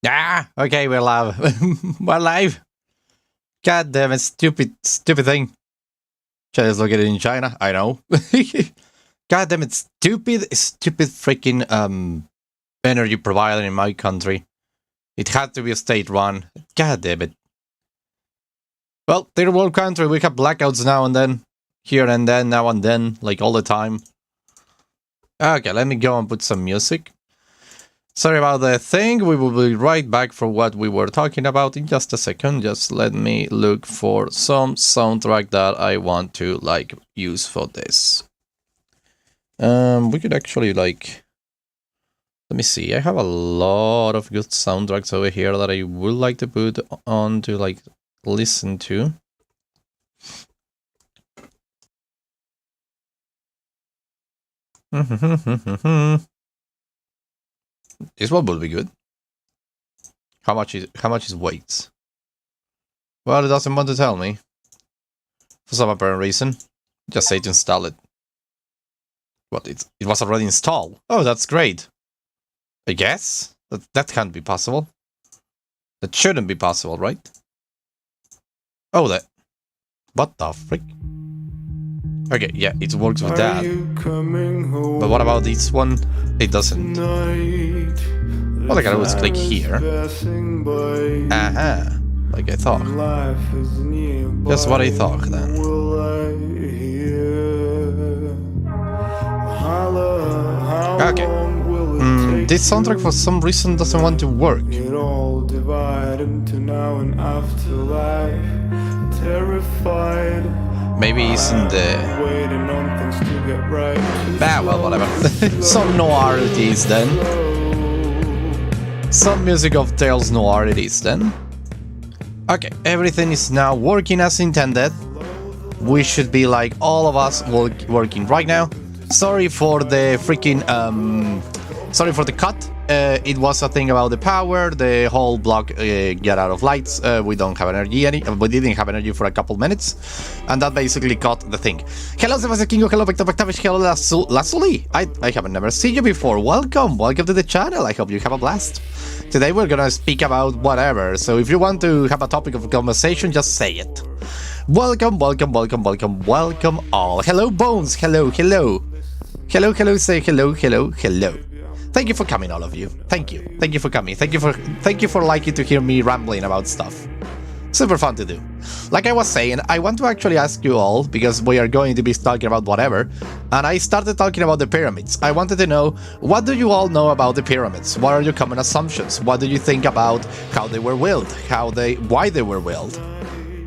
Ah, okay, we're live. We're live. God damn it, stupid thing. China's located in China, I know. God damn it, stupid freaking energy provider in my country. It had to be a state run. God damn it. Well, third world country, we have blackouts now and then. Here and then, now and then, like all the time. Okay, let me go and put some music. Sorry about the thing, we will be right back for what we were talking about in just a second. Just let me look for some soundtrack that I want to, like, use for this. We could actually, like... Let me see, I have a lot of good soundtracks over here that I would like to put on to, like, listen to. This one will be good. How much is weights? Well, it doesn't want to tell me. For some apparent reason. Just say to install it. What, it was already installed? Oh, that's great. I guess? That can't be possible. That shouldn't be possible, right? Oh, that... What the frick? Okay, yeah, it works with that. But what about this one? It doesn't. Well, I can always click here. Aha, like I thought. Just what I thought then. Okay. This soundtrack for some reason doesn't want to work. Maybe it's in the... well, whatever. Some noir it is then. Some music of Tales noir it is then. Okay, everything is now working as intended. We should be like all of us working right now. Sorry for the freaking... sorry for the cut. It was a thing about the power, the whole block get out of lights, we don't have energy we didn't have energy for a couple minutes, and that basically cut the thing. Hello Sebastian Kingo, hello Pectopectavish, hello Lazuli. I haven't never seen you before. Welcome to the channel, I hope you have a blast. Today we're gonna speak about whatever, so if you want to have a topic of conversation, just say it. Welcome all. Hello Bones, hello. Hello, say hello. Thank you for coming, all of you. Thank you for coming. Thank you for liking to hear me rambling about stuff. Super fun to do. Like I was saying, I want to actually ask you all, because we are going to be talking about whatever, and I started talking about the pyramids. I wanted to know, what do you all know about the pyramids? What are your common assumptions? What do you think about how they were built? Why they were built?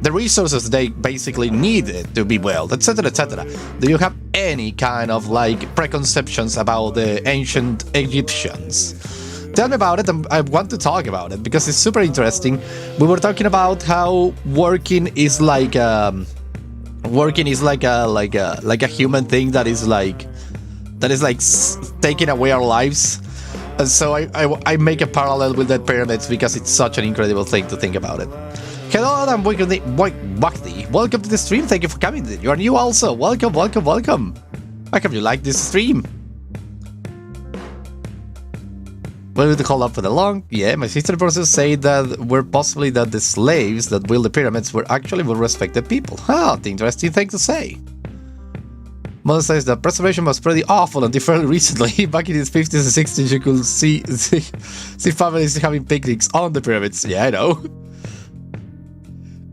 The resources they basically needed to be built, etc, etc. Do you have any kind of, like, preconceptions about the ancient Egyptians? Tell me about it, and I want to talk about it, because it's super interesting. We were talking about how working is like a human thing that is like taking away our lives. And so I make a parallel with the pyramids, because it's such an incredible thing to think about it. Hello, Adam Wakti. Welcome to the stream. Thank you for coming. You are new also. Welcome. I hope you like this stream. Will it hold up for the long? Yeah, my sister process say that possibly that the slaves that built the pyramids were actually well-respected people. Huh, the interesting thing to say. Mother says that preservation was pretty awful until fairly recently. Back in the 50s and 60s, you could see families having picnics on the pyramids. Yeah, I know.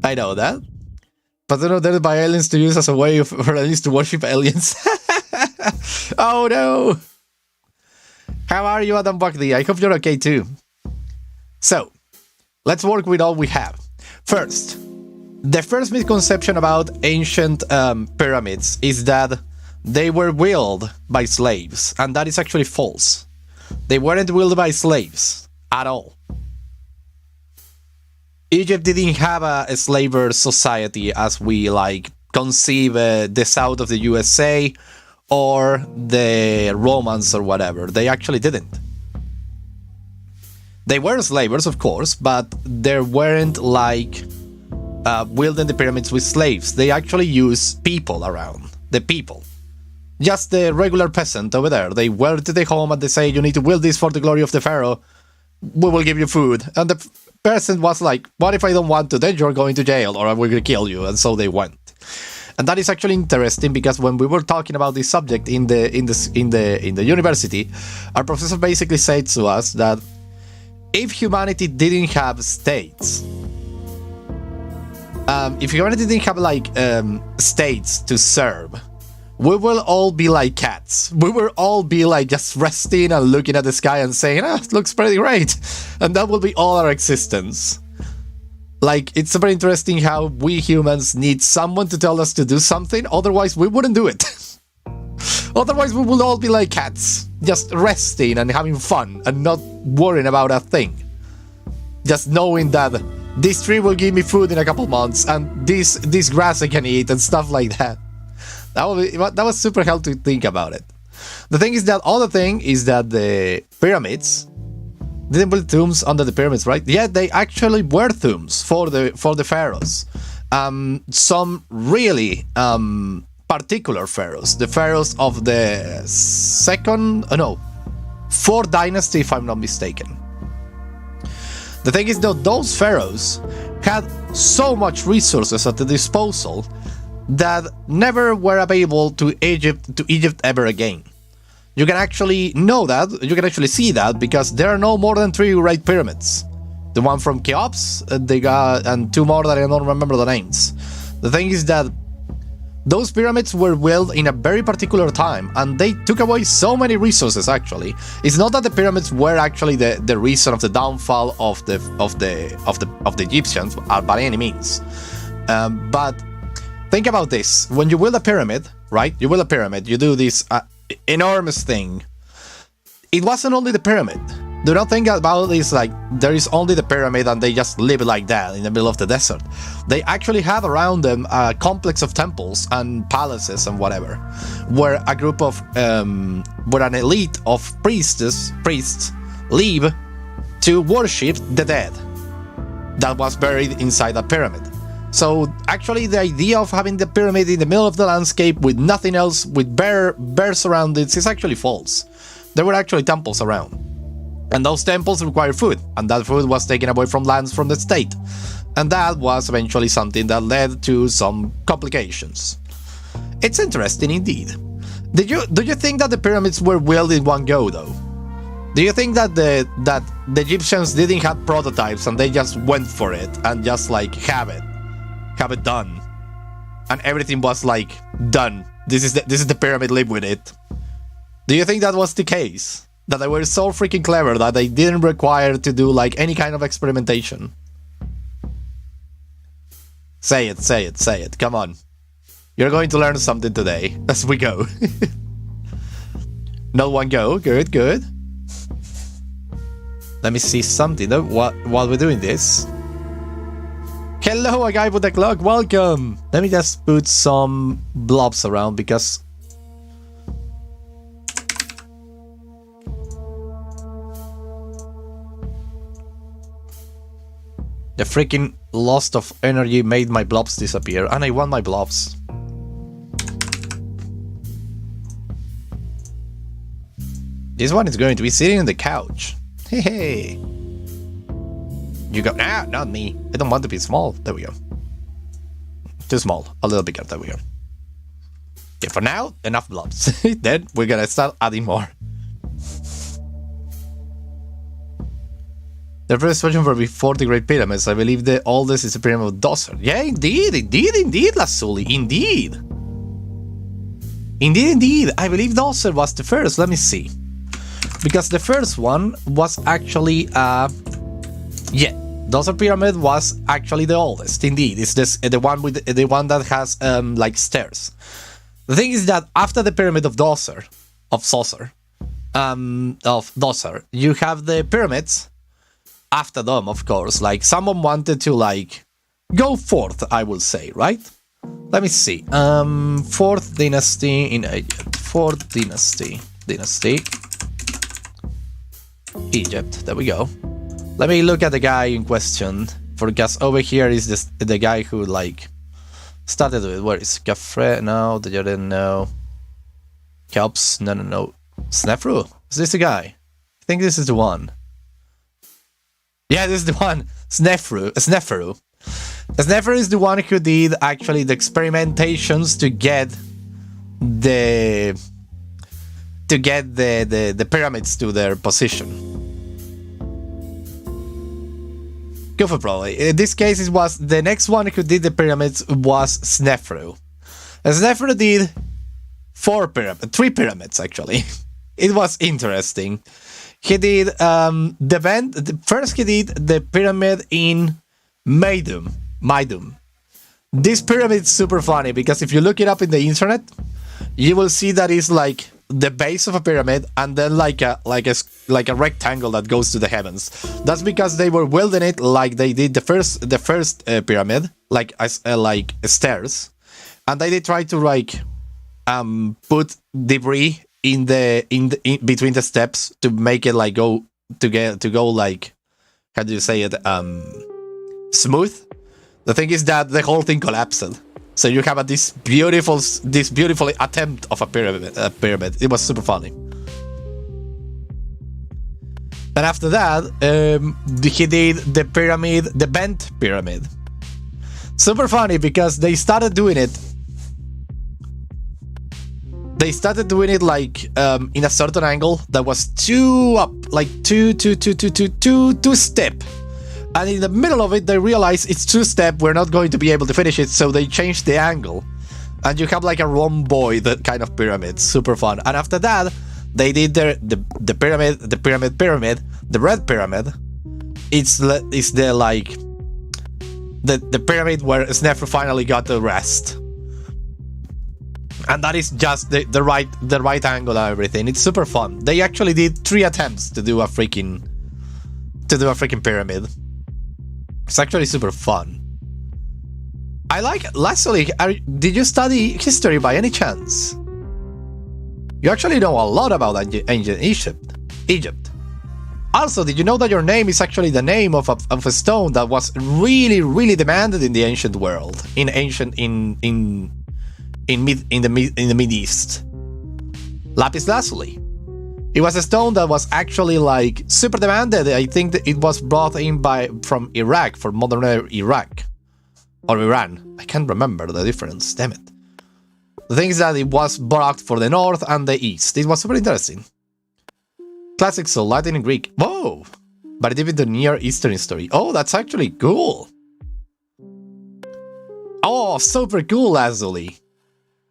I know that. But they're not there by aliens to use as a way for aliens to worship aliens. Oh no! How are you, Adam Buckley? I hope you're okay too. So, let's work with all we have. First, the first misconception about ancient pyramids is that they were built by slaves, and that is actually false. They weren't built by slaves at all. Egypt didn't have a slaver society as we conceive the south of the USA or the Romans or whatever. They actually didn't. They were slavers, of course, but they weren't building the pyramids with slaves. They actually used people around. The people. Just the regular peasant over there. They went to the home and they say, you need to build this for the glory of the pharaoh. we will give you food. And the person was like, what if I don't want to? Then you're going to jail, or we're going to kill you. And so they went. And that is actually interesting, because when we were talking about this subject in the university, our professor basically said to us that if humanity didn't have states, if humanity didn't have like states to serve, we will all be like cats. We will all be like just resting and looking at the sky and saying, it looks pretty great. And that will be all our existence. Like, it's super interesting how we humans need someone to tell us to do something, otherwise we wouldn't do it. Otherwise we would all be like cats, just resting and having fun and not worrying about a thing. Just knowing that this tree will give me food in a couple months, and this grass I can eat and stuff like that. That was super helpful to think about it. The thing is that other thing is that the pyramids didn't build tombs under the pyramids, right? Yeah, they actually were tombs for the pharaohs. Some really particular pharaohs, the pharaohs of the fourth dynasty, if I'm not mistaken. The thing is that those pharaohs had so much resources at their disposal that never were available to Egypt ever again. You can actually know that, you can actually see that, because there are no more than 3 Great Pyramids. The one from Cheops, and 2 more that I don't remember the names. The thing is that those pyramids were built in a very particular time, and they took away so many resources. Actually, it's not that the pyramids were actually the reason of the downfall of the Egyptians by any means. But think about this: when you build a pyramid, right? You build a pyramid, you do this enormous thing. It wasn't only the pyramid. Do not think about this like there is only the pyramid and they just live like that in the middle of the desert. They actually have around them a complex of temples and palaces and whatever, where a group of where an elite of priests live to worship the dead that was buried inside a pyramid. So actually the idea of having the pyramid in the middle of the landscape with nothing else, with bare surroundings, is actually false. There were actually temples around. And those temples required food, and that food was taken away from lands from the state. And that was eventually something that led to some complications. It's interesting indeed. Do you think that the pyramids were built in one go though? Do you think that the Egyptians didn't have prototypes and they just went for it and just like have it done, and everything was like done? This is the pyramid, live with it. Do you think that was the case? That they were so freaking clever that they didn't require to do like any kind of experimentation? Say it, come on. You're going to learn something today as we go. Not one go, good. Let me see something though while we're doing this. Hello, a guy with a clock, welcome! Let me just put some blobs around because the freaking loss of energy made my blobs disappear, and I want my blobs. This one is going to be sitting on the couch. Hey. You go, not me. I don't want to be small. There we go. Too small. A little bigger. There we go. Okay, for now, enough blobs. Then we're gonna start adding more. The first version will be 40 Great Pyramids. I believe the oldest is the Pyramid of Djoser. Yeah, indeed, Lazuli, indeed. I believe Djoser was the first. Let me see. Because the first one was actually, Djoser Pyramid was actually the oldest. Indeed, it's this the one that has like stairs. The thing is that after the Pyramid of Djoser, you have the pyramids. After them, of course, like someone wanted to like go forth, I will say, right? Let me see. Fourth dynasty in Egypt. Fourth dynasty. Egypt. There we go. Let me look at the guy in question. Because over here is the guy who like started with. Where is Khafre? No, the Jordan, no. Kelps? No. Snefru? Is this the guy? I think this is the one. Yeah, this is the one. Snefru. Snefru is the one who did actually the experimentations to get the pyramids to their position. Kufu probably. In this case, it was the next one who did the pyramids was Snefru. Snefru did 3 pyramids actually. It was interesting. He did first he did the pyramid in Maidum. This pyramid is super funny because if you look it up in the internet, you will see that it's like the base of a pyramid and then like a rectangle that goes to the heavens. That's because they were building it like they did the first pyramid, like stairs, and they tried to like put debris in between the steps to make it like go like, how do you say it, smooth. The thing is that the whole thing collapsed. So you have this beautiful attempt of a pyramid. It was super funny. And after that, he did the pyramid, the bent pyramid. Super funny because they started doing it. They started doing it like in a certain angle that was too up, like two step. And in the middle of it, they realized it's 2-step, we're not going to be able to finish it, so they changed the angle. And you have like a rhomboid kind of pyramid, super fun. And after that, they did the pyramid, the red pyramid. It's the like the pyramid where Snefru finally got the rest. And that is just the right angle and everything. It's super fun. They actually did 3 attempts to do a freaking pyramid. It's actually super fun. I like, lastly, did you study history by any chance? You actually know a lot about ancient Egypt. Also, did you know that your name is actually the name of a stone that was really demanded in the ancient world, in the Mid East? Lapis lazuli. It was a stone that was actually like super demanded. I think that it was brought in from Iraq, from modern Iraq or Iran. I can't remember the difference. Damn it. The thing is that it was brought for the north and the east. It was super interesting. Classic, so Latin and Greek. Whoa! But even the Near Eastern story. Oh, that's actually cool. Oh, super cool, lazuli.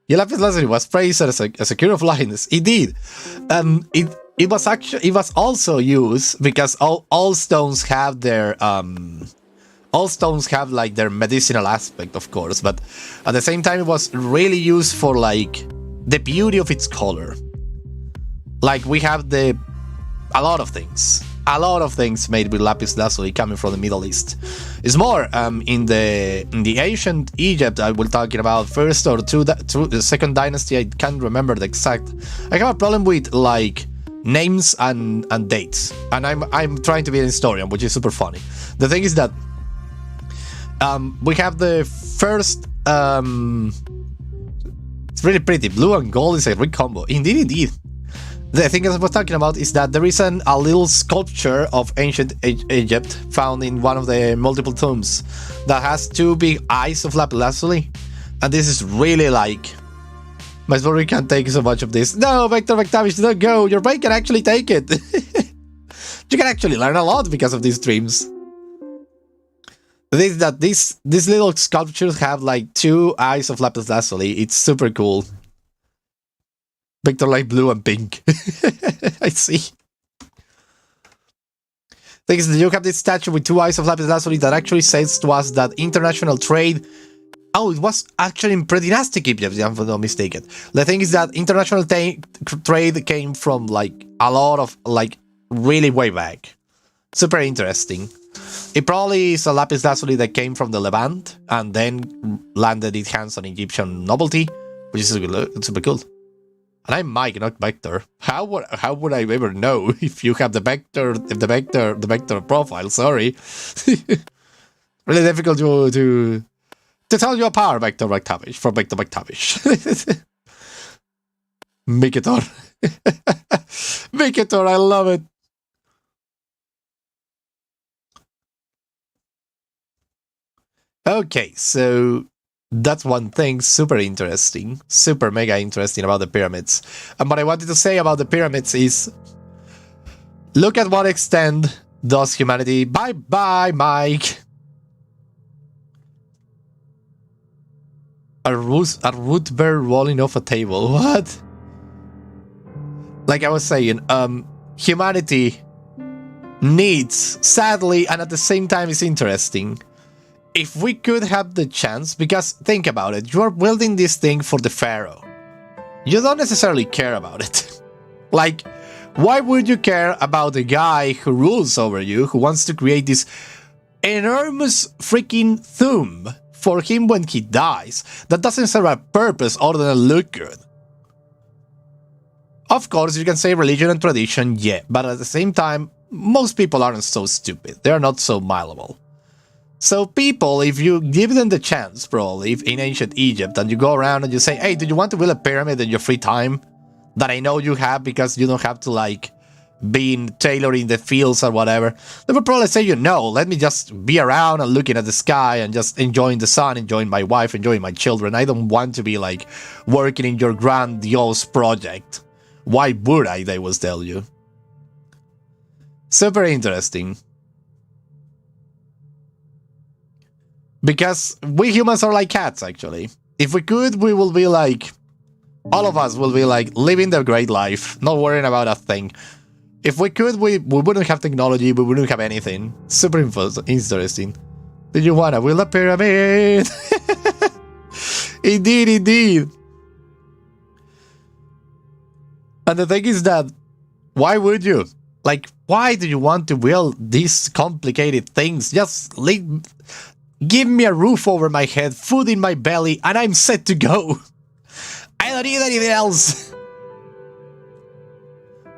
Yeah, lapis lazuli was praised as a cure of blindness. Indeed, it was also used because all stones have their like their medicinal aspect, of course, but at the same time it was really used for like the beauty of its color. Like we have a lot of things made with lapis lazuli coming from the Middle East. It's more in the ancient Egypt. I was talking about first or the second dynasty. I can't remember the exact. I have a problem with like names and dates, and I'm trying to be an historian, which is super funny. The thing is that we have the first. It's really pretty. Blue and gold is a great combo. Indeed. The thing I was talking about is that there is a little sculpture of ancient Egypt found in one of the multiple tombs that has 2 big eyes of lapis lazuli, and this is really like, my story can't take so much of this. No, Vector McTavish, don't go. Your brain can actually take it. You can actually learn a lot because of these dreams. The thing is that these little sculptures have like 2 eyes of lapis lazuli. It's super cool. Victor like blue and pink. I see. Thing is that you have this statue with 2 eyes of lapis lazuli that actually says to us that international trade. Oh, it was actually in pre-dynastic Egypt, if I'm not mistaken. The thing is that international trade came from like a lot of like really way back. Super interesting. It probably is a lapis lazuli that came from the Levant and then landed its hands on Egyptian nobility, which is super cool. And I'm Mike, not Vector. How would I ever know if you have the Vector profile? Sorry, really difficult to tell you apart, Vector McTavish from Vector McTavish. Mikator, Mikator, I love it. Okay, so that's one thing super interesting, super mega interesting about the pyramids. And what I wanted to say about the pyramids is look at what extent does humanity. Bye bye, Mike. A root bear rolling off a table. What? Like I was saying, humanity needs, sadly, and at the same time is interesting. If we could have the chance, because think about it, you are building this thing for the pharaoh. You don't necessarily care about it. Like, why would you care about the guy who rules over you, who wants to create this enormous freaking tomb for him when he dies, that doesn't serve a purpose other than to look good? Of course, you can say religion and tradition, yeah, but at the same time, most people aren't so stupid. They're not so malleable. So people, if you give them the chance, probably, in ancient Egypt, and you go around and you say, hey, do you want to build a pyramid in your free time? That I know you have because you don't have to, like, be in tailoring the fields or whatever. They would probably say, no, let me just be around and looking at the sky and just enjoying the sun, enjoying my wife, enjoying my children. I don't want to be, like, working in your grandiose project. Why would I, they will tell you. Super interesting. Because we humans are like cats, actually. If we could, we will be like... all of us will be like living the great life, not worrying about a thing. If we could, we wouldn't have technology, we wouldn't have anything. Super interesting. Did you wanna build a pyramid? Indeed, indeed. And the thing is that, why would you? Like, why do you want to build these complicated things? Just give me a roof over my head, food in my belly, and I'm set to go. I don't need anything else.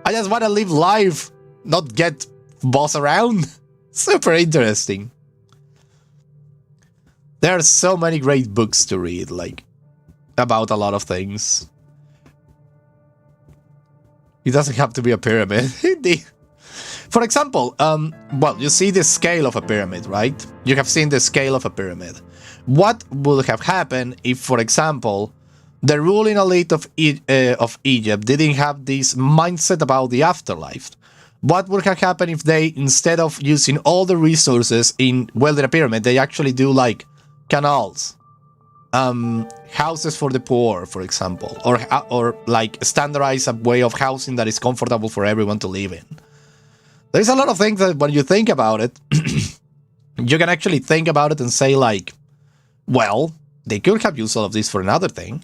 I just want to live life, not get boss around. Super interesting. There are so many great books to read, like, about a lot of things. It doesn't have to be a pyramid. For example, well, you see the scale of a pyramid, right? You have seen the scale of a pyramid. What would have happened if, for example, the ruling elite of Egypt didn't have this mindset about the afterlife? What would have happened if they, instead of using all the resources in building a pyramid, they actually do, like, canals, houses for the poor, for example, or like standardize a way of housing that is comfortable for everyone to live in? There's a lot of things that when you think about it, you can actually think about it and say, like, well, they could have used all of this for another thing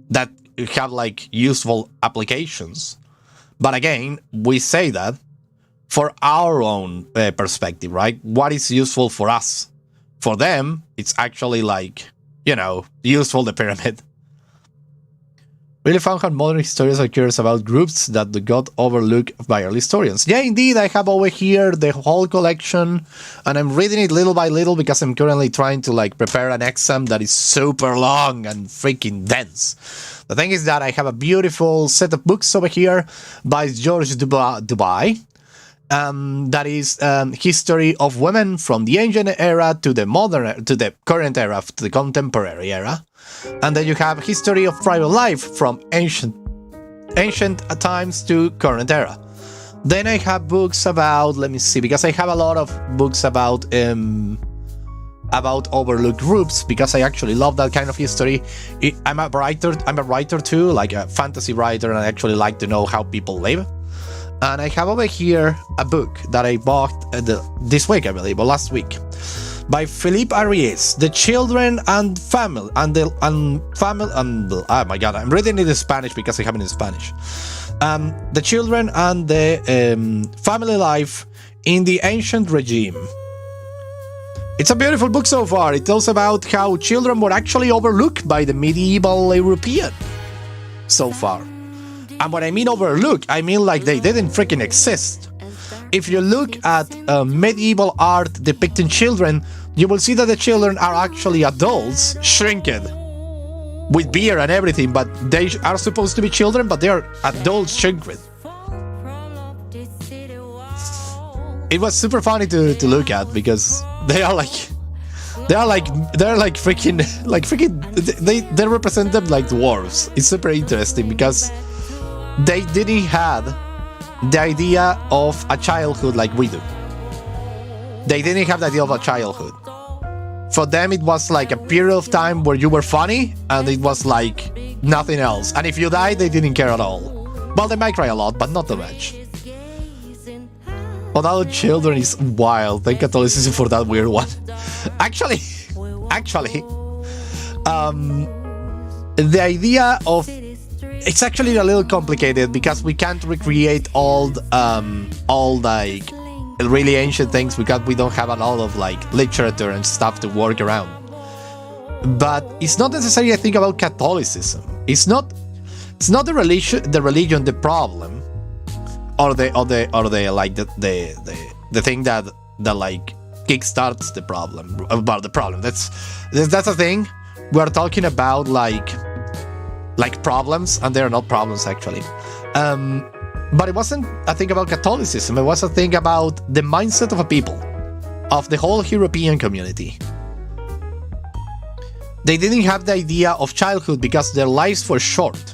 that have, like, useful applications. But again, we say that for our own perspective, right? What is useful for us? For them, it's actually, like, you know, useful, the pyramid. Really found how modern historians are curious about groups that got overlooked by early historians. Yeah, indeed, I have over here the whole collection, and I'm reading it little by little because I'm currently trying to, like, prepare an exam that is super long and freaking dense. The thing is that I have a beautiful set of books over here by George Dubai. That is history of women from the ancient era to the modern, to the current era, to the contemporary era. And then you have history of private life from ancient times to current era. Then I have books about, let me see, because I have a lot of books about overlooked groups, because I actually love that kind of history. I'm a writer too, like a fantasy writer, and I actually like to know how people live. And I have over here a book that I bought this week, I believe, or last week, by Philippe Ariès, The Children and Family, oh my god, I'm reading it in Spanish because I have it in Spanish. The Children and the Family Life in the Ancient Regime. It's a beautiful book so far. It tells about how children were actually overlooked by the medieval European so far. And when I mean overlook, I mean like they didn't freaking exist. If you look at medieval art depicting children, you will see that the children are actually adults, shrinked, with beard and everything, but they are supposed to be children, but they are adults shrinked. It was super funny to look at, because they are like They're like freaking they represent them like dwarves. It's super interesting because they didn't have the idea of a childhood like we do. They didn't have the idea of a childhood. For them, it was like a period of time where you were funny, and it was like nothing else. And if you died, they didn't care at all. Well, they might cry a lot, but not too much. Adult children is wild. Thank Catholicism for that weird one. Actually, the idea of it's actually a little complicated because we can't recreate all like really ancient things because we don't have a lot of like literature and stuff to work around. But it's not necessarily a thing about Catholicism. It's not the religion the problem, or the thing that like kickstarts the problem about the problem. That's a thing. We are talking about like problems, and they are not problems actually. But it wasn't a thing about Catholicism. It was a thing about the mindset of a people, of the whole European community. They didn't have the idea of childhood because their lives were short.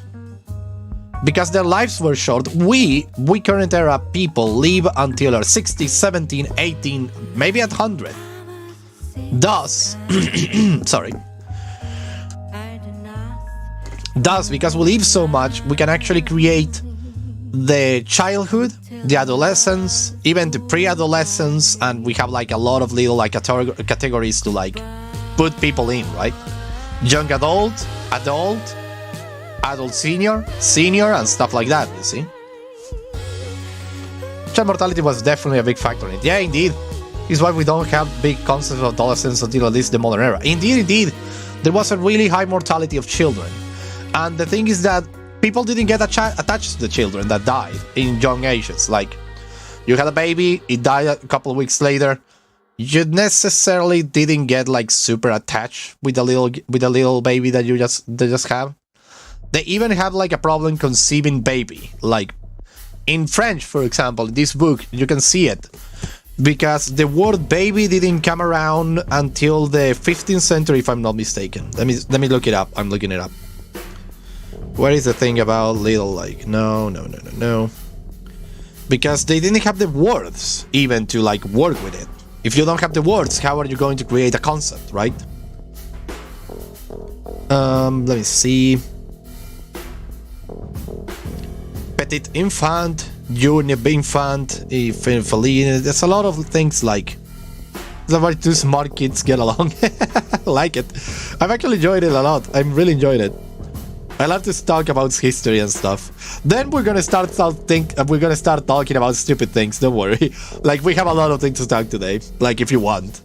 Because their lives were short, we current era people live until our 60, 17, 18, maybe at 100. Thus, sorry. Thus, because we live so much, we can actually create the childhood, the adolescence, even the pre-adolescence, and we have like a lot of little like categories to like put people in, right? Young adult, adult senior, and stuff like that, you see? Child mortality was definitely a big factor in it. Yeah, indeed. It's why we don't have big concepts of adolescence until at least the modern era. Indeed. There was a really high mortality of children. And the thing is that people didn't get attached to the children that died in young ages. Like, you had a baby, it died a couple of weeks later. You necessarily didn't get like super attached with the little baby that they just have. They even have like a problem conceiving baby. Like in French, for example, in this book, you can see it. Because the word baby didn't come around until the 15th century, if I'm not mistaken. Let me look it up. I'm looking it up. Where is the thing about little, like, no. Because they didn't have the words even to like work with it. If you don't have the words, how are you going to create a concept, right? Let me see. Petit infant, jeune infant, feline. There's a lot of things like. It's about two smart kids get along. I like it. I've actually enjoyed it a lot. I'm really enjoying it. I love to talk about history and stuff. Then we're gonna start talking about stupid things. Don't worry. Like, we have a lot of things to talk today. Like, if you want,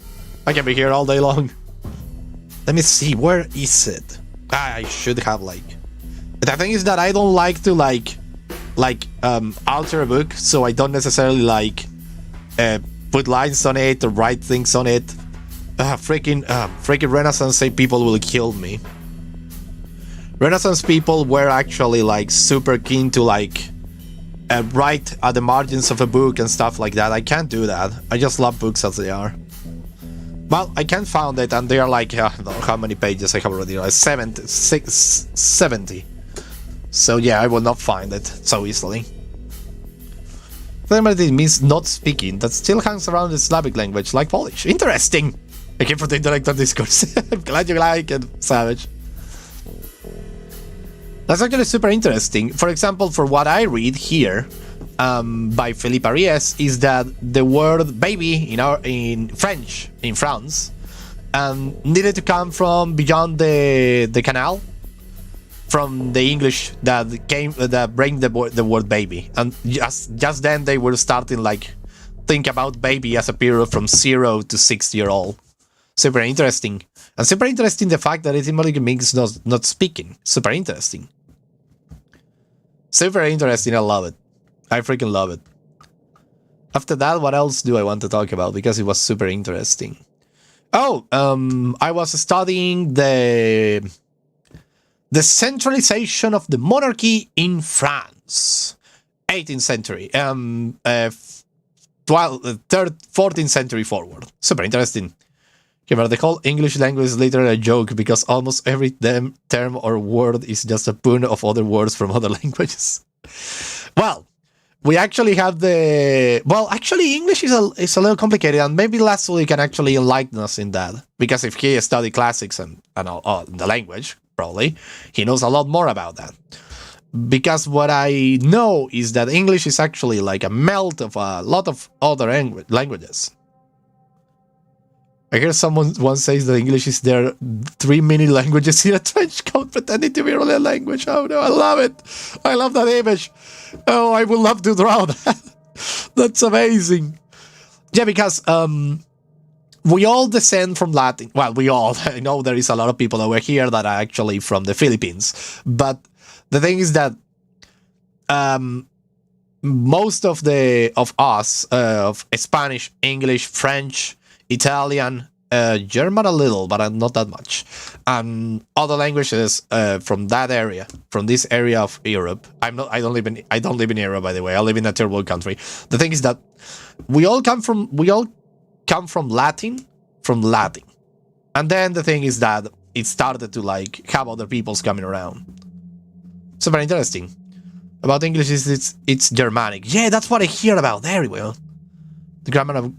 I can be here all day long. Let me see. Where is it? I should have like. The thing is that I don't like to alter a book, so I don't necessarily like put lines on it or write things on it. Freaking Renaissance people will kill me. Renaissance people were actually like super keen to like write at the margins of a book and stuff like that. I can't do that. I just love books as they are. Well, I can't find it, and they are like, how many pages I have already? 70. So yeah, I will not find it so easily. It means not speaking. That still hangs around the Slavic language, like Polish. Interesting! I came for the intellectual discourse. I'm glad you like it, Savage. That's actually super interesting. For example, for what I read here, by Philippe Ariès, is that the word baby in French, in France, needed to come from beyond the canal, from the English that bring the word baby, and just then they were starting like think about baby as a period from 0 to 6-year-old. Super interesting, and super interesting the fact that etymology means not speaking. Super interesting. Super interesting. I love it. I freaking love it. After that, what else do I want to talk about? Because it was super interesting. Oh, I was studying the centralization of the monarchy in France. 18th century. 14th century forward. Super interesting. Okay, but the whole English language is literally a joke because almost every damn term or word is just a pun of other words from other languages. Well, we actually have the... Well, actually, English is a little complicated, and maybe Leslie can actually enlighten us in that. Because if he studied classics and all, the language, probably, he knows a lot more about that. Because what I know is that English is actually like a melt of a lot of other languages. I hear someone once says that English is their 3 mini languages in a trench coat pretending to be really a language. Oh no, I love it. I love that image. Oh, I would love to draw that. That's amazing. Yeah, because we all descend from Latin. Well, we all. I know there is a lot of people over here that are actually from the Philippines. But the thing is that most of us, of Spanish, English, French, Italian, German a little, but not that much, and other languages from that area, from this area of Europe. I don't live in Europe, by the way. I live in a third world country. The thing is that we all come from Latin, and then the thing is that it started to like have other peoples coming around. So very interesting. About English is it's Germanic. Yeah, that's what I hear about. There we go. The grammar of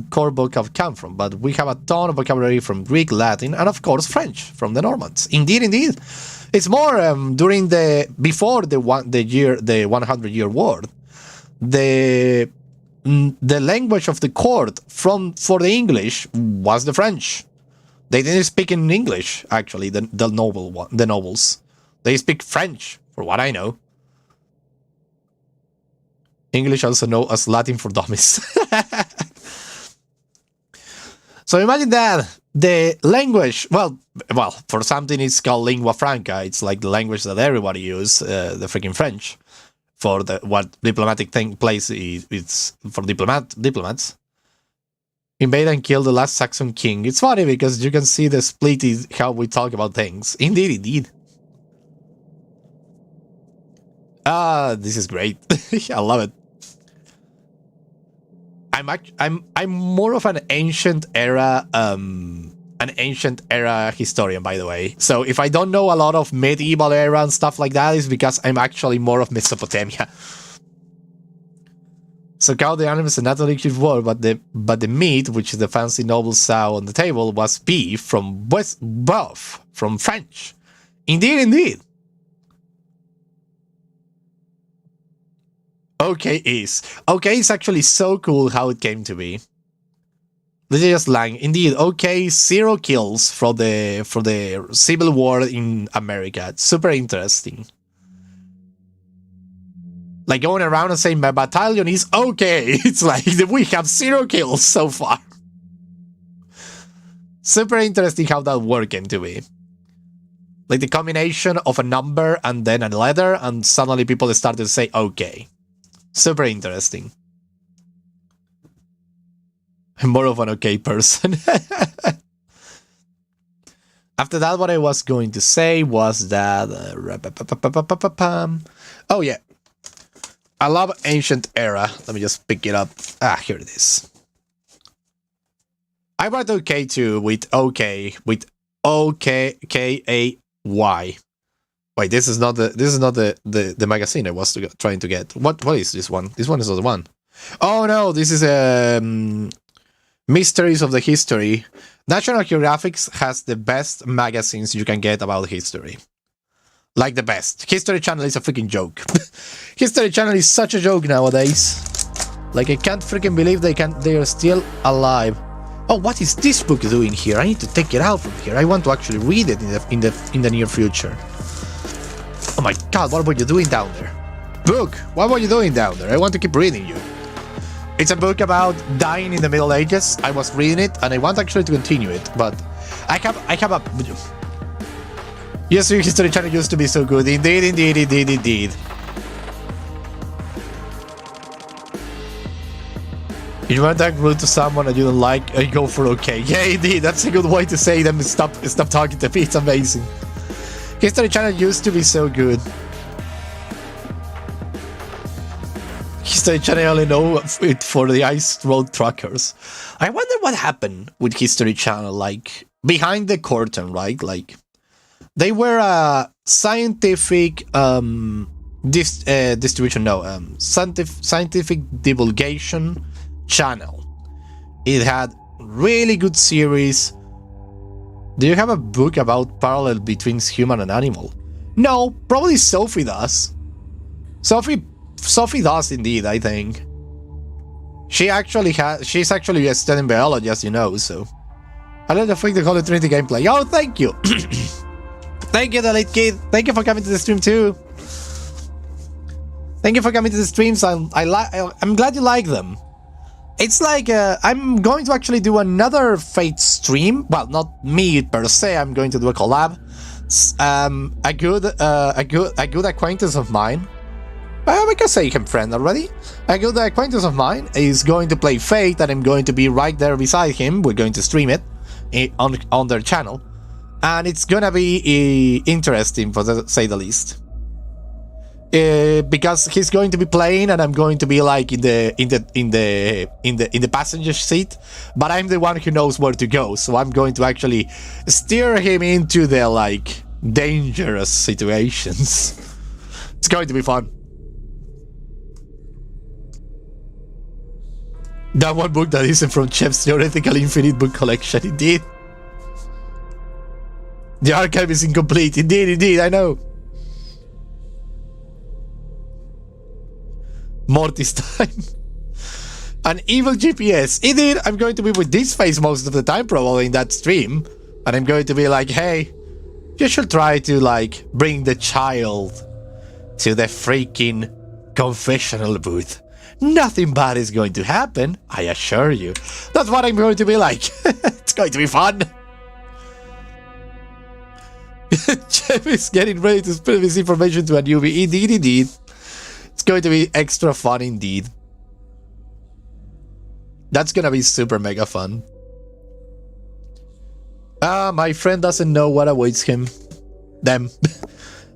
core book have come from, but we have a ton of vocabulary from Greek, Latin, and of course French from the Normans. Indeed. It's more before the 100-year war. The language of the court for the English was the French. They didn't speak in English actually. The nobles. They speak French, for what I know. English also known as Latin for dummies. So imagine that the language, well, for something it's called lingua franca. It's like the language that everybody uses, the freaking French, for what diplomatic place it's for diplomats. Invade and kill the last Saxon king. It's funny because you can see the split is how we talk about things. Indeed. This is great. I love it. I'm more of an ancient era historian, by the way. So if I don't know a lot of medieval era and stuff like that, it's because I'm actually more of Mesopotamia. So cow the animals and not only war, but the meat, which the fancy nobles saw on the table, was beef from boeuf, from French. Indeed. Okay is actually so cool how it came to be. Lydia's Lang, indeed. Okay, 0 kills for the Civil War in America. It's super interesting. Like going around and saying my battalion is okay. It's like we have 0 kills so far. Super interesting how that war came to be. Like the combination of a number and then a letter, and suddenly people started to say okay. Super interesting. I'm more of an okay person. After that, what I was going to say was that... oh, yeah. I love ancient era. Let me just pick it up. Here it is. I wrote okay too with okay, with OKKAY. Wait, this is not the magazine I was trying to get. What is this one? This one is not the one. Oh no, this is Mysteries of the History. National Geographic has the best magazines you can get about history. Like the best. History Channel is a freaking joke. History Channel is such a joke nowadays. Like I can't freaking believe they are still alive. Oh, what is this book doing here? I need to take it out from here. I want to actually read it in the near future. Oh my god, what were you doing down there? Book, what were you doing down there? I want to keep reading you. It's a book about dying in the Middle Ages. I was reading it and I want actually to continue it, but I have a... Yes, History Channel used to be so good. Indeed. If you want that rude to someone that you don't like, go for okay. Yeah, indeed, that's a good way to say them. Stop talking to me. It's amazing. History Channel used to be so good. History Channel only know it for the ice road truckers. I wonder what happened with History Channel, like behind the curtain, right? Like they were a scientific distribution, no, scientific divulgation channel. It had really good series. Do you have a book about parallel between human and animal? No, probably Sophie does. Sophie does indeed, I think. She's actually studying biology, as you know, so. I like the think the Holy Trinity gameplay. Oh, thank you! Thank you, the late kid. Thank you for coming to the stream too. Thank you for coming to the streams. I'm glad you like them. It's like I'm going to actually do another Fate stream. Well, not me per se. I'm going to do a collab. A good acquaintance of mine. We can say him friend already. A good acquaintance of mine is going to play Fate, and I'm going to be right there beside him. We're going to stream it on their channel, and it's gonna be interesting, for the say the least. Because he's going to be playing, and I'm going to be like in the passenger seat, but I'm the one who knows where to go, so I'm going to actually steer him into the like dangerous situations. It's going to be fun. That one book that isn't from Chef's Theoretical Infinite Book Collection, indeed. The archive is incomplete, indeed, I know. Mortis time. An evil GPS. Indeed, I'm going to be with this face most of the time, probably in that stream. And I'm going to be like, hey, you should try to, like, bring the child to the freaking confessional booth. Nothing bad is going to happen, I assure you. That's what I'm going to be like. It's going to be fun. Jeff is getting ready to spread this information to a newbie. Indeed. It's going to be extra fun indeed. That's gonna be super mega fun. My friend doesn't know what awaits him. Them.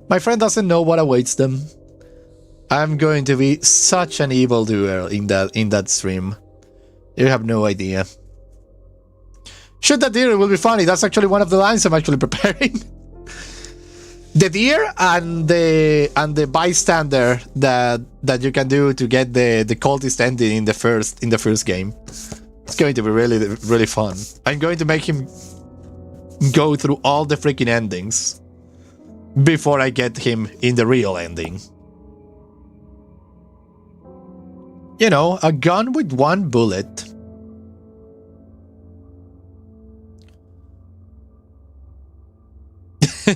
My friend doesn't know what awaits them. I'm going to be such an evildoer in that stream. You have no idea. Shoot that deer, it will be funny. That's actually one of the lines I'm actually preparing. The deer and the bystander that you can do to get the cultist ending in the first game. It's going to be really fun. I'm going to make him go through all the freaking endings before I get him in the real ending. You know, a gun with one bullet.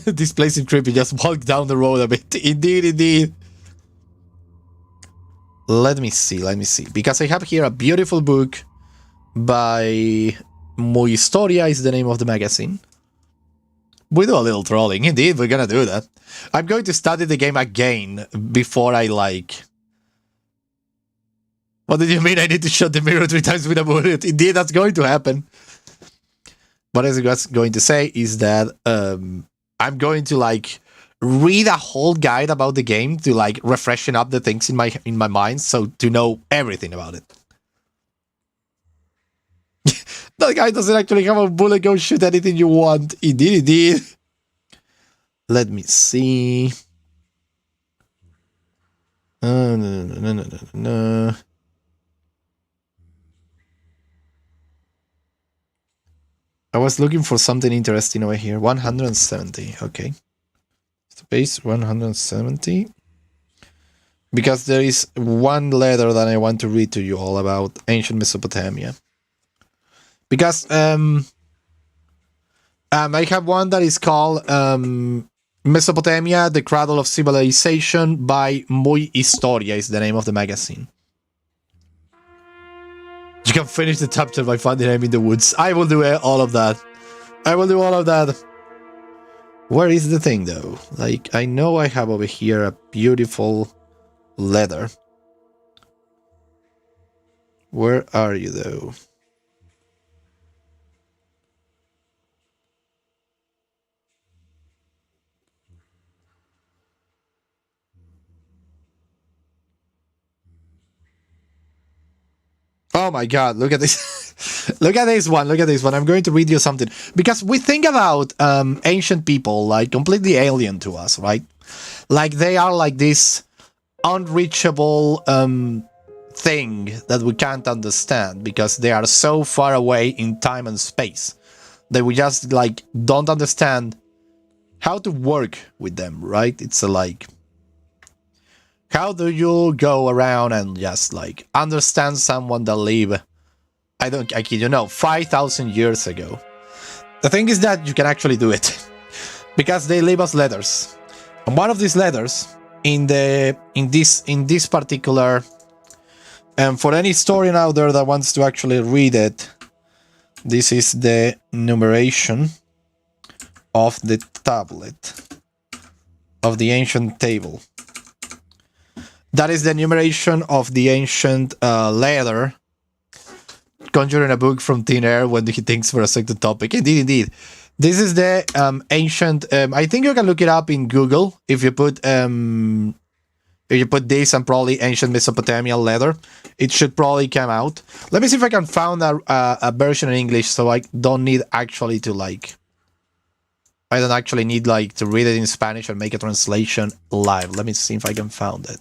This place is creepy. Just walk down the road a bit. Indeed. Let me see. Because I have here a beautiful book by Muy Historia is the name of the magazine. We do a little trolling. Indeed, we're gonna do that. I'm going to study the game again before I like... What did you mean I need to shot the mirror 3 times with a bullet? Indeed, that's going to happen. What I was going to say is that I'm going to like read a whole guide about the game to like refreshen up the things in my mind, so to know everything about it. That guy doesn't actually have a bullet. Go shoot anything you want. Indeed. Let me see. No. I was looking for something interesting over here. 170. Okay. Space 170. Because there is one letter that I want to read to you all about ancient Mesopotamia. Because I have one that is called Mesopotamia, the Cradle of Civilization by Muy Historia is the name of the magazine. You can finish the chapter by finding him in the woods. I will do all of that. Where is the thing though? Like, I know I have over here a beautiful leather. Where are you though? Oh my god, look at this. Look at this one, look at this one. I'm going to read you something. Because we think about ancient people like completely alien to us, right? Like they are like this unreachable thing that we can't understand because they are so far away in time and space that we just like don't understand how to work with them, right? It's like, how do you go around and just like understand someone that live, I kid you no, 5,000 years ago? The thing is that you can actually do it because they leave us letters, and one of these letters in this particular, and for any historian out there that wants to actually read it, this is the numeration of the tablet of the ancient table. That is the numeration of the ancient letter, conjuring a book from thin air when he thinks for a second topic. Indeed. This is the ancient. I think you can look it up in Google if you put this and probably ancient Mesopotamian letter. It should probably come out. Let me see if I can find a version in English, so I don't need actually to like. I don't actually need like to read it in Spanish and make a translation live. Let me see if I can find it.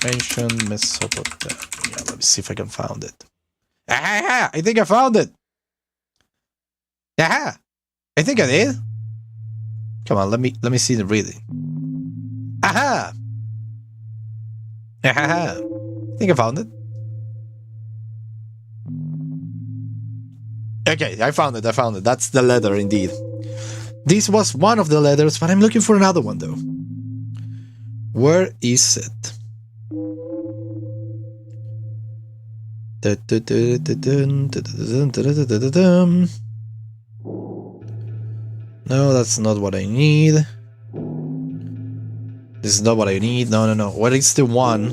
Ancient Mesopotamia. Let me see if I can find it. Aha! I think I found it. Aha! I think I did. Come on, let me see the reading. Aha! Aha! I think I found it. Okay, I found it. That's the letter indeed. This was one of the letters, but I'm looking for another one though. Where is it? No, that's not what I need. This is not what I need. No. What is the one?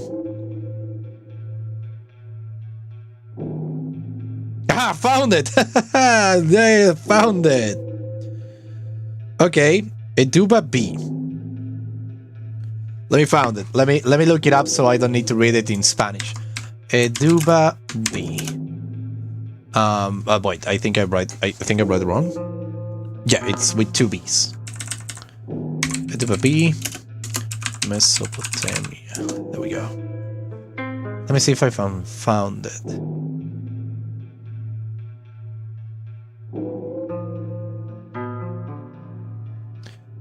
Ah, found it! They found it. Okay, Vtuber B. Let me find it. Let me look it up so I don't need to read it in Spanish. Vtuber B. Wait, I think I write it wrong. Yeah, it's with 2 B's. Vtuber B. Mesopotamia. There we go. Let me see if I found it.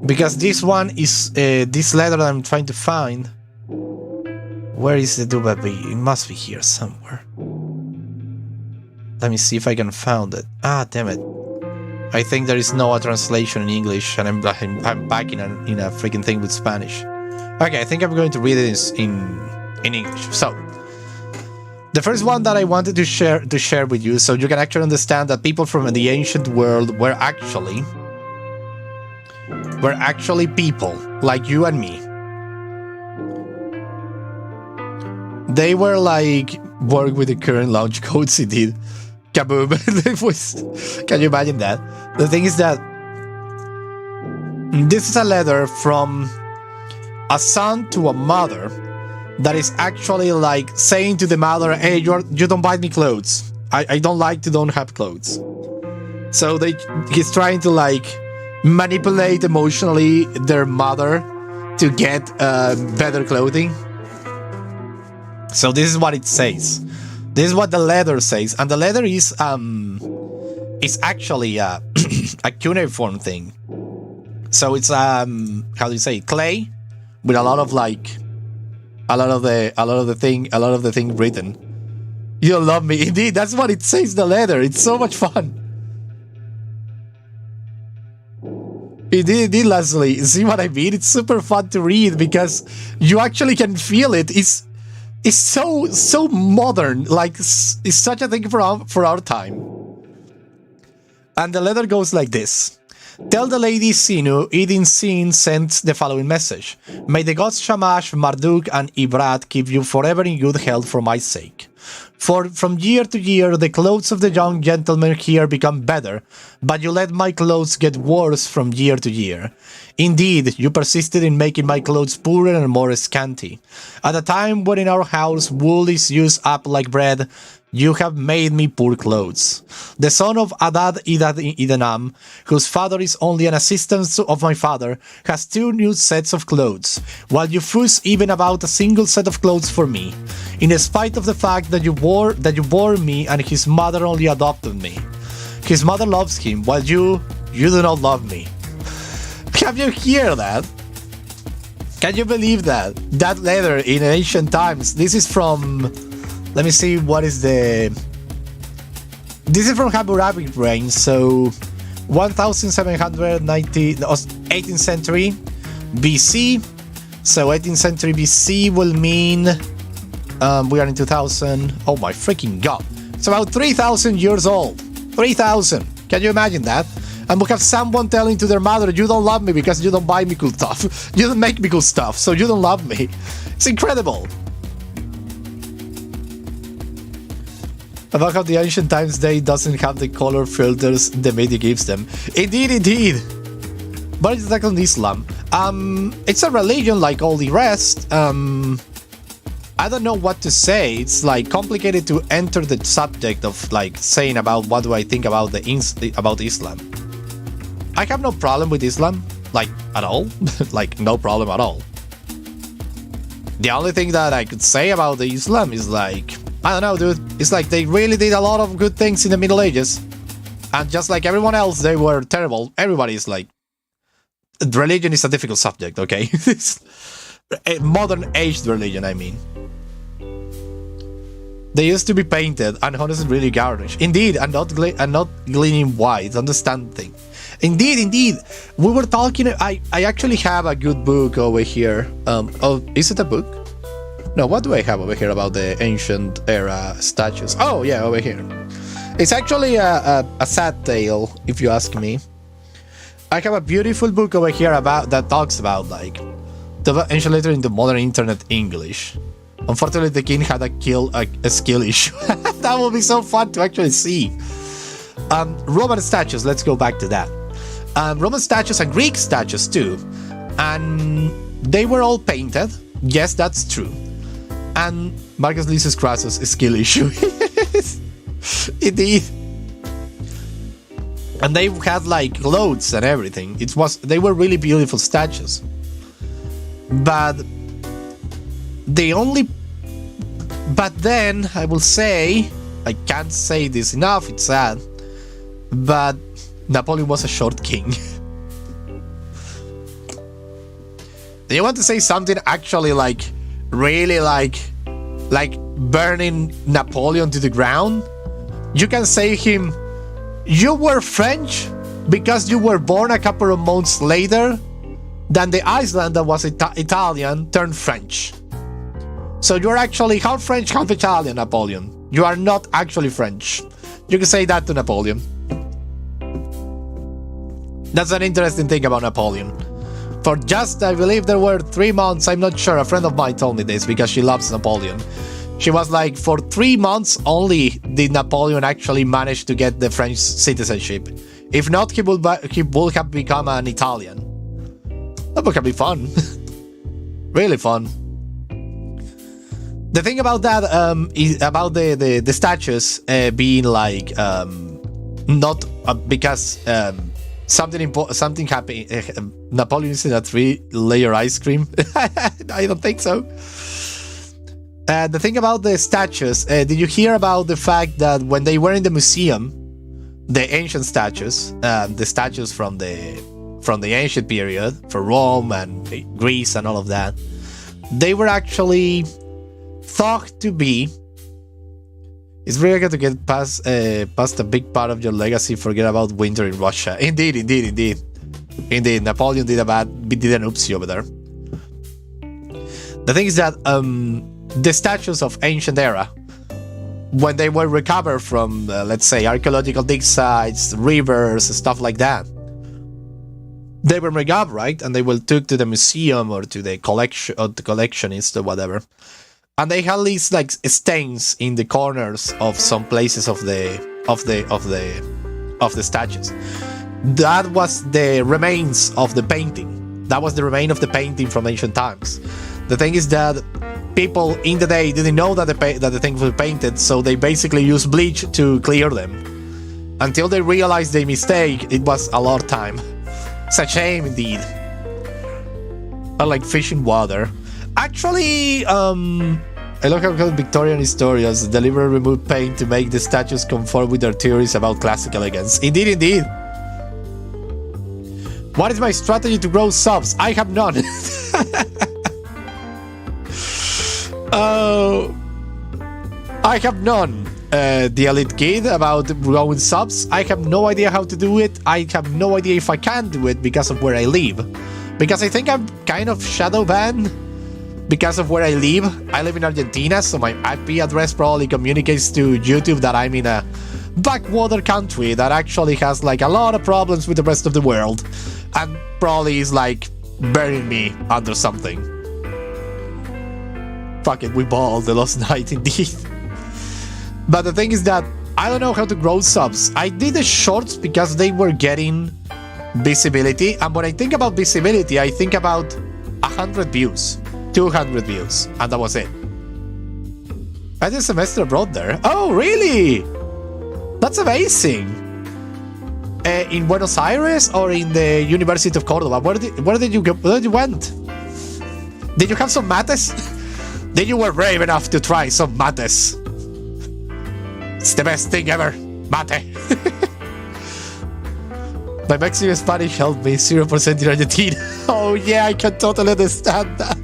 Because this one is this letter that I'm trying to find. Where is the Vtuber B? It must be here somewhere. Let me see if I can find it. Ah, damn it! I think there is no translation in English, and I'm back in a freaking thing with Spanish. Okay, I think I'm going to read it in English. So, the first one that I wanted to share with you, so you can actually understand that people from the ancient world were actually people like you and me. They were like work with the current launch codes indeed. Kaboom. Can you imagine that? The thing is that this is a letter from a son to a mother that is actually like saying to the mother, hey, you don't buy me clothes. I don't like to don't have clothes. So he's trying to like manipulate emotionally their mother to get better clothing. So this is what it says. This is what the letter says, and the letter is actually a cuneiform thing. So it's how do you say, clay with a lot of the thing written. You'll love me, indeed. That's what it says. The letter. It's so much fun. Indeed, Leslie. See what I mean? It's super fun to read because you actually can feel it. It's so modern. Like it's such a thing for our time. And the letter goes like this. Tell the lady Sinu, Edin Sin sends the following message. May the gods Shamash, Marduk, and Ibrat keep you forever in good health for my sake. For from year to year, the clothes of the young gentlemen here become better, but you let my clothes get worse from year to year. Indeed, you persisted in making my clothes poorer and more scanty. At a time when in our house wool is used up like bread, you have made me poor clothes. The son of Adad Idanam, whose father is only an assistant of my father, has 2 new sets of clothes, while you fuss even about a single set of clothes for me, in spite of the fact that you bore me and his mother only adopted me. His mother loves him, while you do not love me. Have you heard that? Can you believe that? That letter in ancient times. This is from... Let me see what is the... This is from Hammurabi reign, so 1790, 18th century BC. So 18th century BC will mean we are in 2000. Oh my freaking god! It's about 3,000 years old. 3,000. Can you imagine that? And we have someone telling to their mother, "You don't love me because you don't buy me cool stuff. You don't make me cool stuff, so you don't love me." It's incredible. About how the ancient times day doesn't have the color filters the media gives them. Indeed, indeed. But it's like on Islam. It's a religion like all the rest. I don't know what to say. It's like complicated to enter the subject of like saying about what do I think about about Islam. I have no problem with Islam, like at all. Like no problem at all. The only thing that I could say about the Islam is like, I don't know, dude. It's like they really did a lot of good things in the Middle Ages. And just like everyone else, they were terrible. Everybody is like... Religion is a difficult subject, okay? It's a modern-aged religion, I mean. They used to be painted and honestly really garnished. Indeed, and not gleaming white. Understand the thing. Indeed, indeed. We were talking... I actually have a good book over here. Is it a book? No, what do I have over here about the ancient era statues? Oh, yeah, over here. It's actually a sad tale, if you ask me. I have a beautiful book over here that talks about, like, the ancient literature in the modern internet English. Unfortunately, the king had a skill issue. That would be so fun to actually see. Roman statues, let's go back to that. Roman statues and Greek statues, too. And they were all painted. Yes, that's true. And Marcus Lysius Crassus skill issue. Indeed. And they had like clothes and everything. They were really beautiful statues. But then I will say, I can't say this enough, it's sad, but Napoleon was a short king. Do you want to say something actually like really like burning Napoleon to the ground? You can say him, you were French because you were born a couple of months later than the Iceland that was Italian turned French. So you're actually half French, half Italian, Napoleon. You are not actually French. You can say that to Napoleon. That's an interesting thing about Napoleon. For just, I believe there were 3 months, I'm not sure, a friend of mine told me this because she loves Napoleon. She was like, for 3 months only did Napoleon actually manage to get the French citizenship. If not, he would have become an Italian. That would be fun. Really fun. The thing about that is about the statues being like not because something happened. Napoleon is in a 3-layer ice cream. I don't think so. The thing about the statues, did you hear about the fact that when they were in the museum, the ancient statues, the statues from the ancient period, for Rome and Greece and all of that, they were actually thought to be... It's really good to get past a big part of your legacy, forget about winter in Russia. Indeed. Napoleon did an oopsie over there. The thing is that the statues of ancient era, when they were recovered from, let's say, archaeological dig sites, rivers, stuff like that, they were recovered, right? And they were took to the museum or to the collectionist or whatever. and they had these like stains in the corners of some places of the statues. That was the remains of the painting. That was the remain of the painting from ancient times. The thing is that people in the day didn't know that the thing was painted, so they basically used bleach to clear them. Until they realized their mistake, it was a lot of time. It's a shame indeed. I like fish in water. Actually, I look how Victorian historians deliberately remove paint to make the statues conform with their theories about classic elegance. Indeed, indeed. What is my strategy to grow subs? I have none. I have none. The elite kid about growing subs. I have no idea how to do it. I have no idea if I can do it because of where I live. Because I think I'm kind of shadow banned because of where I live. I live in Argentina, so my IP address probably communicates to YouTube that I'm in a backwater country that actually has like a lot of problems with the rest of the world, and probably is like burying me under something. Fuck it, we balled the last night indeed. But the thing is that I don't know how to grow subs. I did the shorts because they were getting visibility, and when I think about visibility, I think about 100 views, 200 views, and that was it. I did a semester abroad there. Oh, really? That's amazing. In Buenos Aires or in the University of Cordoba? Where did you go? Where did you went? Did you have some mates? Then you were brave enough to try some mates. It's the best thing ever, mate. My Mexican Spanish helped me 0% in Argentina. Oh yeah, I can totally understand that.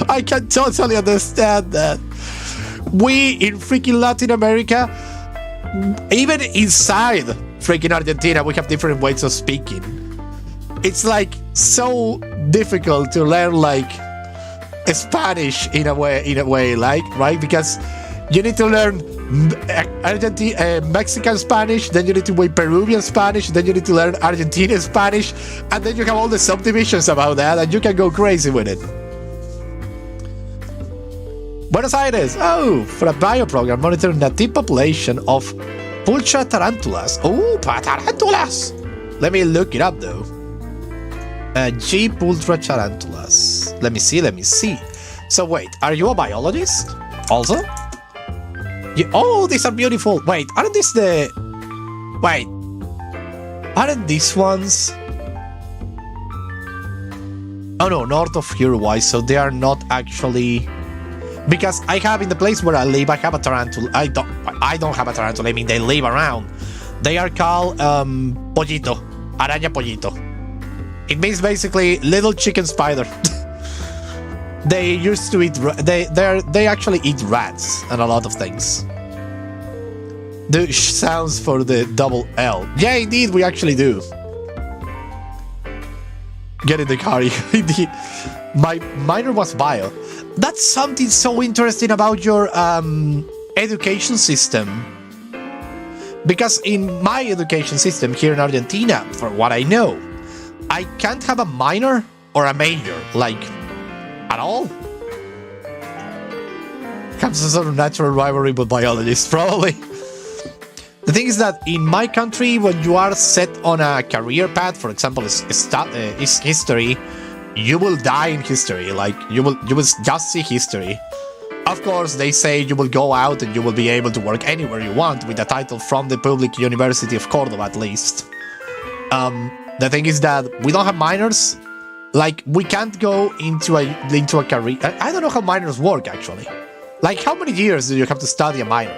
I can totally understand that. We in freaking Latin America, even inside freaking Argentina, we have different ways of speaking. It's like so difficult to learn like Spanish in a way, like, right? Because you need to learn Mexican Spanish, then you need to learn Peruvian Spanish, then you need to learn Argentinian Spanish, and then you have all the subdivisions about that, and you can go crazy with it. Buenos Aires. Oh, for a bio program monitoring the native population of pulcha tarantulas. Oh, tarantulas. Let me look it up though. G pultra tarantulas. Let me see. So wait, are you a biologist also? Yeah, oh, these are beautiful. Wait, aren't these aren't these ones? Oh no, north of Uruguay, so they are not actually. Because I have in the place where I live, I have a tarantula. I don't have a tarantula. I mean, they live around. They are called pollito, araña pollito. It means basically little chicken spider. They used to eat. They actually eat rats and a lot of things. The sounds for the double L. Yeah, indeed, we actually do. Get in the car. Indeed. My minor was bio. That's something so interesting about your education system. Because in my education system here in Argentina, for what I know, I can't have a minor or a major, like, at all. Comes a sort of natural rivalry with biologists, probably. The thing is that in my country, when you are set on a career path, for example, is history, you will die in history. Like you will just see history. Of course, they say you will go out and you will be able to work anywhere you want with a title from the public University of Cordoba, at least. The thing is that we don't have minors. Like we can't go into a career. I don't know how minors work actually. Like how many years do you have to study a minor?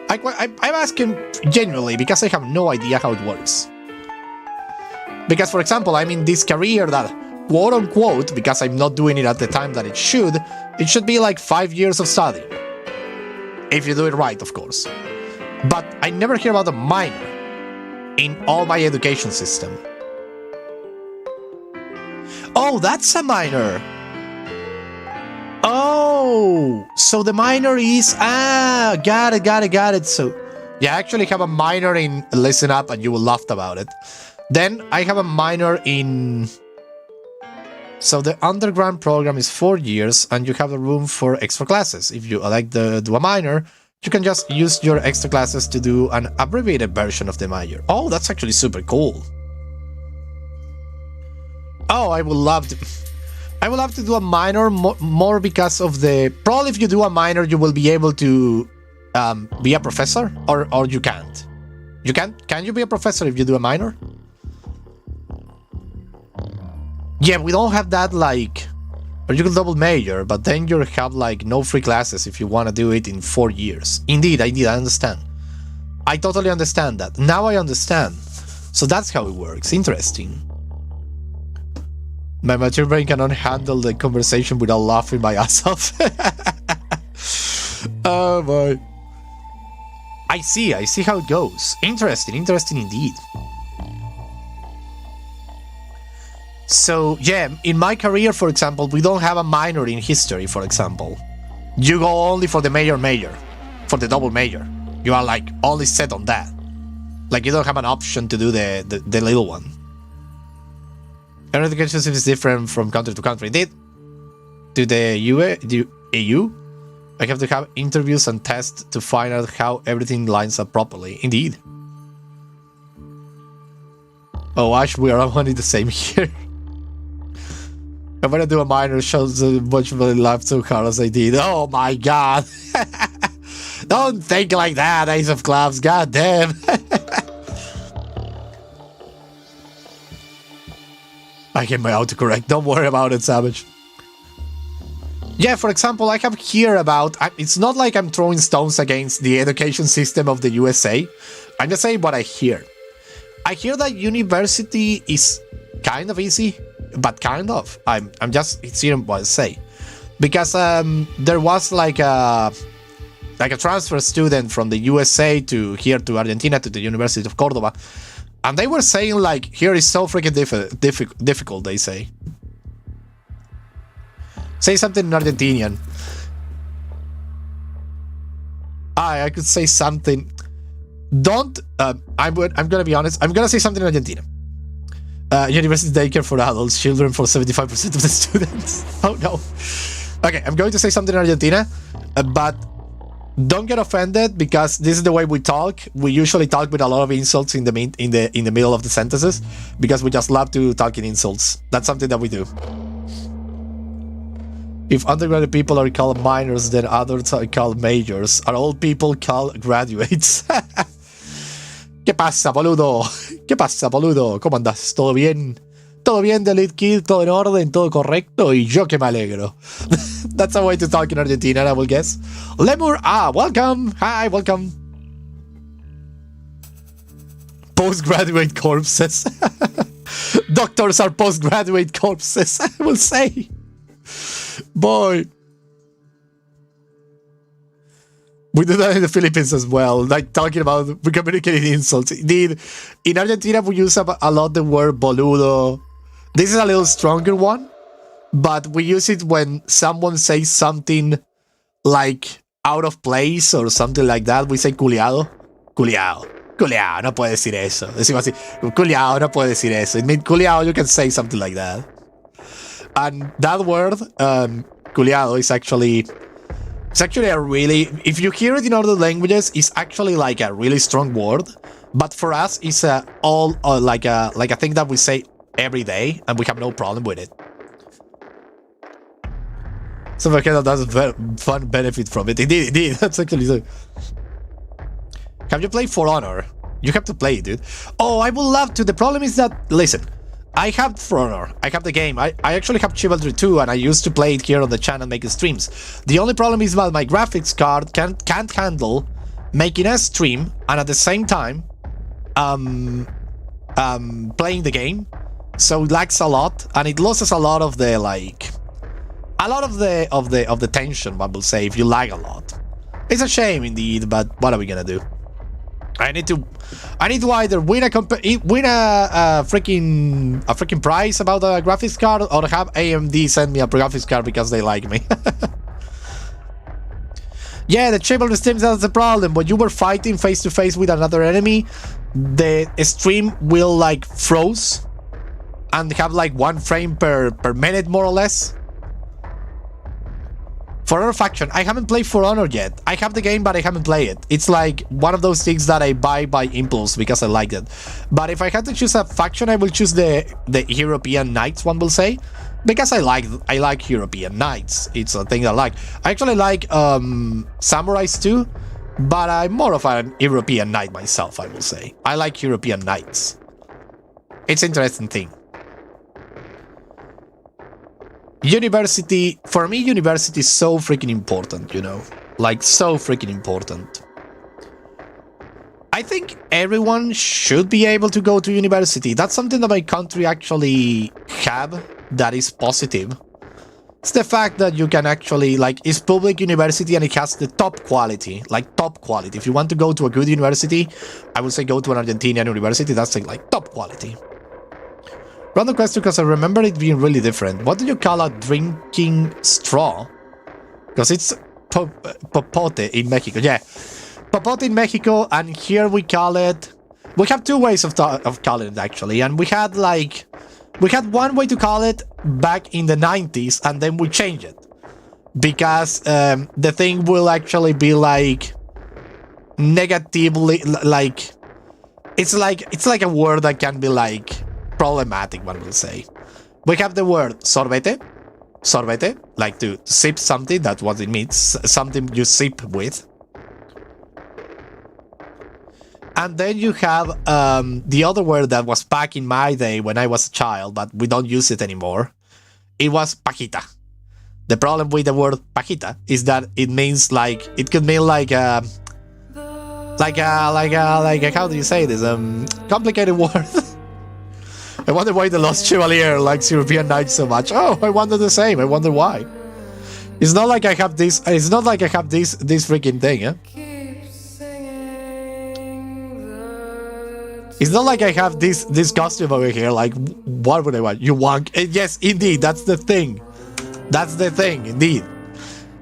I'm asking genuinely because I have no idea how it works. Because, for example, I'm in this career that, quote unquote, because I'm not doing it at the time that it should be like 5 years of study. If you do it right, of course. But I never hear about a minor in all my education system. Oh, that's a minor! Oh, so the minor is... got it. So, yeah, I actually have a minor in Listen Up and you will laugh about it. Then I have a minor in So the undergrad program is 4 years, and you have the room for extra classes. If you elect to do a minor, you can just use your extra classes to do an abbreviated version of the major. Oh, that's actually super cool. Oh, I would love to do a minor more because of the... Probably if you do a minor, you will be able to be a professor, or you can't. You can't? Can you be a professor if you do a minor? Yeah, we don't have that, like... Or you can double major, but then you have, like, no free classes if you want to do it in 4 years. Indeed, I understand. I totally understand that. Now I understand. So that's how it works. Interesting. My mature brain cannot handle the conversation without laughing my ass off. Oh boy. I see how it goes. Interesting indeed. So, yeah, in my career, for example, we don't have a minor in history, for example. You go only for the major, for the double major. You are, like, only set on that. Like, you don't have an option to do the little one. Education system is different from country to country. To the EU, I have to have interviews and tests to find out how everything lines up properly. Indeed. Oh, Ash, we are one in the same year. I'm gonna do a minor, shows how much of I laughed so hard as I did. Oh my god. Don't think like that, Ace of Clubs. God damn. I get my autocorrect. Don't worry about it, Savage. Yeah, for example, I have here about... It's not like I'm throwing stones against the education system of the USA. I'm just saying what I hear. I hear that university is kind of easy, but kind of. I'm just hearing what I say. Because there was like a transfer student from the USA to here to Argentina to the University of Cordoba. And they were saying, like, here is so freaking difficult, they say. Say something in Argentinian. I could say something. Don't... I'm gonna be honest. I'm gonna say something in Argentina. University daycare for adults, children for 75% of the students. Oh, no. Okay, I'm going to say something in Argentina, but... Don't get offended, because this is the way we talk. We usually talk with a lot of insults in the middle of the sentences, because we just love to talk in insults. That's something that we do. If undergraduate people are called minors, then adults are called majors. Are old people called graduates? ¿Qué pasa, boludo? ¿Qué pasa, boludo? ¿Cómo andas? ¿Todo bien? Todo bien, Delete Kid, todo en orden, todo correcto, y yo que me alegro. That's a way to talk in Argentina, I will guess. Lemur, welcome! Hi, welcome! Postgraduate corpses. Doctors are postgraduate corpses, I will say. Boy. We do that in the Philippines as well, like talking about, we communicating insults. Indeed, in Argentina we use a lot the word boludo. This is a little stronger one, but we use it when someone says something like out of place or something like that. We say culiado. Culiado. Culiado, no puede decir eso. Decimos así, culiado, no puede decir eso. It means culiado, you can say something like that. And that word, culiado, is actually... It's actually a really... If you hear it in other languages, it's actually like a really strong word. But for us, it's like a thing that we say every day, and we have no problem with it. So Vakeda does a fun benefit from it. Indeed, that's actually so. Have you played For Honor? You have to play it, dude. Oh, I would love to. The problem is that, listen, I have For Honor. I have the game. I actually have Chivalry 2, and I used to play it here on the channel making streams. The only problem is that my graphics card can't handle making a stream and at the same time playing the game. So it lags a lot, and it loses a lot of the the tension, I will say, if you lag a lot. It's a shame indeed, but what are we gonna do? I need to either win a freaking prize about a graphics card, or have AMD send me a graphics card because they like me. Yeah, the chivalry streams, that's the problem. When you were fighting face to face with another enemy, the stream will like froze. and have like 1 frame per minute, more or less. For Honor faction, I haven't played For Honor yet. I have the game, but I haven't played it. It's like one of those things that I buy by impulse because I like it. But if I had to choose a faction, I will choose the European Knights, one will say, because I like European Knights. It's a thing I like. I actually like Samurais too, but I'm more of an European Knight myself, I will say. I like European Knights. It's an interesting thing. University, for me, university is so freaking important, you know? Like, so freaking important. I think everyone should be able to go to university. That's something that my country actually have that is positive. It's the fact that you can actually, like, it's public university and it has the top quality, like top quality. If you want to go to a good university, I would say go to an Argentinian university. That's like top quality. Random question, because I remember it being really different. What do you call a drinking straw? Because it's popote in Mexico. Yeah, popote in Mexico, and here we call it... We have 2 ways of calling it, actually. And we had one way to call it back in the 90s, and then we changed it. Because the thing will actually be like... negatively... like... It's like a word that can be like... problematic, one will say. We have the word sorbete, like to sip something, that's what it means, something you sip with. And then you have the other word that was back in my day when I was a child, but we don't use it anymore. It was pajita. The problem with the word pajita is that it means like, it could mean like how do you say this? Complicated word. I wonder why the Lost Chevalier likes European Knights so much. Oh, I wonder the same. I wonder why. It's not like I have this. It's not like I have this freaking thing. Eh? It's not like I have this costume over here. Like, what would I want? You want? Yes, indeed. That's the thing. That's the thing. Indeed.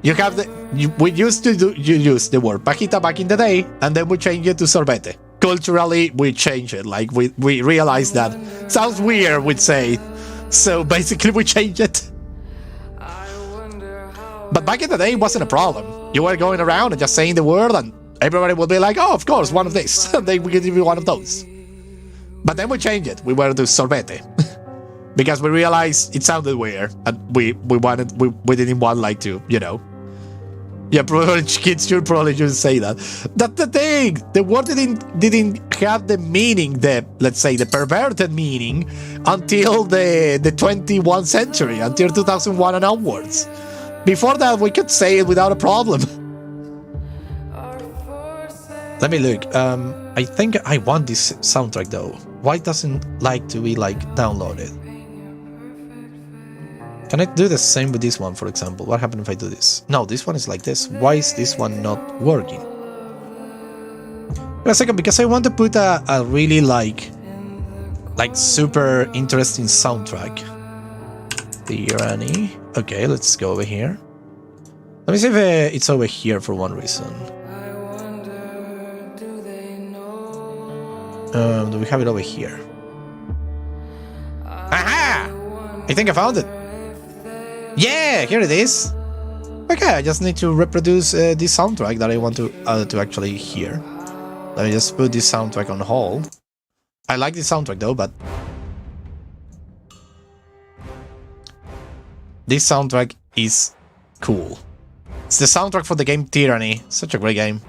You have the. We used to use the word pajita back in the day, and then we changed it to sorbete. Culturally, we change it. Like, we realize that sounds weird, we'd say. So basically, we change it. But back in the day, it wasn't a problem. You were going around and just saying the word, and everybody would be like, oh, of course, one of this. And then we give you one of those. But then we changed it. We went to sorbete. Because we realized it sounded weird. And we didn't want, like, to, you know. Yeah, probably kids should probably just say that. That's the thing. The word didn't have the meaning, let's say the perverted meaning, until the 21st century, until 2001 and onwards. Before that, we could say it without a problem. Let me look. I think I want this soundtrack though. Why doesn't like to be like downloaded? Can I do the same with this one, for example? What happens if I do this? No, this one is like this. Why is this one not working? Wait a second, because I want to put a really like super interesting soundtrack. Tyranny. Okay, let's go over here. Let me see if it's over here for one reason. Do we have it over here? Aha! I think I found it. Yeah, here it is. Okay, I just need to reproduce this soundtrack that I want to actually hear. Let me just put this soundtrack on hold. I like this soundtrack though, but this soundtrack is cool. It's the soundtrack for the game Tyranny. Such a great game.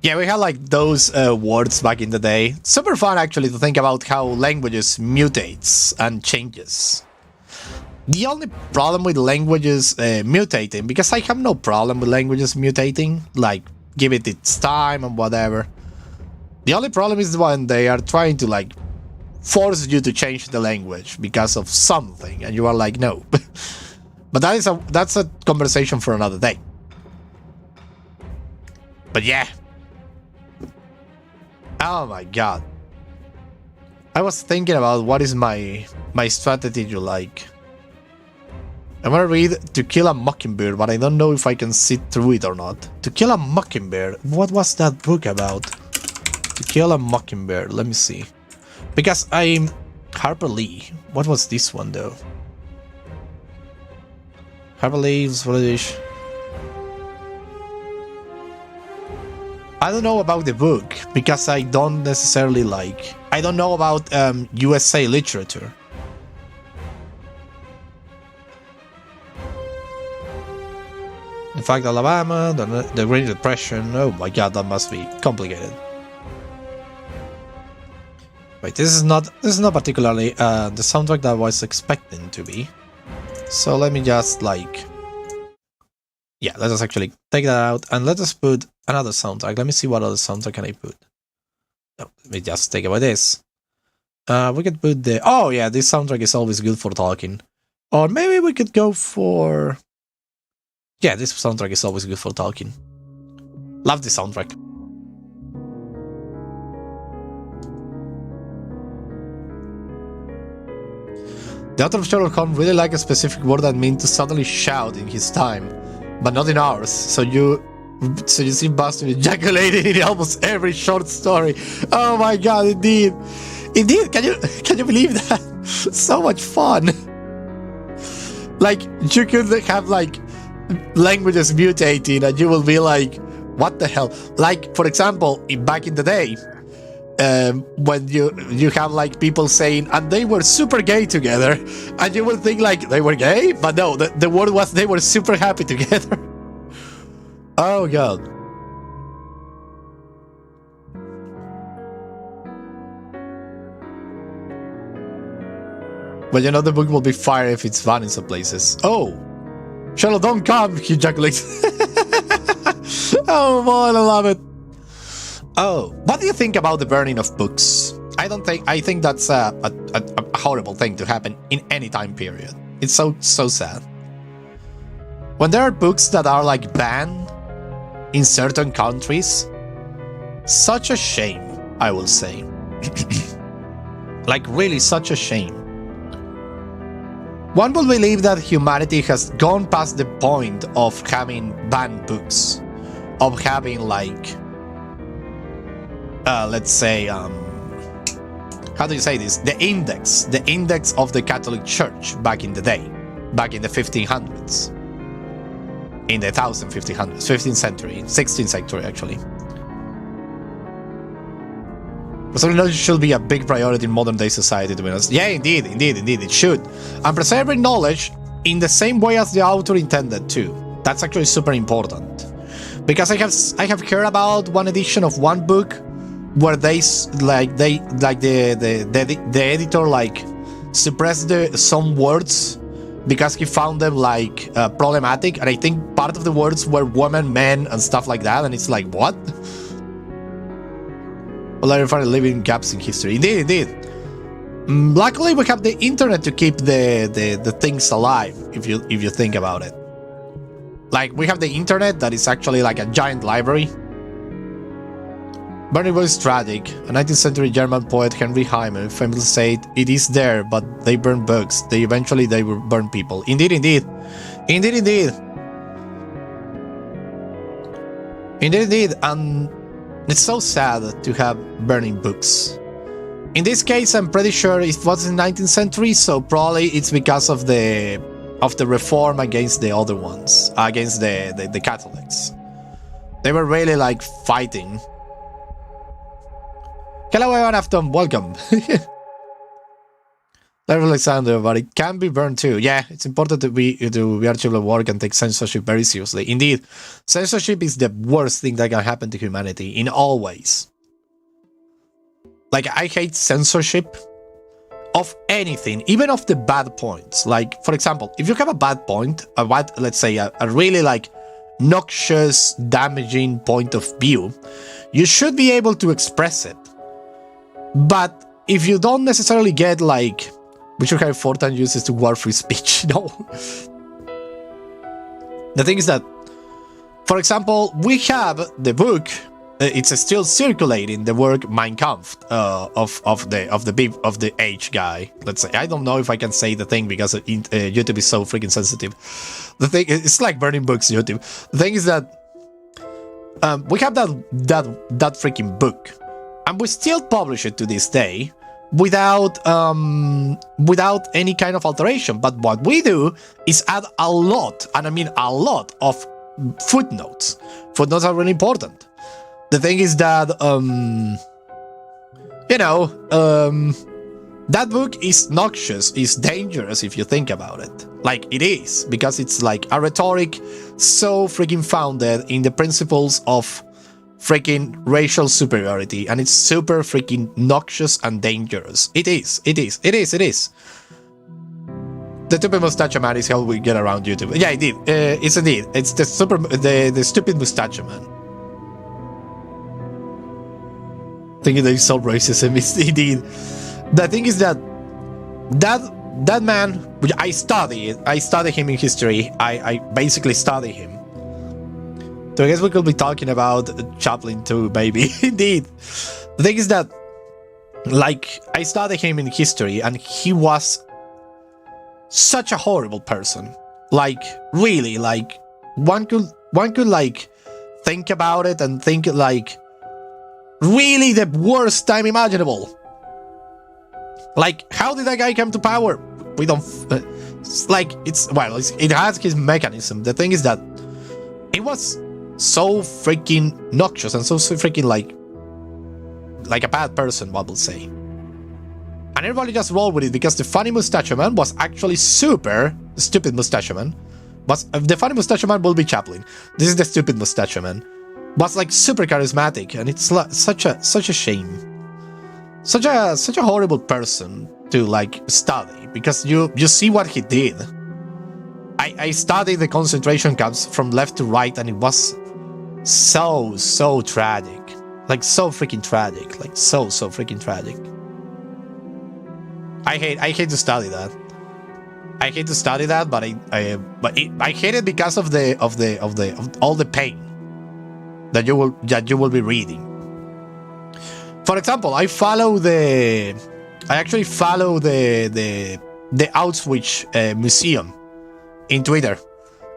Yeah, we had like those words back in the day. Super fun actually to think about how languages mutates and changes. The only problem with languages mutating, because I have no problem with languages mutating, like give it its time and whatever. The only problem is when they are trying to like force you to change the language because of something, and you are like, no. But that's a conversation for another day. But yeah. Oh my god. I was thinking about what is my strategy you like. I'm gonna read To Kill a Mockingbird, but I don't know if I can sit through it or not. To Kill a Mockingbird? What was that book about? To Kill a Mockingbird, let me see. Because I'm Harper Lee. What was this one though? Harper Lee's British. I don't know about the book because I don't necessarily like. I don't know about USA literature. In fact, Alabama, the Great Depression. Oh my God, that must be complicated. Wait, this is not particularly the soundtrack that I was expecting to be. So let me just like, yeah, let us actually take that out and let us put another soundtrack. Let me see what other soundtrack can I put. No, let me just take away this. We could put the, oh yeah, this soundtrack is always good for talking. Or maybe we could go for, yeah, this soundtrack is always good for talking. Love this soundtrack. The author of Sherlock Holmes really liked a specific word that means to suddenly shout in his time, but not in ours. So you see Buster ejaculating in almost every short story. Oh my God, indeed. Indeed, can you believe that? So much fun. Like, you could have like languages mutating and you will be like, what the hell? Like, for example, back in the day, when you have like people saying, and they were super gay together, and you would think like they were gay, but no, the word was they were super happy together. Oh God. But you know the book will be fire if it's fun in some places. Oh, Sherlock, don't come, he ejaculates. Oh boy, I love it. Oh, what do you think about the burning of books? I think that's a horrible thing to happen in any time period. It's so sad. When there are books that are like banned in certain countries, such a shame, I will say. Like really such a shame. One would believe that humanity has gone past the point of having banned books, of having like let's say, how do you say this? The index of the Catholic Church back in the day, back in the 1500s, in the 1500s, 15th century, 16th century actually. Preserving knowledge should be a big priority in modern day society, to be honest. Yeah, indeed, it should. And preserving knowledge in the same way as the author intended too. That's actually super important. Because I have heard about one edition of one book where the editor like suppressed some words because he found them like problematic, and I think part of the words were women, men, and stuff like that, and it's like, what? Well, I find living gaps in history. Indeed. Luckily, we have the internet to keep the things alive. If you think about it, like we have the internet that is actually like a giant library. Burning books is tragic. A 19th century German poet, Henry Hyman, famously said, "It is there, but they burn books. Eventually they will burn people." Indeed. And it's so sad to have burning books. In this case, I'm pretty sure it was in the 19th century, so probably it's because of the reform against the other ones, against the Catholics. They were really like fighting. Hello everyone, Afton, welcome. Alexander, but it can be burned too. Yeah, it's important to be archival work and take censorship very seriously. Indeed, censorship is the worst thing that can happen to humanity in all ways. Like, I hate censorship of anything, even of the bad points. Like, for example, if you have a bad point, let's say a really like noxious, damaging point of view, you should be able to express it. But if you don't necessarily get like, we should have Fortan uses to war free speech. No. The thing is that, for example, we have the book. It's still circulating, the work Mein Kampf of the H guy. Let's say, I don't know if I can say the thing because YouTube is so freaking sensitive. The thing, it's like burning books, YouTube. The thing is that we have that freaking book. And we still publish it to this day without any kind of alteration. But what we do is add a lot, and I mean a lot, of footnotes. Footnotes are really important. The thing is that that book is noxious, is dangerous if you think about it. Like, it is, because it's like a rhetoric so freaking founded in the principles of freaking racial superiority, and it's super freaking noxious and dangerous. It is. The stupid mustache man is how we get around YouTube. Yeah, it did. It's indeed. It's the stupid mustache man. Thinking that he's so racism is indeed. The thing is that man, which I studied him in history. I basically study him. So I guess we could be talking about Chaplin too, maybe. Indeed. The thing is that, like, I studied him in history, and he was such a horrible person. Like, really, like, one could like think about it and think like really the worst time imaginable. Like, how did that guy come to power? We don't it has his mechanism. The thing is that it was so freaking noxious and so freaking like a bad person, what will say. And everybody just rolled with it because the funny mustache man was actually super stupid mustache man. But the funny mustache man will be Chaplin. This is the stupid mustache man. Was like super charismatic, and it's like such a shame. Such a horrible person to like study, because you see what he did. I studied the concentration camps from left to right, and it was so tragic. Like, so freaking tragic. Like, so freaking tragic. I hate to study that. I hate to study that, but I hate it because of all the pain that you will be reading. For example, I actually follow the Auschwitz museum in Twitter,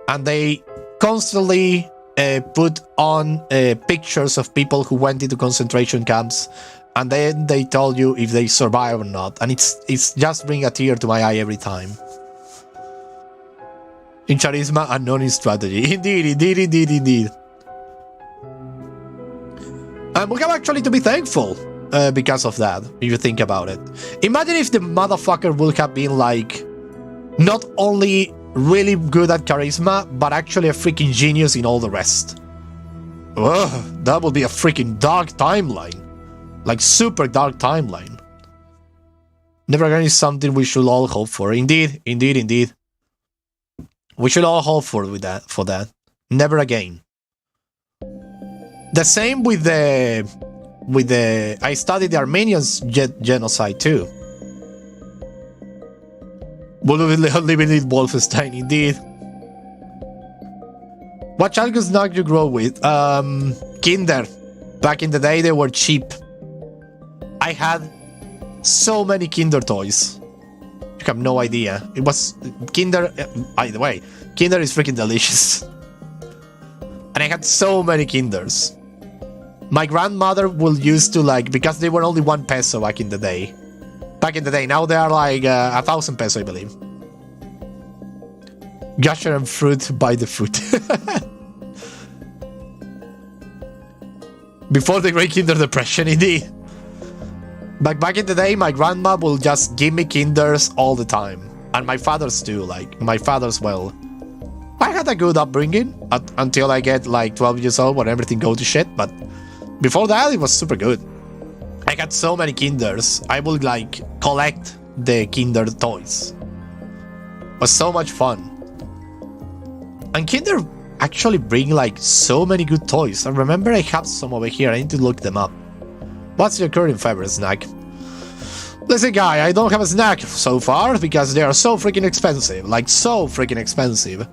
and they constantly put on pictures of people who went into concentration camps, and then they told you if they survive or not, and it's just bring a tear to my eye every time. In charisma and not in strategy. Indeed. And we have actually to be thankful because of that, if you think about it. Imagine if the motherfucker would have been like, not only really good at charisma, but actually a freaking genius in all the rest. Ugh, that would be a freaking dark timeline. Like, super dark timeline. Never again is something we should all hope for. Indeed. We should all hope for that. Never again. The same with the I studied the Armenians genocide too. Living in Wolfenstein, indeed. What childhood snack you grow with? Kinder. Back in the day, they were cheap. I had so many Kinder toys. You have no idea. It was Kinder. By the way, Kinder is freaking delicious. And I had so many Kinders. My grandmother will used to like, because they were only 1 peso back in the day. Now they are like 1,000 peso, I believe. Gusher and fruit by the foot. Before the Great Kinder Depression, indeed. Back in the day, my grandma will just give me Kinders all the time. And my father's too, like, my father's well. I had a good upbringing until I get like 12 years old when everything goes to shit, but before that, it was super good. I got so many Kinders. I would like collect the Kinder toys. It was so much fun. And Kinder actually bring like so many good toys. I remember I have some over here. I need to look them up. What's your current favorite snack? Listen, guy, I don't have a snack so far because they are so freaking expensive. Like, so freaking expensive.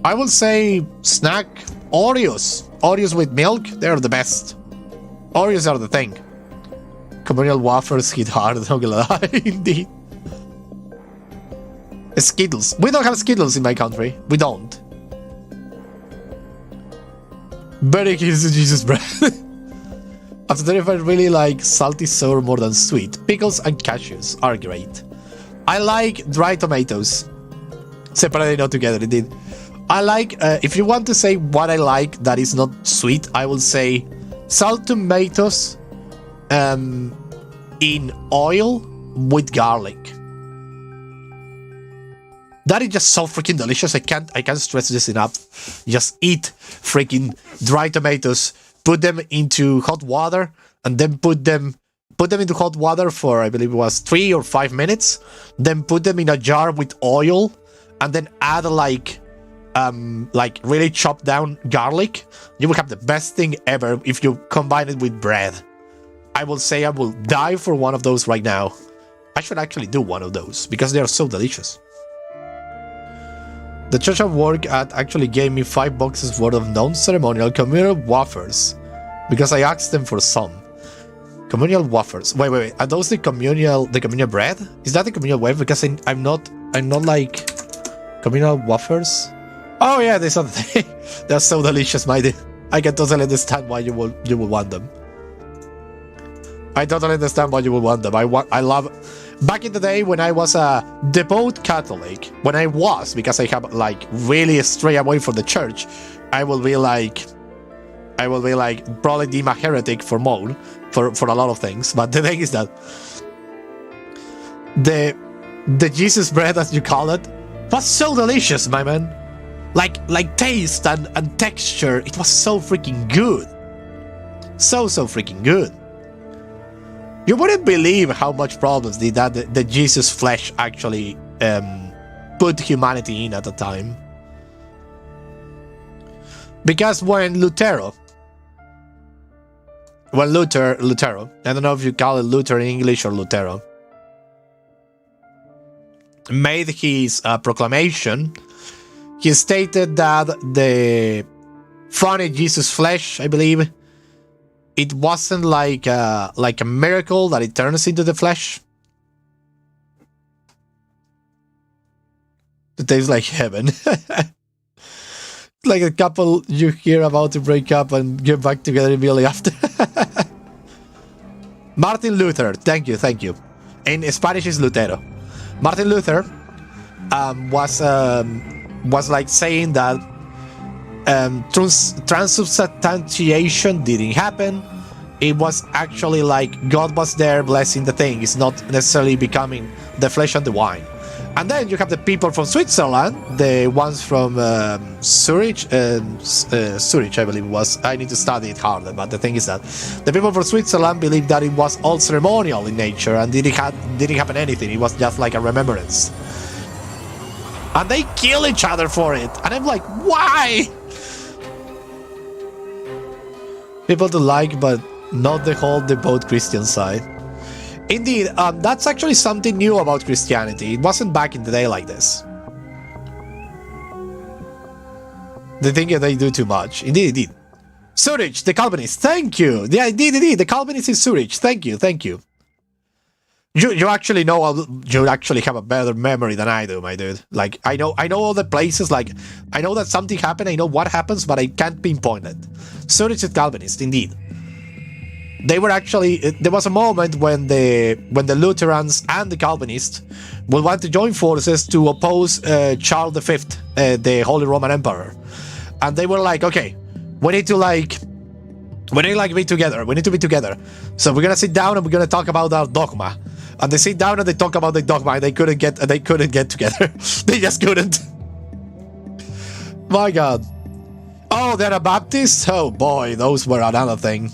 I will say snack Oreos. Oreos with milk, they're the best. Oreos are the thing. Communal wafers hit hard, not gonna lie, indeed. Skittles. We don't have Skittles in my country. We don't. Very kids to Jesus bread. I don't know if I really like salty sour more than sweet. Pickles and cashews are great. I like dry tomatoes. Separately, not together, indeed. I like, if you want to say what I like that is not sweet, I will say salt tomatoes in oil with garlic. That is just so freaking delicious. I can't stress this enough. Just eat freaking dry tomatoes, put them into hot water, and then put them into hot water for, I believe it was 3 or 5 minutes. Then put them in a jar with oil, and then add like really chopped down garlic. You will have the best thing ever if you combine it with bread. I will say I will die for one of those right now. I should actually do one of those because they are so delicious. The church I work at actually gave me 5 boxes worth of non-ceremonial communal wafers because I asked them for some. Communal wafers. Wait. Are those the communal bread? Is that the communal wafer? Because I'm not like communal wafers. Oh yeah, they're they're so delicious, my dear. I can totally understand why you will want them. I totally understand why you would want them. I love. Back in the day when I was a devout Catholic, because I have like really stray away from the church, I will be like probably deem a heretic for a lot of things. But the thing is that the Jesus bread, as you call it, was so delicious, my man. Like taste and texture, it was so freaking good. So freaking good. You wouldn't believe how much problems the Jesus flesh actually put humanity in at the time. Because when Lutero, I don't know if you call it Luther in English or Lutero, made his proclamation, he stated that the funny Jesus flesh, I believe, it wasn't like a miracle that it turns into the flesh. It tastes like heaven. Like a couple you hear about to break up and get back together immediately after. Martin Luther, thank you. In Spanish is Lutero. Martin Luther was like saying that transubstantiation didn't happen. It was actually like God was there blessing the thing. It's not necessarily becoming the flesh and the wine. And then you have the people from Switzerland, the ones from Zurich, I believe it was. I need to study it harder, but the thing is that the people from Switzerland believed that it was all ceremonial in nature and didn't happen anything. It was just like a remembrance. And they kill each other for it. And I'm like, why? People to like, but not the whole devout Christian side. Indeed, that's actually something new about Christianity. It wasn't back in the day like this. They think they do too much. Indeed. Zurich, the Calvinist, thank you. Yeah, indeed. The Calvinist is Zurich. Thank you. You actually know, you actually have a better memory than I do, my dude. Like, I know all the places, like, I know that something happened, I know what happens, but I can't pinpoint it. Zurich is Calvinist, indeed. They were actually, there was a moment when the Lutherans and the Calvinists would want to join forces to oppose Charles V, the Holy Roman Emperor. And they were like, okay, we need to be together. So we're gonna sit down and we're gonna talk about our dogma. And they sit down and they talk about the dogma and they couldn't get together. They just couldn't. My God. Oh, they're Anabaptists? Oh boy, those were another thing.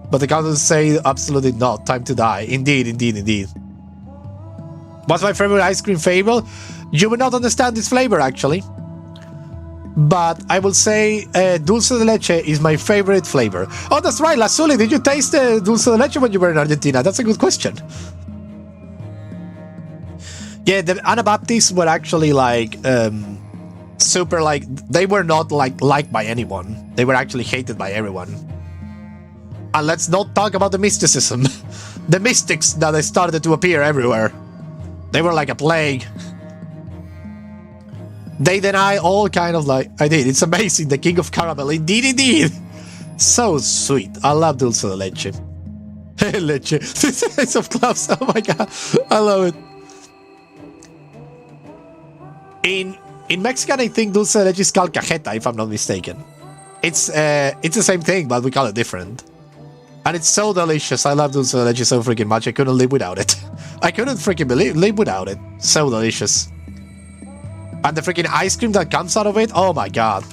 But the Catholics say absolutely not. Time to die. Indeed. What's my favorite ice cream flavor? You will not understand this flavor, actually. But I will say dulce de leche is my favorite flavor. Oh, that's right, Lazuli. Did you taste dulce de leche when you were in Argentina? That's a good question. Yeah, the Anabaptists were actually like super like, they were not liked by anyone. They were actually hated by everyone. And let's not talk about the mysticism. The mystics that started to appear everywhere. They were like a plague. They deny all kind of like... I did. It's amazing. The King of Caramel. Indeed. So sweet. I love dulce de leche. Leche. It's of clubs. Oh my god. I love it. In Mexican, I think dulce de leche is called cajeta, if I'm not mistaken. It's the same thing, but we call it different. And it's so delicious. I love dulce de leche so freaking much. I couldn't live without it. I couldn't freaking live without it. So delicious. And the freaking ice cream that comes out of it. Oh my god.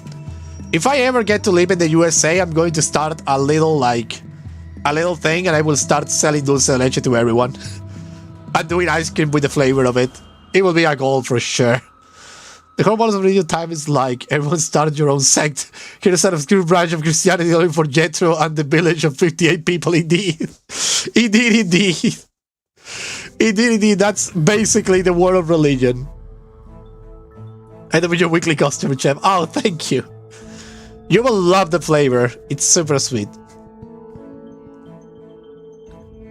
If I ever get to live in the USA, I'm going to start a little thing, and I will start selling dulce de leche to everyone. And doing ice cream with the flavor of it. It will be a goal for sure. The whole model of radio time is like everyone started your own sect. Here's an obscure branch of Christianity only for Jethro and the village of 58 people. Indeed. Indeed. That's basically the word of religion. And then with your weekly customer, chef. Oh, thank you. You will love the flavor. It's super sweet.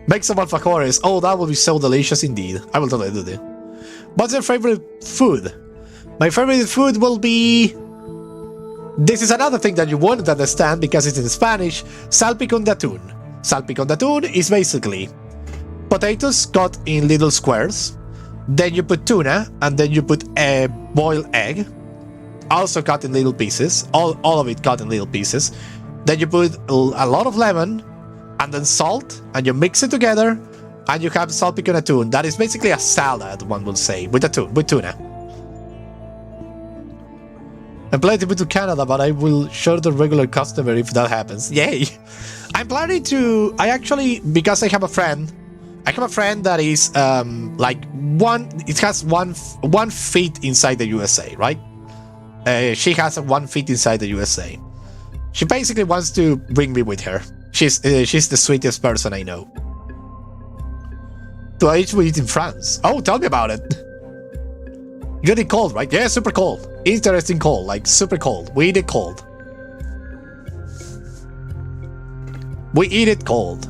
Make some alfajores. Oh, that would be so delicious indeed. I will totally do that. What's your favorite food? My favorite food will be... This is another thing that you won't understand because it's in Spanish. Salpicón de atún. Salpicón de atún is basically potatoes cut in little squares. Then you put tuna, and then you put a boiled egg. Also cut in little pieces. All of it cut in little pieces. Then you put a lot of lemon, and then salt, and you mix it together, and you have salpicón atún. That is basically a salad, one will say, with tuna. I'm planning to move to Canada, but I will show the regular customer if that happens. Yay! I'm planning to... because I have a friend that is it has one feet inside the USA, right? She has 1 feet inside the USA. She basically wants to bring me with her. She's the sweetest person I know. To each we eat in France. Oh, tell me about it. You get it cold, right? Yeah, super cold. Interesting cold, like super cold. We eat it cold. We eat it cold.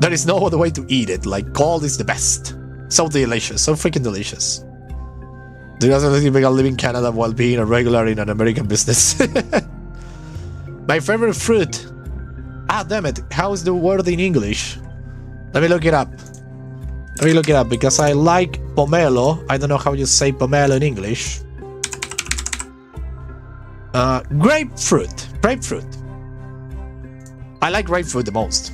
There is no other way to eat it. Like, cold is the best. So delicious. So freaking delicious. Do you guys think I live in Canada while being a regular in an American business? My favorite fruit. Ah, damn it. How is the word in English? Let me look it up. Because I like pomelo. I don't know how you say pomelo in English. Grapefruit. I like grapefruit the most.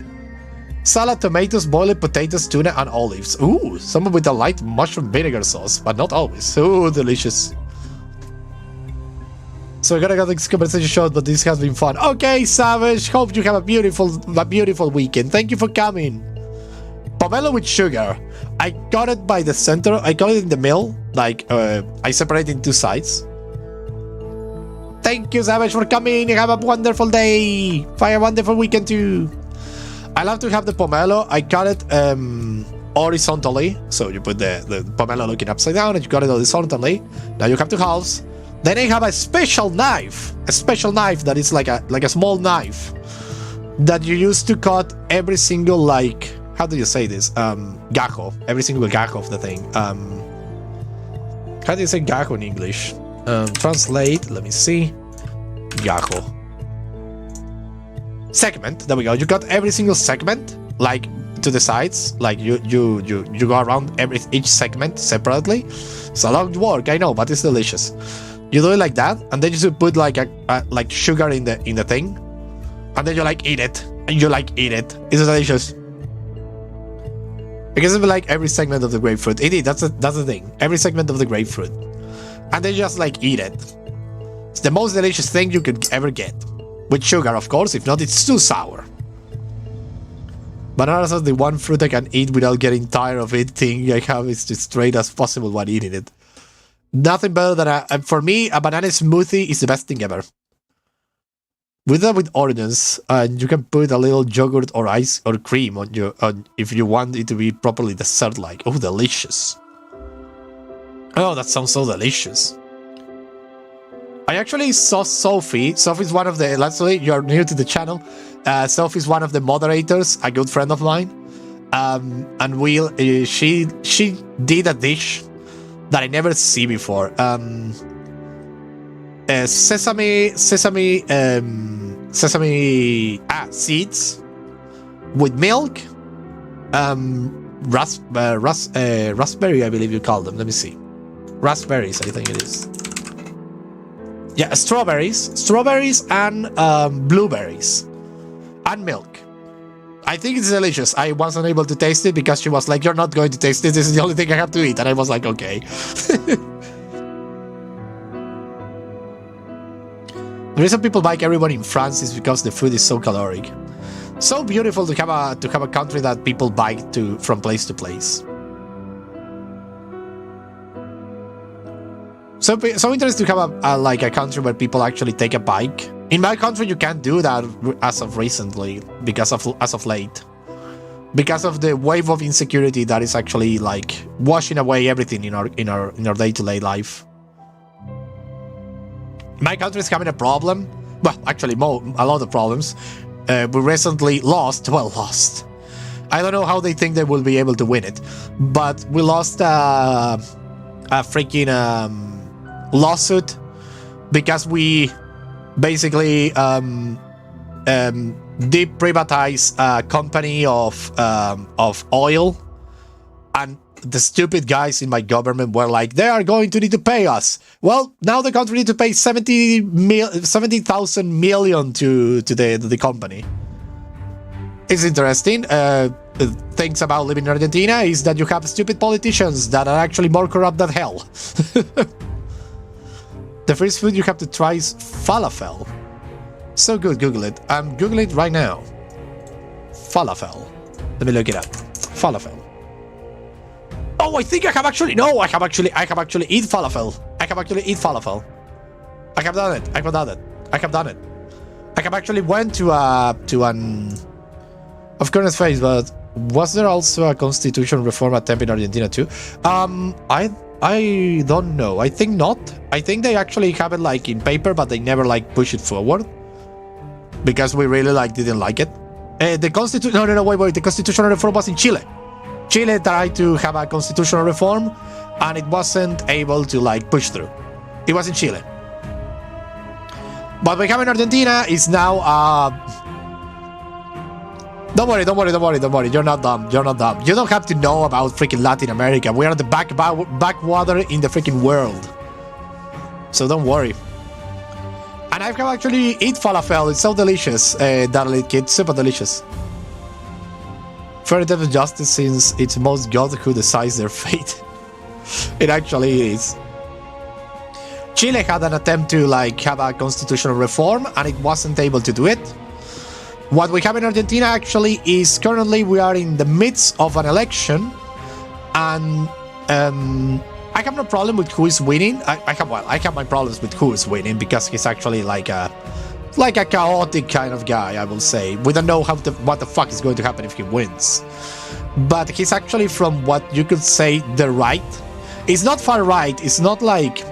Salad, tomatoes, boiled potatoes, tuna, and olives. Ooh, some with a light mushroom vinegar sauce, but not always. So delicious. So I gotta get this conversation short, but this has been fun. Okay, Savage. Hope you have a beautiful weekend. Thank you for coming. Pomelo with sugar. I got it by the center. I got it in the middle. Like, I separate it in two sides. Thank you, Savage, for coming. Have a wonderful day. Have a wonderful weekend too. I love to have the pomelo. I cut it horizontally. So you put the pomelo looking upside down, and you cut it horizontally. Now you have two halves. Then I have a special knife. A special knife that is like a small knife that you use to cut every single, like, how do you say this? Gajo. Every single gajo of the thing. How do you say gajo in English? Translate. Let me see. Gajo. Segment. There we go. You got every single segment, like, to the sides. Like, you go around each segment separately. It's a long work, I know, but it's delicious. You do it like that, and then you should put like like sugar in the thing, and then you like eat it, and you like eat it. It's delicious. Because it's like every segment of the grapefruit. Indeed, that's the thing. Every segment of the grapefruit, and then just like eat it. It's the most delicious thing you could ever get. With sugar, of course. If not, it's too sour. Bananas are the one fruit I can eat without getting tired of eating. I have it as straight as possible while eating it. Nothing better than for me, a banana smoothie is the best thing ever. With oranges, and you can put a little yogurt or ice or cream on if you want it to be properly dessert-like. Oh, delicious! Oh, that sounds so delicious. I actually saw Sophie. Sophie's one of the... Actually, you're new to the channel. Sophie's one of the moderators, a good friend of mine. And she did a dish that I never see before. Sesame sesame seeds with milk, raspberry, I believe you call them. Let me see. Raspberries, I think it is. Yeah, strawberries and blueberries and milk. I think it's delicious. I wasn't able to taste it because she was like, "You're not going to taste it. This is the only thing I have to eat." And I was like, "Okay." The reason people like everyone in France is because the food is so caloric. So beautiful to have a country that people bike to from place to place. So interesting to have a country where people actually take a bike. In my country, you can't do that as of recently, as of late, because of the wave of insecurity that is actually like washing away everything in our day-to-day life. My country is having a problem. Well, actually, a lot of problems. We recently lost. I don't know how they think they will be able to win it, but we lost a freaking lawsuit because we basically deprivatize a company of oil, and the stupid guys in my government were like, they are going to need to pay us. Well, now the country needs to pay 70,000 million to the company. It's interesting. Things about living in Argentina is that you have stupid politicians that are actually more corrupt than hell. The first food you have to try is falafel. So good, Google it. I'm Googling it right now. Falafel. Let me look it up. Falafel. Oh, I think I have actually eaten falafel. I have done it. I have actually went to an of current phase, but was there also a constitution reform attempt in Argentina too? I don't know. I think not. I think they actually have it like in paper, but they never like push it forward because we really didn't like it. The constitution. No. Wait. The constitutional reform was in Chile. Chile tried to have a constitutional reform, and it wasn't able to push through. It was in Chile. But we have in Argentina is now. Don't worry. You're not dumb. You don't have to know about freaking Latin America. We are the backwater in the freaking world. So don't worry. And I've actually eat falafel. It's so delicious, darling kid. Super delicious. Fair death of justice since it's most God who decides their fate. It actually is. Chile had an attempt to have a constitutional reform, and it wasn't able to do it. What we have in Argentina actually is currently we are in the midst of an election, and I have no problem with who is winning. I have my problems with who is winning because he's actually like a chaotic kind of guy, I will say. We don't know what the fuck is going to happen if he wins. But he's actually from what you could say the right. It's not far right. It's not like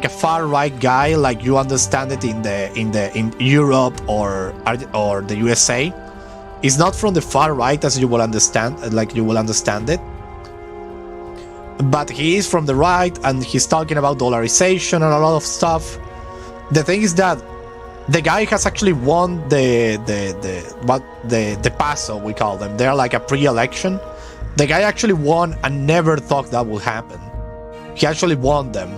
a far right guy like you understand it in Europe or the USA. It's not from the far right as you will understand it. But he is from the right, and he's talking about dollarization and a lot of stuff. The thing is that the guy has actually won the PASO, we call them. They're like a pre-election. The guy actually won and never thought that would happen. He actually won them.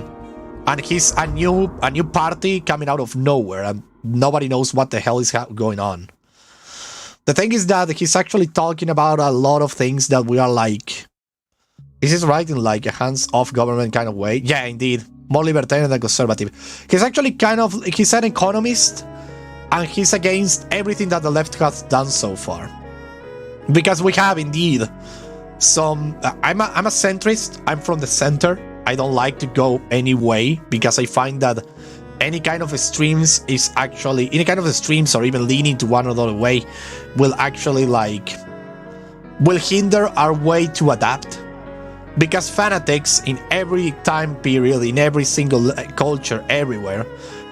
And he's a new party coming out of nowhere, and nobody knows what the hell is going on. The thing is that he's actually talking about a lot of things that we are like... Is this right in a hands-off government kind of way? Yeah, indeed. More libertarian than conservative. He's actually he's an economist, and he's against everything that the left has done so far. Because we have indeed some... I'm a centrist. I'm from the center. I don't like to go any way because I find that any kind of extremes or even leaning to one or the other way will actually will hinder our way to adapt. Because fanatics in every time period, in every single culture, everywhere,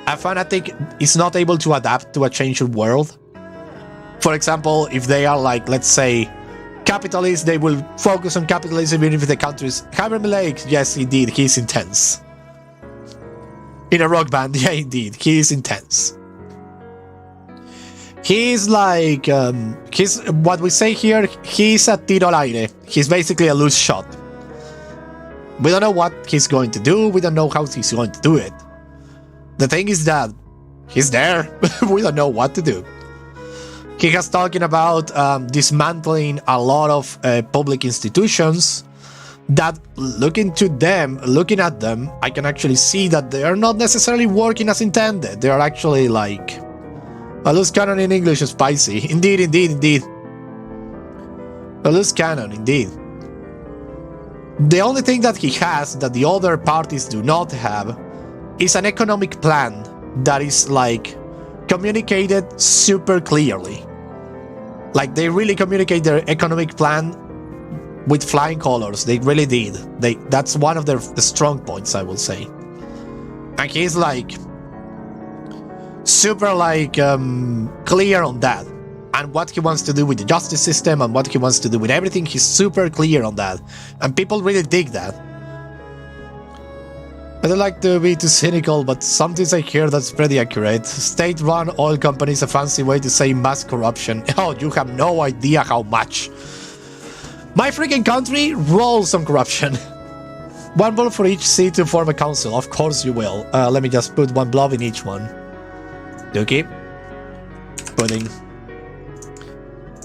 a fanatic is not able to adapt to a changing world. For example, if they are let's say, capitalists, they will focus on capitalism even if the country's Hammer Lake. Yes, indeed, he's intense. In a rock band, yeah, indeed, he is intense. He's like, he's what we say here, he's a tiro al aire. He's basically a loose shot. We don't know what he's going to do. We don't know how he's going to do it. The thing is that he's there. We don't know what to do. He has talking about dismantling a lot of public institutions that looking at them, I can actually see that they are not necessarily working as intended. They are actually like... A loose cannon in English is spicy. Indeed, indeed, indeed. A loose cannon, indeed. The only thing that he has that the other parties do not have is an economic plan that is like communicated super clearly. Like they really communicate their economic plan with flying colors. They really did. That's one of the strong points, I will say. And he's like super like clear on that. And what he wants to do with the justice system and what he wants to do with everything, he's super clear on that. And people really dig that. I don't like to be too cynical, but some things I hear that's pretty accurate. State-run oil companies, a fancy way to say mass corruption. Oh, you have no idea how much. My freaking country rolls on corruption. One vote for each seat to form a council. Of course you will. Let me just put one blob in each one. Okay. Pudding.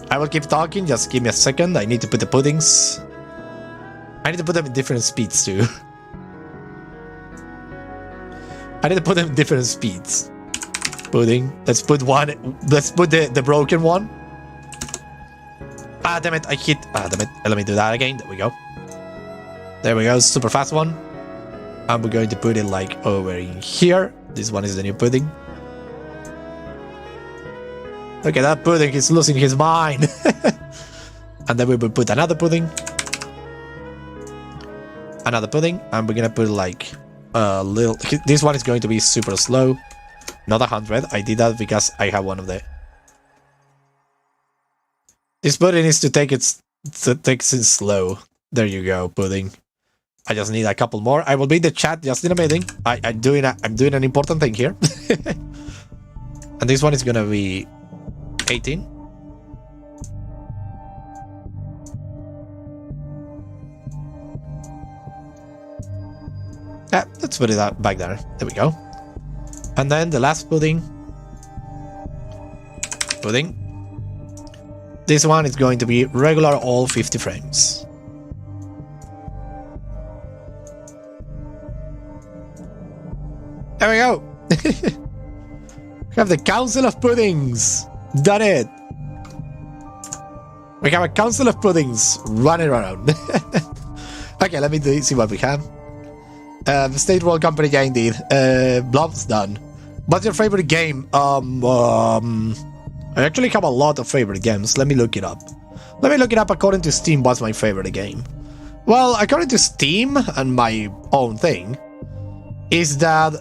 I will keep talking, just give me a second. I need to put the puddings. I need to put them in different speeds too. I need to put them in different speeds. Pudding. Let's put one. Let's put the broken one. Ah, damn it. I hit. Ah, damn it. Let me do that again. There we go. There we go. Super fast one. And we're going to put it like over in here. This one is the new pudding. Look at that pudding. He's losing his mind. And then we will put another pudding. Another pudding. And we're going to put like a little... This one is going to be super slow. Not 100. I did that because I have one of the... This pudding needs to take it slow. There you go, pudding. I just need a couple more. I will be in the chat just in a minute. I'm doing an important thing here. And this one is gonna be 18. Yeah, let's put it back there. There we go. And then the last pudding. Pudding. This one is going to be regular all 50 frames. There we go. We have the Council of Puddings. Done it. We have a Council of Puddings running around. Okay, let me see what we have. State World Company, yeah, indeed. Blob's done. What's your favorite game? I actually have a lot of favorite games. Let me look it up. Let me look it up according to Steam. What's my favorite game? Well, according to Steam and my own thing, is that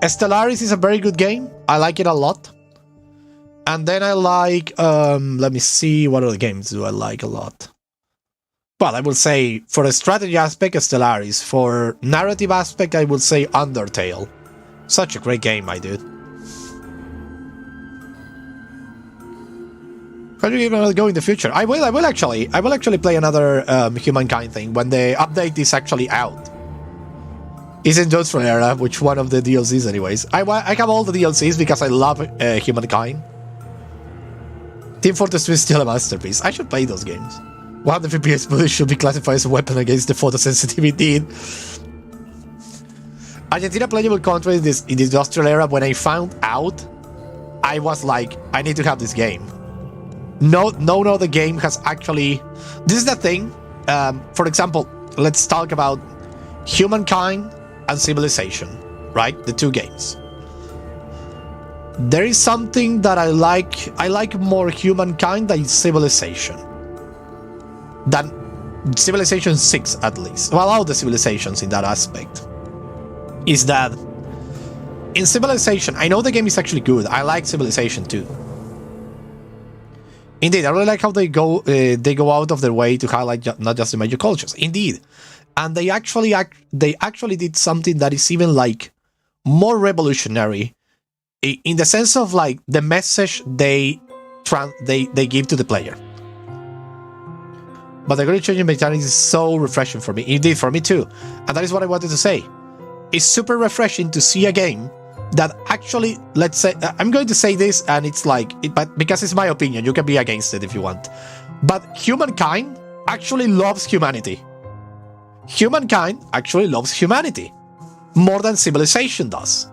Stellaris is a very good game. I like it a lot. And then I like, let me see, what other games do I like a lot? Well, I will say, for a strategy aspect, Stellaris. For narrative aspect, I will say Undertale. Such a great game, my dude. How do you even go in the future? I will actually play another Humankind thing when the update is actually out. It's in Industrial Era, which one of the DLCs anyways. I have all the DLCs because I love Humankind. Team Fortress 2 is still a masterpiece. I should play those games. 100 FPS bullets should be classified as a weapon against the photosensitivity. Argentina playable country in the Industrial Era, when I found out, I was like, I need to have this game. No other game has actually... This is the thing. For example, let's talk about Humankind and Civilization, right? The two games. There is something that I like more Humankind than Civilization. Than Civilization 6, at least. Well, all the civilizations in that aspect. Is that in Civilization, I know the game is actually good. I like Civilization 2. Indeed, I really like how they go out of their way to highlight not just the major cultures. Indeed. And they actually did something that is even like more revolutionary in the sense of like the message they give to the player. But the great changing mechanics is so refreshing for me. Indeed, for me too. And that is what I wanted to say. It's super refreshing to see a game that actually, let's say, I'm going to say this, and it's like, but because it's my opinion, you can be against it if you want. But humankind actually loves humanity. Humankind actually loves humanity more than civilization does.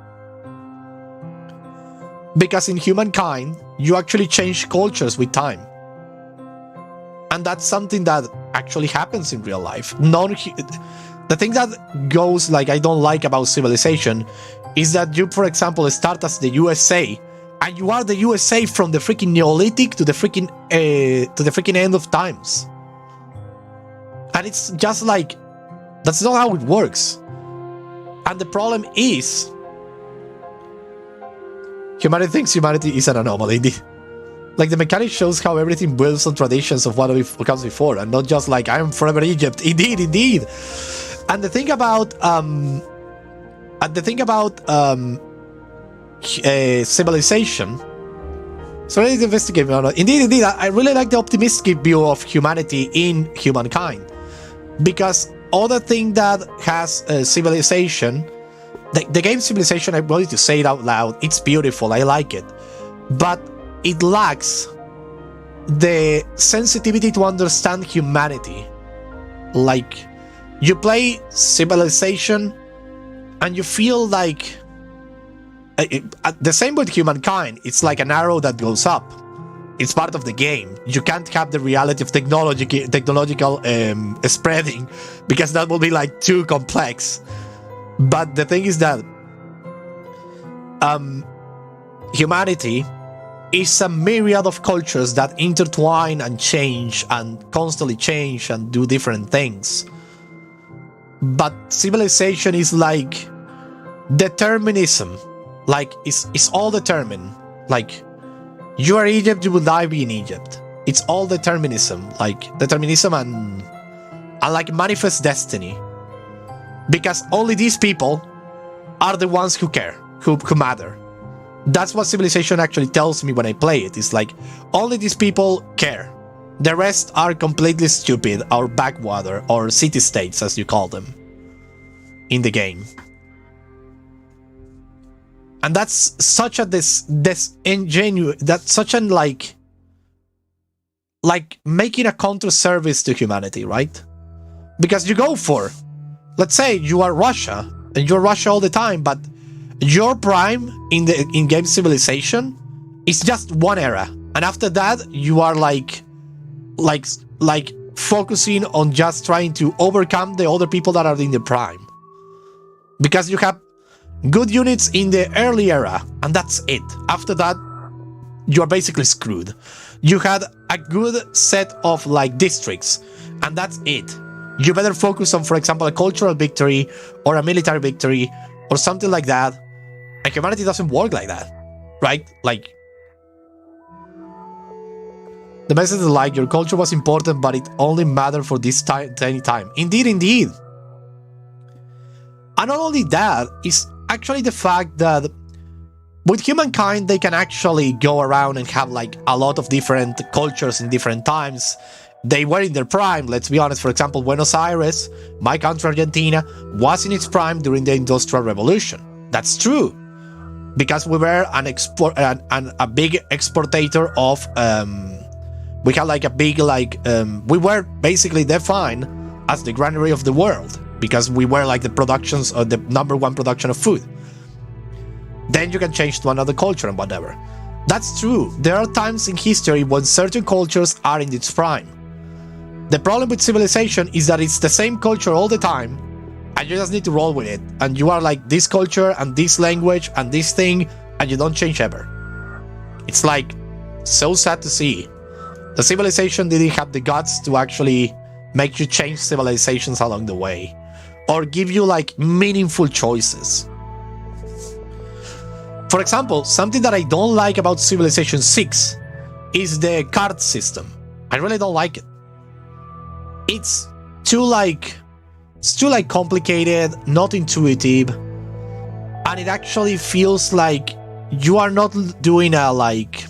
Because in humankind, you actually change cultures with time. And that's something that actually happens in real life. The thing that goes like I don't like about civilization is that you, for example, start as the USA, and you are the USA from the freaking Neolithic to the freaking end of times. And it's just like, that's not how it works. And the problem is, humanity thinks humanity is an anomaly. Like, the mechanic shows how everything builds on traditions of what comes before, and not just like, I'm forever Egypt. Indeed. And the thing about civilization. So let's investigate. Indeed, I really like the optimistic view of humanity in humankind, because other thing that has civilization, the game Civilization, I'm going to say it out loud, it's beautiful, I like it, but it lacks the sensitivity to understand humanity. Like, you play Civilization and you feel like the same with humankind. It's like an arrow that goes up. It's part of the game. You can't have the reality of technological spreading, because that will be like too complex. But the thing is that humanity is a myriad of cultures that intertwine and change and constantly change and do different things. But civilization is like determinism. Like, it's all determined. Like, you are Egypt, you will die in Egypt. It's all determinism. Like, determinism and like manifest destiny. Because only these people are the ones who care, who matter. That's what Civilization actually tells me when I play it. It's like, only these people care. The rest are completely stupid, or backwater, or city-states, as you call them in the game. And that's such a disingenuous, that's such an like making a counter service to humanity, right? Because you go for, let's say you are Russia, and you're Russia all the time, but your prime in game Civilization is just one era, and after that you are like focusing on just trying to overcome the other people that are in the prime, because you have good units in the early era, and that's it. After that, you are basically screwed. You had a good set of like districts, and that's it. You better focus on, for example, a cultural victory or a military victory or something like that. And humanity doesn't work like that, right? Like, the message is like, your culture was important, but it only mattered for this tiny time. Indeed. And not only that, is actually the fact that with humankind, they can actually go around and have like a lot of different cultures in different times. They were in their prime, let's be honest. For example, Buenos Aires, my country Argentina, was in its prime during the Industrial Revolution. That's true, because we were a big exportator of we had like a big we were basically defined as the granary of the world, because we were like the productions or the number one production of food. Then you can change to another culture and whatever. That's true. There are times in history when certain cultures are in its prime. The problem with Civilization is that it's the same culture all the time, and you just need to roll with it. And you are like this culture and this language and this thing, and you don't change ever. It's like so sad to see. The Civilization didn't have the guts to actually make you change civilizations along the way, or give you like meaningful choices. For example, something that I don't like about Civilization 6 is the card system. I really don't like it. It's too complicated, not intuitive, and it actually feels like you are not doing a like.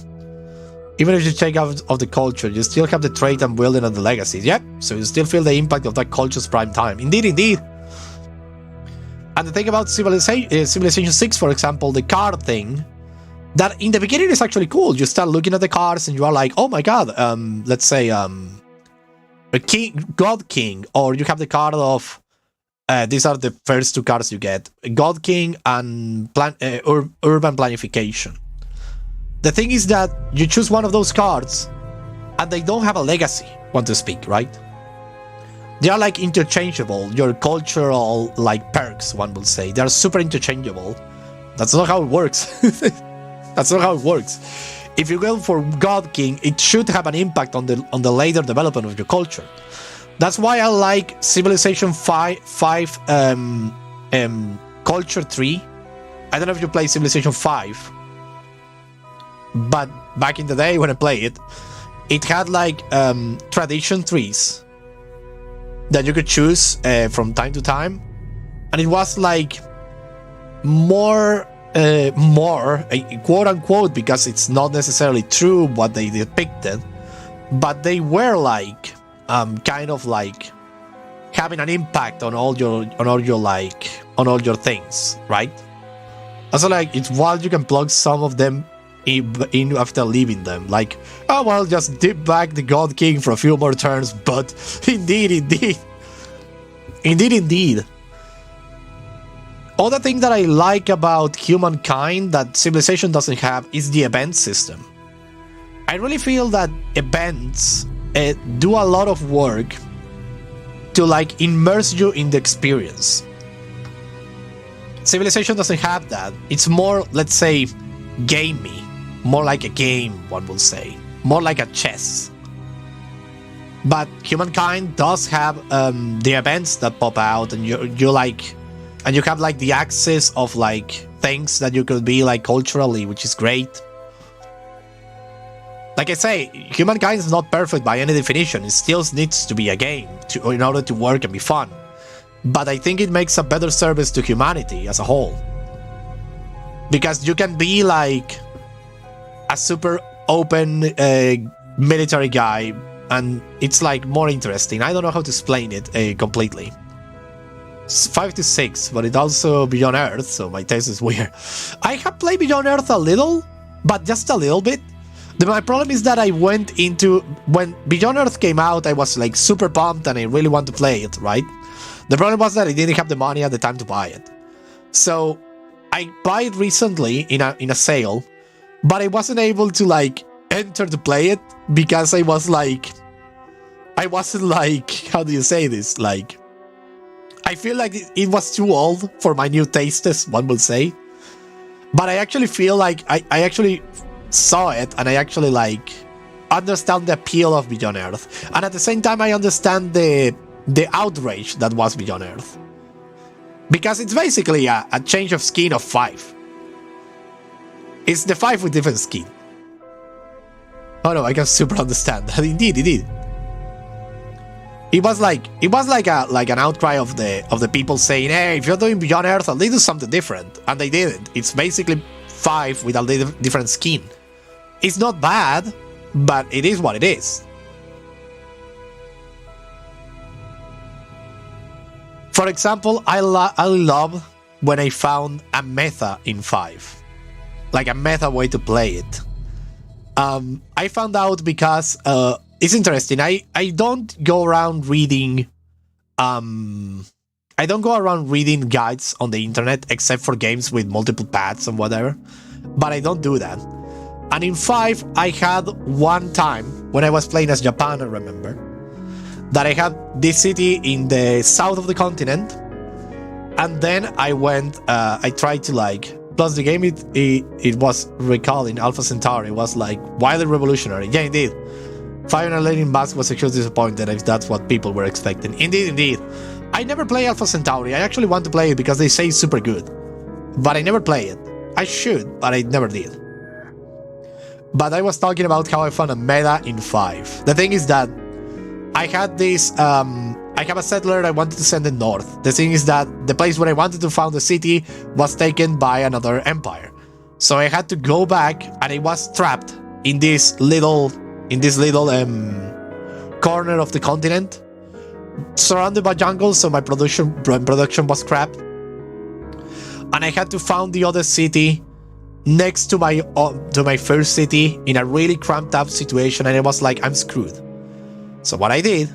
Even if you take out of the culture, you still have the trait and building of the legacy. Yep. So you still feel the impact of that culture's prime time. Indeed, indeed. And the thing about Civilization 6, for example, the card thing, that in the beginning is actually cool. You start looking at the cards and you are like, oh my god, let's say a king, God King, or you have the card of these are the first two cards you get, God King and Urban Planification. The thing is that you choose one of those cards and they don't have a legacy, want to speak, right? They are like interchangeable, your cultural like perks, one will say. They are super interchangeable. That's not how it works. That's not how it works. If you go for God King, it should have an impact on the later development of your culture. That's why I like Civilization 5 Culture 3. I don't know if you play Civilization 5, but back in the day when I played it, it had like tradition trees that you could choose from time to time, and it was like more quote unquote, because it's not necessarily true what they depicted, but they were like kind of like having an impact on all your things, right? Also, like, it's wild you can plug some of them in after leaving them, like, oh well, just dip back the God King for a few more turns. But indeed other thing that I like about Humankind that Civilization doesn't have is the event system. I really feel that events do a lot of work to like immerse you in the experience. Civilization doesn't have that. It's more, let's say, gamey, more like a game, one will say, more like a chess. But Humankind does have the events that pop out, and you like, and you have like the access of like things that you could be like culturally, which is great. Like I say, Humankind is not perfect by any definition. It still needs to be a game in order to work and be fun. But I think it makes a better service to humanity as a whole. Because you can be like a super open military guy, and it's like more interesting. I don't know how to explain it completely. It's 5 to 6, but it's also Beyond Earth, so my taste is weird. I have played Beyond Earth a little, but just a little bit. My problem is that I went into, when Beyond Earth came out, I was like super pumped and I really want to play it, right? The problem was that I didn't have the money at the time to buy it. So I bought it recently in a sale, but I wasn't able to like enter to play it because I wasn't like, how do you say this? Like, I feel like it was too old for my new tastes, one will say. But I actually feel like I actually saw it and I actually like understand the appeal of Beyond Earth. And at the same time, I understand the outrage that was Beyond Earth. Because it's basically a change of skin of 5. It's the 5 with different skin. Oh no, I can super understand that. Indeed. It was like an outcry of the people saying, hey, if you're doing Beyond Earth, at least do something different. And they didn't. It's basically 5 with a different skin. It's not bad, but it is what it is. For example, I love when I found a meta in 5. Like a meta way to play it. I found out because it's interesting. I don't go around reading guides on the internet except for games with multiple paths and whatever. But I don't do that. And in 5, I had one time when I was playing as Japan, I remember, that I had this city in the south of the continent, and then I went, I tried to like, plus the game it was recalling Alpha Centauri, it was like wildly revolutionary. Yeah, indeed. Fire and Lightning Mask was a huge disappointment if that's what people were expecting. Indeed. I never play Alpha Centauri. I actually want to play it because they say it's super good, but I never play it. I should, but I never did. But I was talking about how I found a meta in 5. The thing is that I had this, I have a settler I wanted to send it north. The thing is that the place where I wanted to found the city was taken by another empire. So I had to go back, and I was trapped in this little corner of the continent, surrounded by jungle. So my production was crap, and I had to found the other city next to my first city in a really cramped up situation, and I was like, I'm screwed. So what I did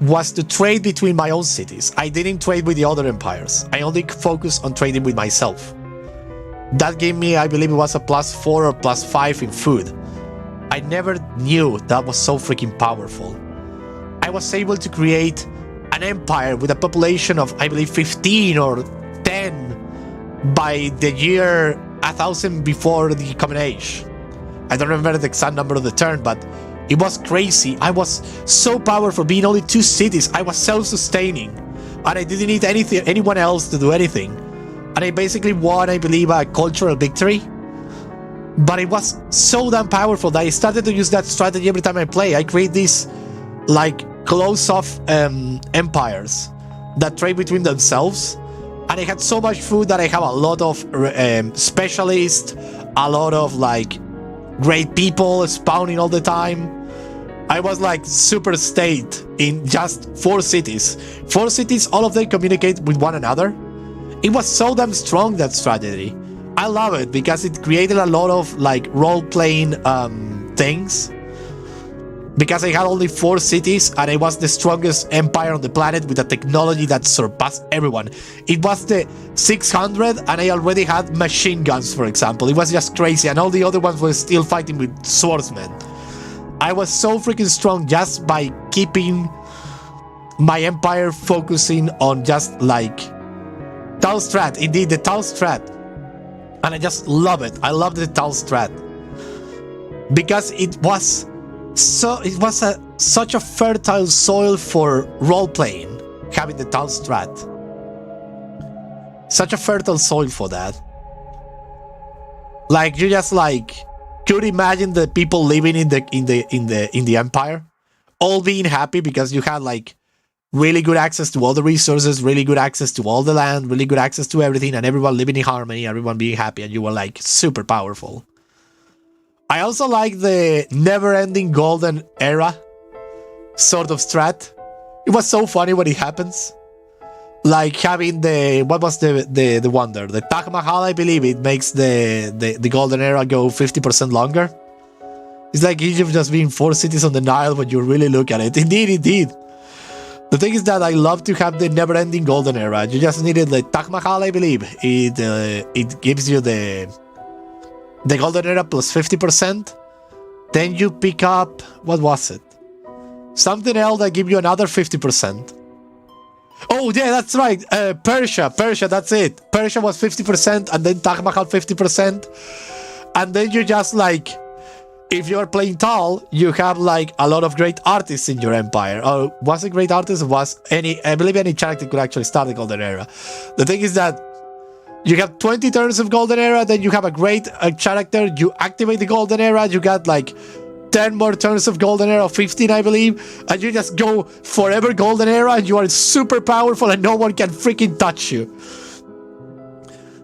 was to trade between my own cities. I didn't trade with the other empires. I only focused on trading with myself. That gave me, I believe it was a +4 or +5 in food. I never knew that was so freaking powerful. I was able to create an empire with a population of, I believe, 15 or 10 by the year 1000 before the Common Age. I don't remember the exact number of the turn, but it was crazy. I was so powerful, being only 2 cities. I was self-sustaining, and I didn't need anyone else to do anything. And I basically won, I believe, a cultural victory. But it was so damn powerful that I started to use that strategy every time I play. I create these like close-off empires that trade between themselves. And I had so much food that I have a lot of specialists, a lot of like great people spawning all the time. I was like super state in just 4 cities. 4 cities, all of them communicate with one another. It was so damn strong, that strategy. I love it because it created a lot of like role-playing things. Because I had only 4 cities and I was the strongest empire on the planet with a technology that surpassed everyone. It was the 600 and I already had machine guns, for example. It was just crazy, and all the other ones were still fighting with swordsmen. I was so freaking strong just by keeping my empire focusing on just like Tal Strat. Indeed, the Tal Strat. And I just love it. I love the Tal Strat. Because it was such a fertile soil for role-playing, having the Tal Strat. Such a fertile soil for that. Like, you just like could imagine the people living in the empire all being happy because you had like really good access to all the resources, really good access to all the land, really good access to everything, and everyone living in harmony, everyone being happy, and you were like super powerful. I also like the never-ending golden era sort of strat. It was so funny when it happens. Like having what was the wonder? The Taj Mahal, I believe it makes the golden era go 50% longer. It's like Egypt just being 4 cities on the Nile when you really look at it. Indeed. The thing is that I love to have the never-ending golden era. You just needed the Taj Mahal, I believe. It gives you the golden era plus 50%. Then you pick up, what was it? Something else that give you another 50%. Oh yeah, that's right. Persia, that's it. Persia was 50%, and then Taj Mahal 50%. And then you just like, if you're playing Tal, you have like a lot of great artists in your empire. Or was a great artist? I believe any character could actually start the golden era. The thing is that you have 20 turns of golden era, then you have a great character, you activate the golden era, you got like 10 more turns of golden era, 15 I believe, and you just go forever golden era, and you are super powerful and no one can freaking touch you.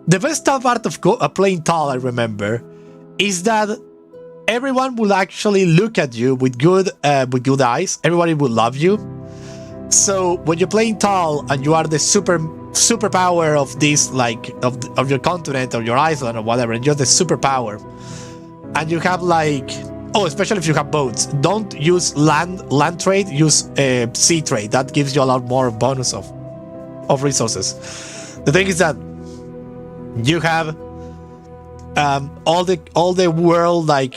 The best part of playing Tal, I remember, is that everyone will actually look at you with good eyes. Everybody will love you. So when you're playing Tal and you are the superpower of this, like of your continent or your island or whatever, and you're the superpower, and you have like, especially if you have boats, don't use land trade, use sea trade. That gives you a lot more bonus of resources. The thing is that you have all the world like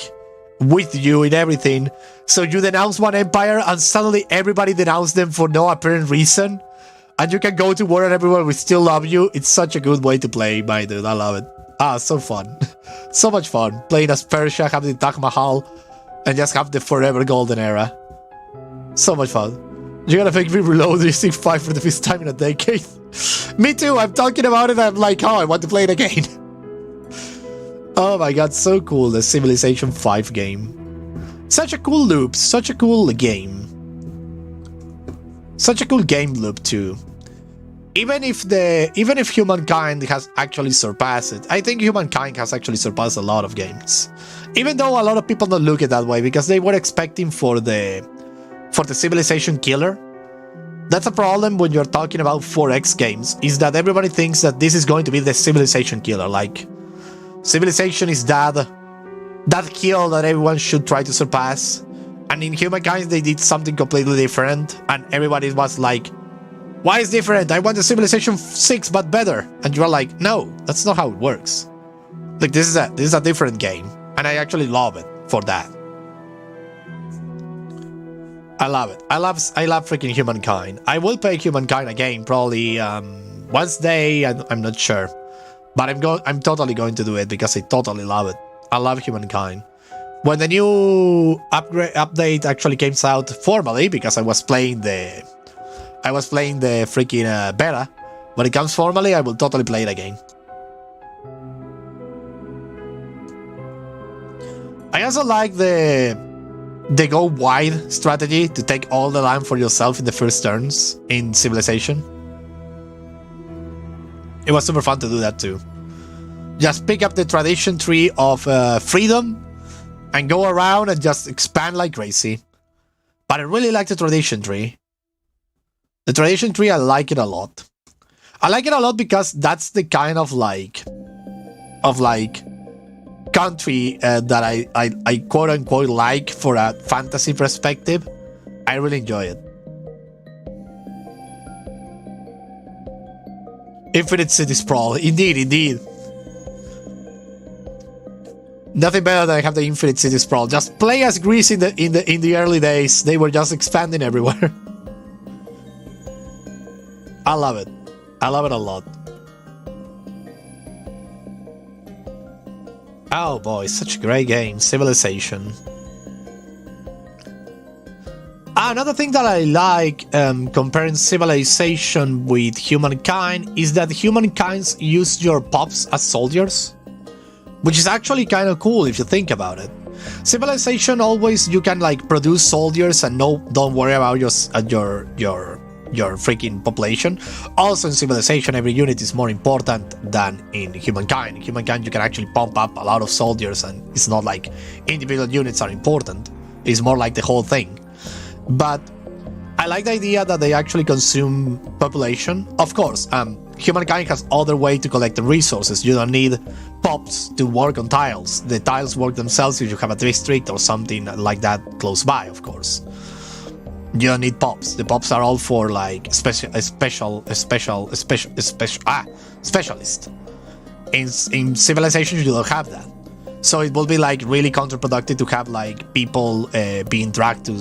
with you in everything. So you denounce one empire and suddenly everybody denounce them for no apparent reason, and you can go to war and everyone will still love you. It's such a good way to play, my dude. I love it. So fun. So much fun playing as Persia, have the Taj Mahal, and just have the forever golden era. So much fun. You're gonna make me reload using 5 for the 5th time in a decade. Me too. I'm talking about it. I'm like, I want to play it again. Oh my god, so cool, the Civilization 5 game. Such a cool loop, such a cool game. Such a cool game loop too. even if humankind has actually surpassed it, I think humankind has actually surpassed a lot of games. Even though a lot of people don't look at it that way because they were expecting for the civilization killer. That's a problem when you're talking about 4X games, is that everybody thinks that this is going to be the civilization killer. Like, civilization is that kill that everyone should try to surpass. And in Humankind, they did something completely different, and everybody was like, why is different? I want the Civilization 6, but better. And you're like, no, that's not how it works. Like, this is a different game, and I actually love it for that. I love it. I love freaking Humankind. I will play Humankind again, probably Wednesday. I'm not sure, but I'm totally going to do it because I totally love it. I love Humankind. When the new update actually came out formally, because I was playing the freaking beta. When it comes formally, I will totally play it again. I also like the go wide strategy to take all the land for yourself in the first turns in Civilization. It was super fun to do that too. Just pick up the tradition tree of freedom and go around and just expand like crazy. But I really like the tradition tree. The tradition tree, I like it a lot. I like it a lot because that's the kind of country that I quote unquote like for a fantasy perspective. I really enjoy it. Infinite City Sprawl, indeed. Nothing better than have the Infinite City Sprawl. Just play as Greece in the early days. They were just expanding everywhere. I love it. I love it a lot. Oh boy, such a great game. Civilization. Another thing that I like comparing Civilization with Humankind is that Humankind use your pups as soldiers, which is actually kind of cool if you think about it. Civilization always you can like produce soldiers and don't worry about your freaking population. Also in Civilization, every unit is more important than in Humankind. In Humankind, you can actually pump up a lot of soldiers, and it's not like individual units are important. It's more like the whole thing. But I like the idea that they actually consume population. Of course, Humankind has other way to collect the resources. You don't need pops to work on tiles. The tiles work themselves if you have a district or something like that close by, of course. You don't need pops. The pops are all for like specialist. In Civilization, you don't have that. So it will be like really counterproductive to have like people being dragged to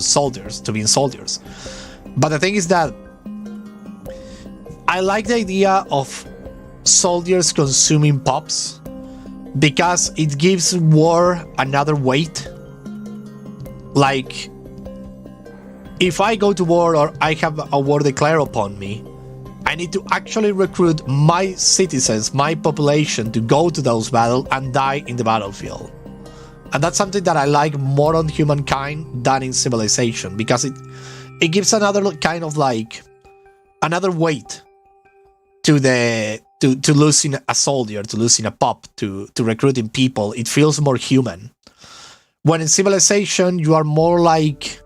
being soldiers. But the thing is that I like the idea of soldiers consuming pops because it gives war another weight. Like, if I go to war or I have a war declared upon me, I need to actually recruit my citizens, my population, to go to those battles and die in the battlefield. And that's something that I like more on Humankind than in Civilization, because it gives another kind of like another weight to losing a soldier, to losing a pop, to recruiting people. It feels more human. When in Civilization, you are more like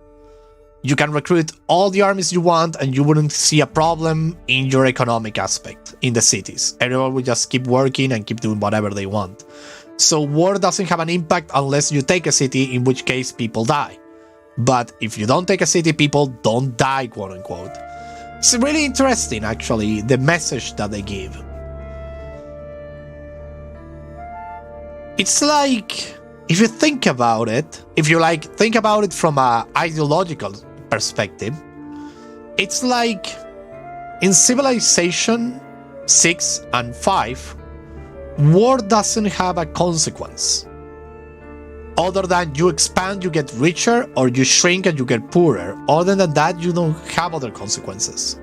you can recruit all the armies you want and you wouldn't see a problem in your economic aspect in the cities. Everyone will just keep working and keep doing whatever they want. So war doesn't have an impact unless you take a city, in which case people die. But if you don't take a city, people don't die, quote unquote. It's really interesting, actually, the message that they give. It's like, if you think about it, think about it from an ideological perspective, it's like in Civilization 6 and 5, war doesn't have a consequence. Other than you expand, you get richer, or you shrink and you get poorer. Other than that, you don't have other consequences.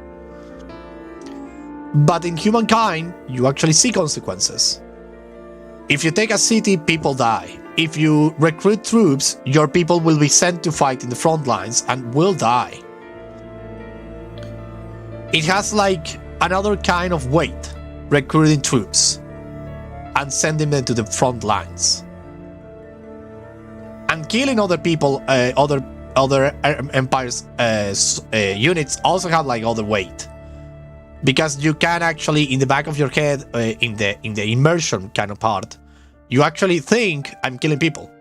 But in Humankind, you actually see consequences. If you take a city, people die. If you recruit troops, your people will be sent to fight in the front lines and will die. It has like another kind of weight, recruiting troops and sending them to the front lines. And killing other people, other empires' units also have like other weight, because you can actually, in the back of your head, in the immersion kind of part, you actually think I'm killing people.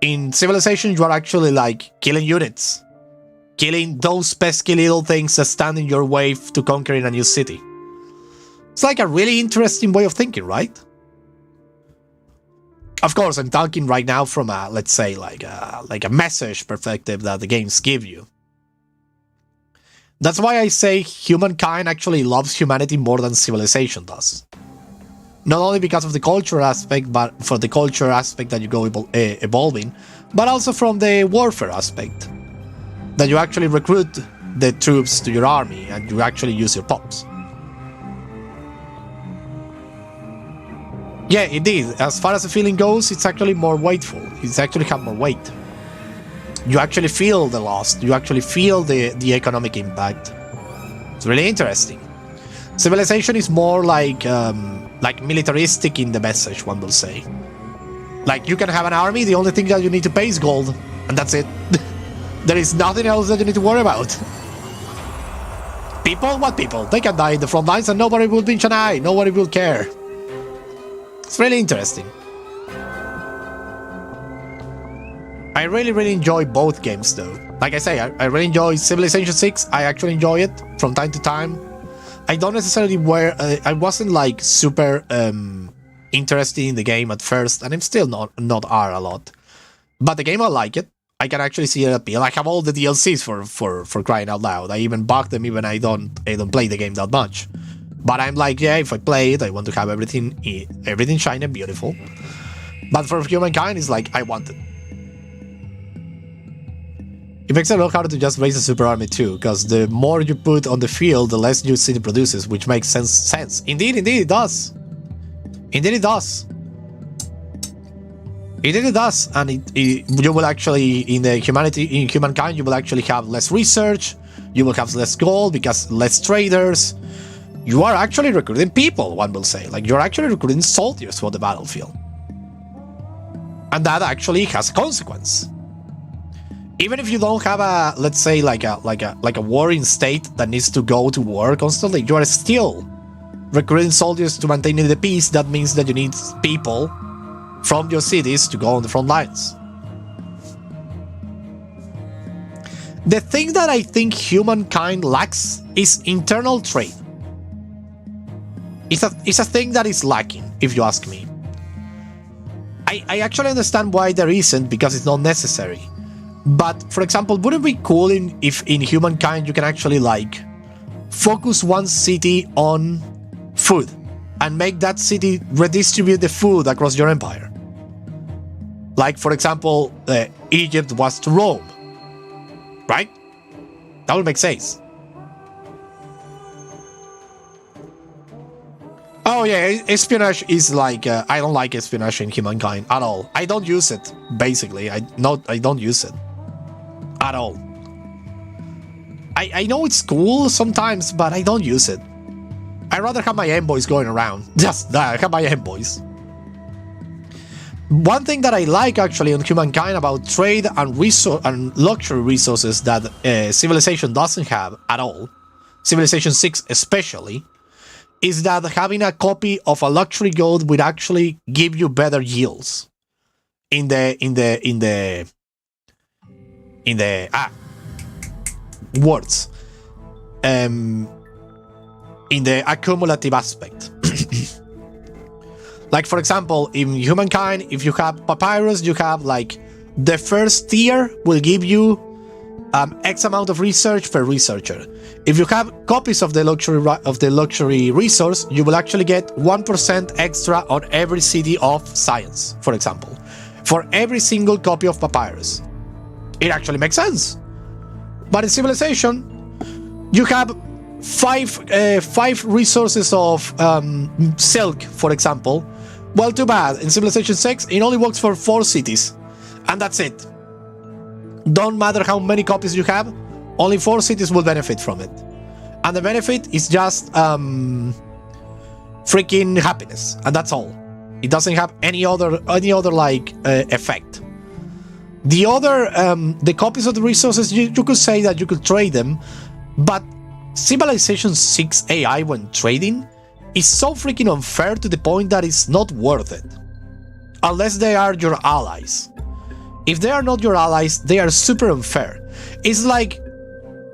In Civilization, you are actually like killing units, killing those pesky little things that stand in your way to conquering a new city. It's like a really interesting way of thinking, right? Of course, I'm talking right now from a, let's say, like a message perspective that the games give you. That's why I say humankind actually loves humanity more than Civilization does. Not only because of the culture aspect, but for the culture aspect that you go evolving, but also from the warfare aspect. That you actually recruit the troops to your army and you actually use your pops. Yeah, indeed. As far as the feeling goes, it's actually more weightful. It's actually have more weight. You actually feel the loss. You actually feel the economic impact. It's really interesting. Civilization is more like militaristic in the message, one will say. Like, you can have an army, the only thing that you need to pay is gold, and that's it. There is nothing else that you need to worry about. People? What people? They can die in the front lines and nobody will blink an eye. Nobody will care. It's really interesting. I really enjoy both games though. Like I say, I really enjoy Civilization 6. I actually enjoy it from time to time. I don't necessarily I wasn't like super interested in the game at first, and I'm still not are a lot. But the game, I like it. I can actually see it appeal. I have all the DLCs for crying out loud. I even bought them even I don't play the game that much. But I'm like, yeah, if I play it, I want to have everything shiny and beautiful. But for humankind, it's like, I want it. It makes it a lot harder to just raise a super army too, because the more you put on the field, the less new city produces, which makes sense. Indeed, it does. Indeed, it does. Indeed, it does. And you will actually, in humankind, you will actually have less research, you will have less gold, because less traders. You are actually recruiting people, one will say. Like, you're actually recruiting soldiers for the battlefield. And that actually has a consequence. Even if you don't have a, let's say, like a warring state that needs to go to war constantly, you are still recruiting soldiers to maintain the peace. That means that you need people from your cities to go on the front lines. The thing that I think humankind lacks is internal trade. It's a thing that is lacking, if you ask me. I actually understand why there isn't, because it's not necessary. But, for example, wouldn't it be cool if in humankind you can actually, like, focus one city on food and make that city redistribute the food across your empire? Like, for example, Egypt was to Rome, right? That would make sense. Oh yeah, espionage is like, I don't like espionage in humankind at all. I don't use it, basically. I don't use it. At all. I know it's cool sometimes, but I don't use it. I'd rather have my envoys going around. Just that, have my envoys. One thing that I like actually on humankind about trade and luxury resources that Civilization doesn't have at all, Civilization 6 especially, is that having a copy of a luxury gold would actually give you better yields in the words in the accumulative aspect. Like, for example, in humankind, if you have papyrus, you have like the first tier will give you X amount of research per researcher. If you have copies of the luxury resource, you will actually get 1% extra on every city of science, for example, for every single copy of papyrus. It actually makes sense. But in Civilization, you have five resources of silk, for example. Well, too bad. In Civilization 6, it only works for 4 cities, and that's it. Don't matter how many copies you have, only 4 cities will benefit from it. and the benefit is just freaking happiness, and that's all. It doesn't have any other like effect. The other the copies of the resources, you could say that you could trade them, but Civilization 6 AI when trading is so freaking unfair to the point that it's not worth it. Unless they are your allies. If they are not your allies, they are super unfair. It's like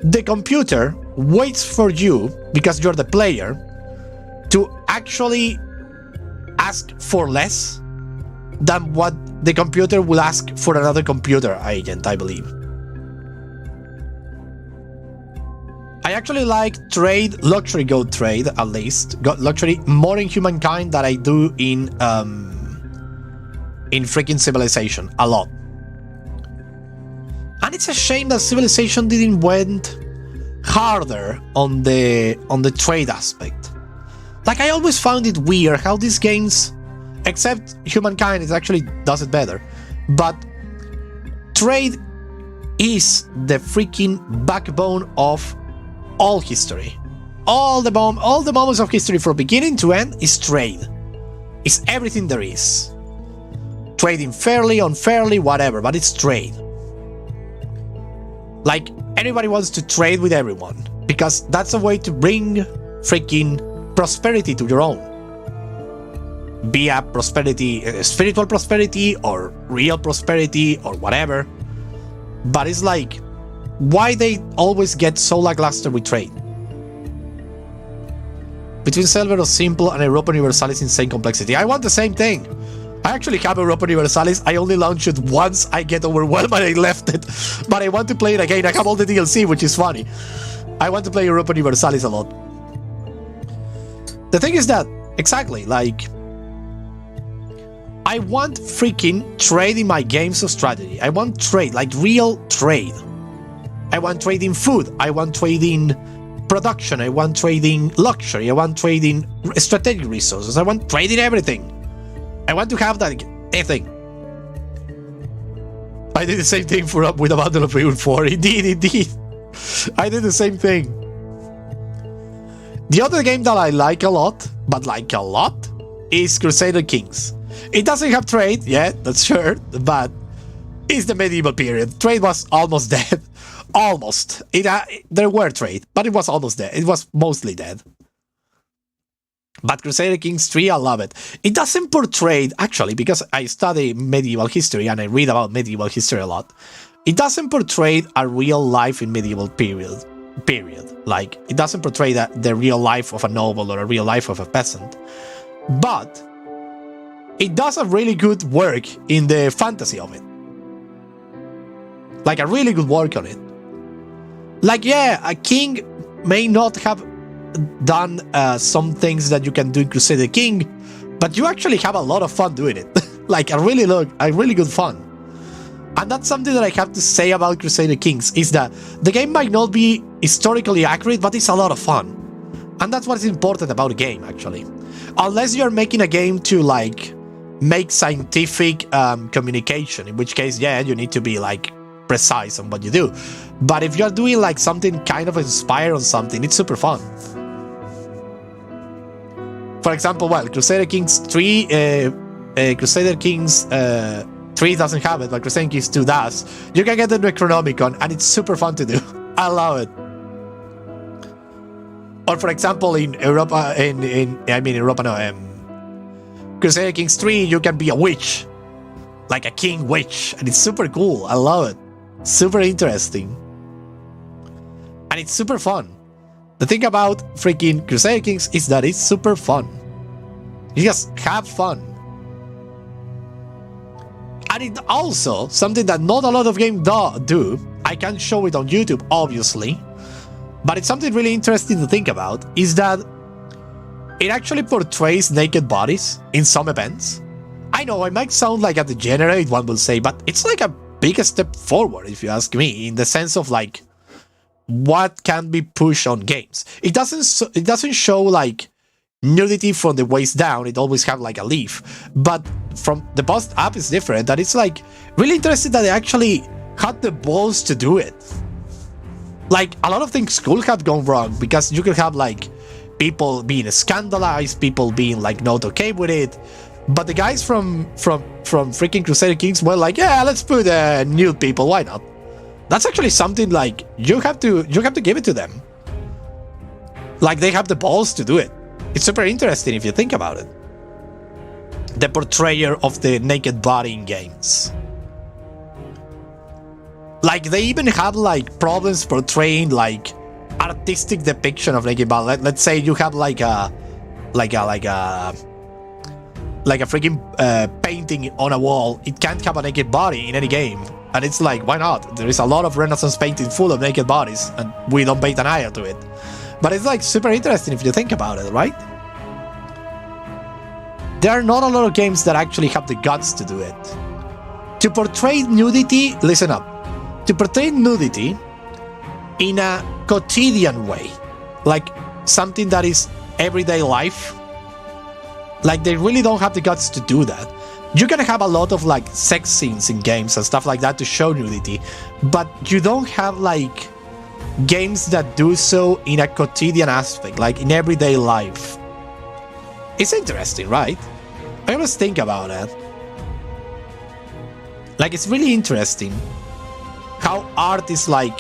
the computer waits for you, because you're the player, to actually ask for less than what the computer will ask for another computer agent, I believe. I actually like trade, luxury goat trade, at least. Got luxury more in Humankind than I do in freaking Civilization, a lot. And it's a shame that Civilization didn't went harder on the trade aspect. Like, I always found it weird how these games, except Humankind, it actually does it better, but trade is the freaking backbone of all history. All the moments of history from beginning to end is trade. It's everything there is. Trading fairly, unfairly, whatever, but it's trade. Like, everybody wants to trade with everyone, because that's a way to bring freaking prosperity to your own. Be a prosperity, spiritual prosperity, or real prosperity, or whatever. But it's like, why they always get so lackluster with trade? Between Cerberus Simple and Europa Universalis insane complexity. I want the same thing. I actually have Europa Universalis. I only launched it once. I get overwhelmed and I left it. But I want to play it again. I have all the DLC, which is funny. I want to play Europa Universalis a lot. The thing is that, exactly, like, I want freaking trade in my games of strategy. I want trade, like real trade. I want trade in food. I want trade in production. I want trade in luxury. I want trade in strategic resources. I want trade in everything. I want to have that everything. I did the same thing with a bundle of Rune 4. Indeed. I did the same thing. The other game that I like a lot, is Crusader Kings. It doesn't have trade yet, that's sure, but it's the medieval period. Trade was almost dead. Almost. There were trade, but it was almost dead. It was mostly dead. But Crusader Kings 3, I love it. It doesn't portray, actually, because I study medieval history and I read about medieval history a lot. It doesn't portray a real life in medieval period. Like, it doesn't portray the real life of a noble or a real life of a peasant. But it does a really good work in the fantasy of it. Like, a really good work on it. Like, yeah, a king may not have done some things that you can do in Crusader King, but you actually have a lot of fun doing it. Like, a really good fun. And that's something that I have to say about Crusader Kings, is that the game might not be historically accurate, but it's a lot of fun. And that's what's important about a game, actually. Unless you're making a game to, like, make scientific communication, in which case, yeah, you need to be, like, precise on what you do. But if you're doing, like, something kind of inspired on something, it's super fun. For example, well, Crusader Kings 3, Crusader Kings 3 doesn't have it, but Crusader Kings 2 does. You can get the Necronomicon, and it's super fun to do. I love it. Or for example, in Europa, Crusader Kings 3, you can be a witch, like a king witch, and it's super cool. I love it. Super interesting, and it's super fun. The thing about freaking Crusader Kings is that it's super fun. You just have fun. And it also, something that not a lot of games do, I can't show it on YouTube, obviously, but it's something really interesting to think about, is that it actually portrays naked bodies in some events. I know I might sound like a degenerate, one will say, but it's like a big step forward, if you ask me, in the sense of, like, what can be pushed on games. It doesn't show, like, nudity from the waist down. It always have, like, a leaf, but from the bust up is different, and it's, like, really interesting that they actually had the balls to do it. like a lot of things could have gone wrong because you could have like people being scandalized, people being like not okay with it. But the guys from freaking Crusader Kings were like, yeah, let's put nude people. Why not? That's actually something like you have to give it to them. Like they have the balls to do it. It's super interesting if you think about it. The portrayer of the naked body in games. Like they even have like problems portraying like artistic depiction of naked body. Let's say you have like a freaking painting on a wall. It can't have a naked body in any game. And it's like, why not? There is a lot of Renaissance painting full of naked bodies, and we don't bait an eye to it. But it's like super interesting if you think about it, right? There are not a lot of games that actually have the guts to do it. To portray nudity, listen up. To portray nudity in a quotidian way, like something that is everyday life, like they really don't have the guts to do that. You can have a lot of like sex scenes in games and stuff like that to show nudity, but you don't have like games that do so in a quotidian aspect, like in everyday life. It's interesting, right? I always think about it. Like it's really interesting how art is like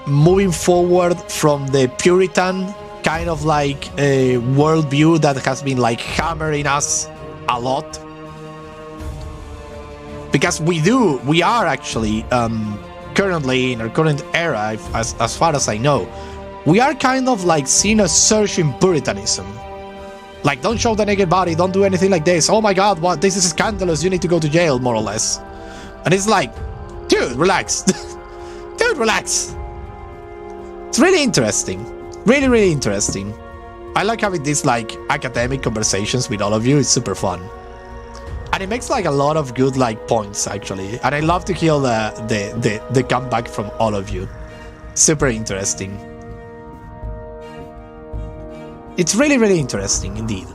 moving forward from the Puritan kind of like a worldview that has been like hammering us a lot. Because we are actually currently in our current era, as far as I know, we are kind of like seeing a surge in Puritanism. Like, don't show the naked body, don't do anything like this. Oh my god, what? This is scandalous, you need to go to jail, more or less. And it's like, dude, relax. Dude, relax. It's really interesting. Really, really interesting. I like having these like academic conversations with all of you. It's super fun. And it makes like a lot of good like points actually. And I love to hear the comeback from all of you. Super interesting. It's really, really interesting indeed.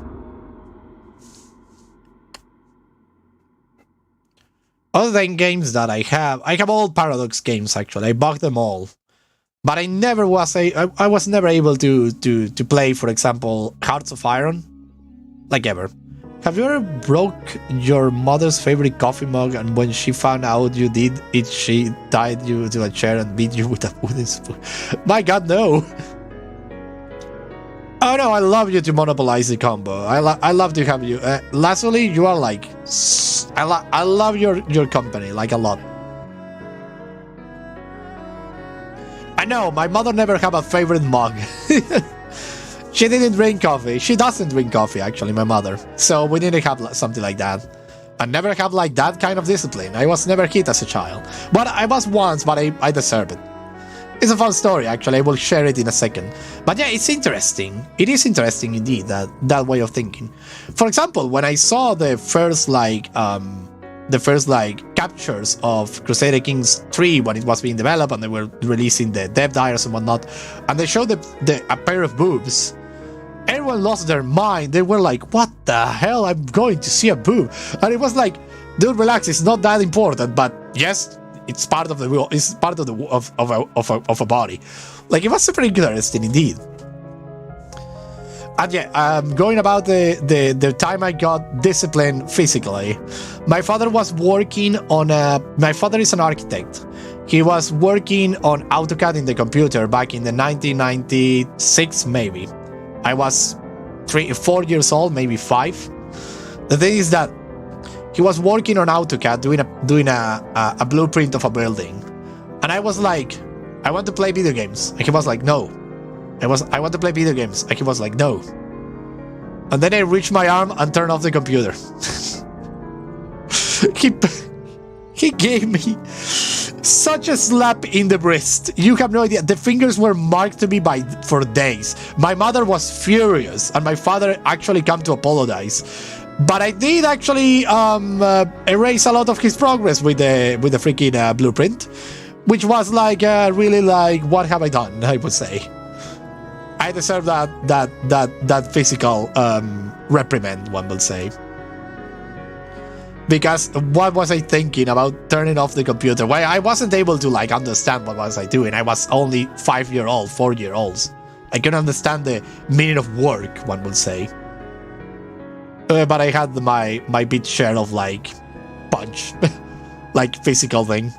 Other than games that I have all Paradox games actually. I bought them all. But I was never able to play, for example, Hearts of Iron. Like ever. Have you ever broke your mother's favorite coffee mug and when she found out you did it, she tied you to a chair and beat you with a wooden spoon? My god, no! Oh no, I love you to monopolize the combo. I love to have you. Lastly, you are like... I love your company, like a lot. I know, my mother never had a favorite mug. She didn't drink coffee. She doesn't drink coffee, actually, my mother. So we didn't have something like that. I never had like that kind of discipline. I was never hit as a child. But I was once, but I deserve it. It's a fun story, actually. I will share it in a second. But yeah, it's interesting. It is interesting indeed, that way of thinking. For example, when I saw the first captures of Crusader Kings 3 when it was being developed and they were releasing the dev diaries and whatnot, and they showed a pair of boobs, everyone lost their mind. They were like, what the hell, I'm going to see a boob. And it was like, dude, relax, it's not that important, but yes, it's part of the will, it's part of a body. Like, it was super interesting indeed. And yeah, going about the time I got disciplined physically. My father was working on my father is an architect. He was working on AutoCAD in the computer back in the 1996, maybe. I was 4 years old, maybe 5. The thing is that he was working on AutoCAD doing a blueprint of a building. And I was like, I want to play video games. And he was like, no. I want to play video games. And he was like, no. And then I reached my arm and turned off the computer. He gave me such a slap in the wrist. You have no idea. The fingers were marked to me for days. My mother was furious, and my father actually came to apologize. But I did actually erase a lot of his progress with the freaking blueprint, which was like really like, what have I done? I would say. I deserve that physical reprimand, one will say. Because what was I thinking about turning off the computer? Well, I wasn't able to like understand what was I doing. I was only 5-year-old, 4-year-olds. I couldn't understand the meaning of work, one would say. But I had my big share of like punch, like physical thing.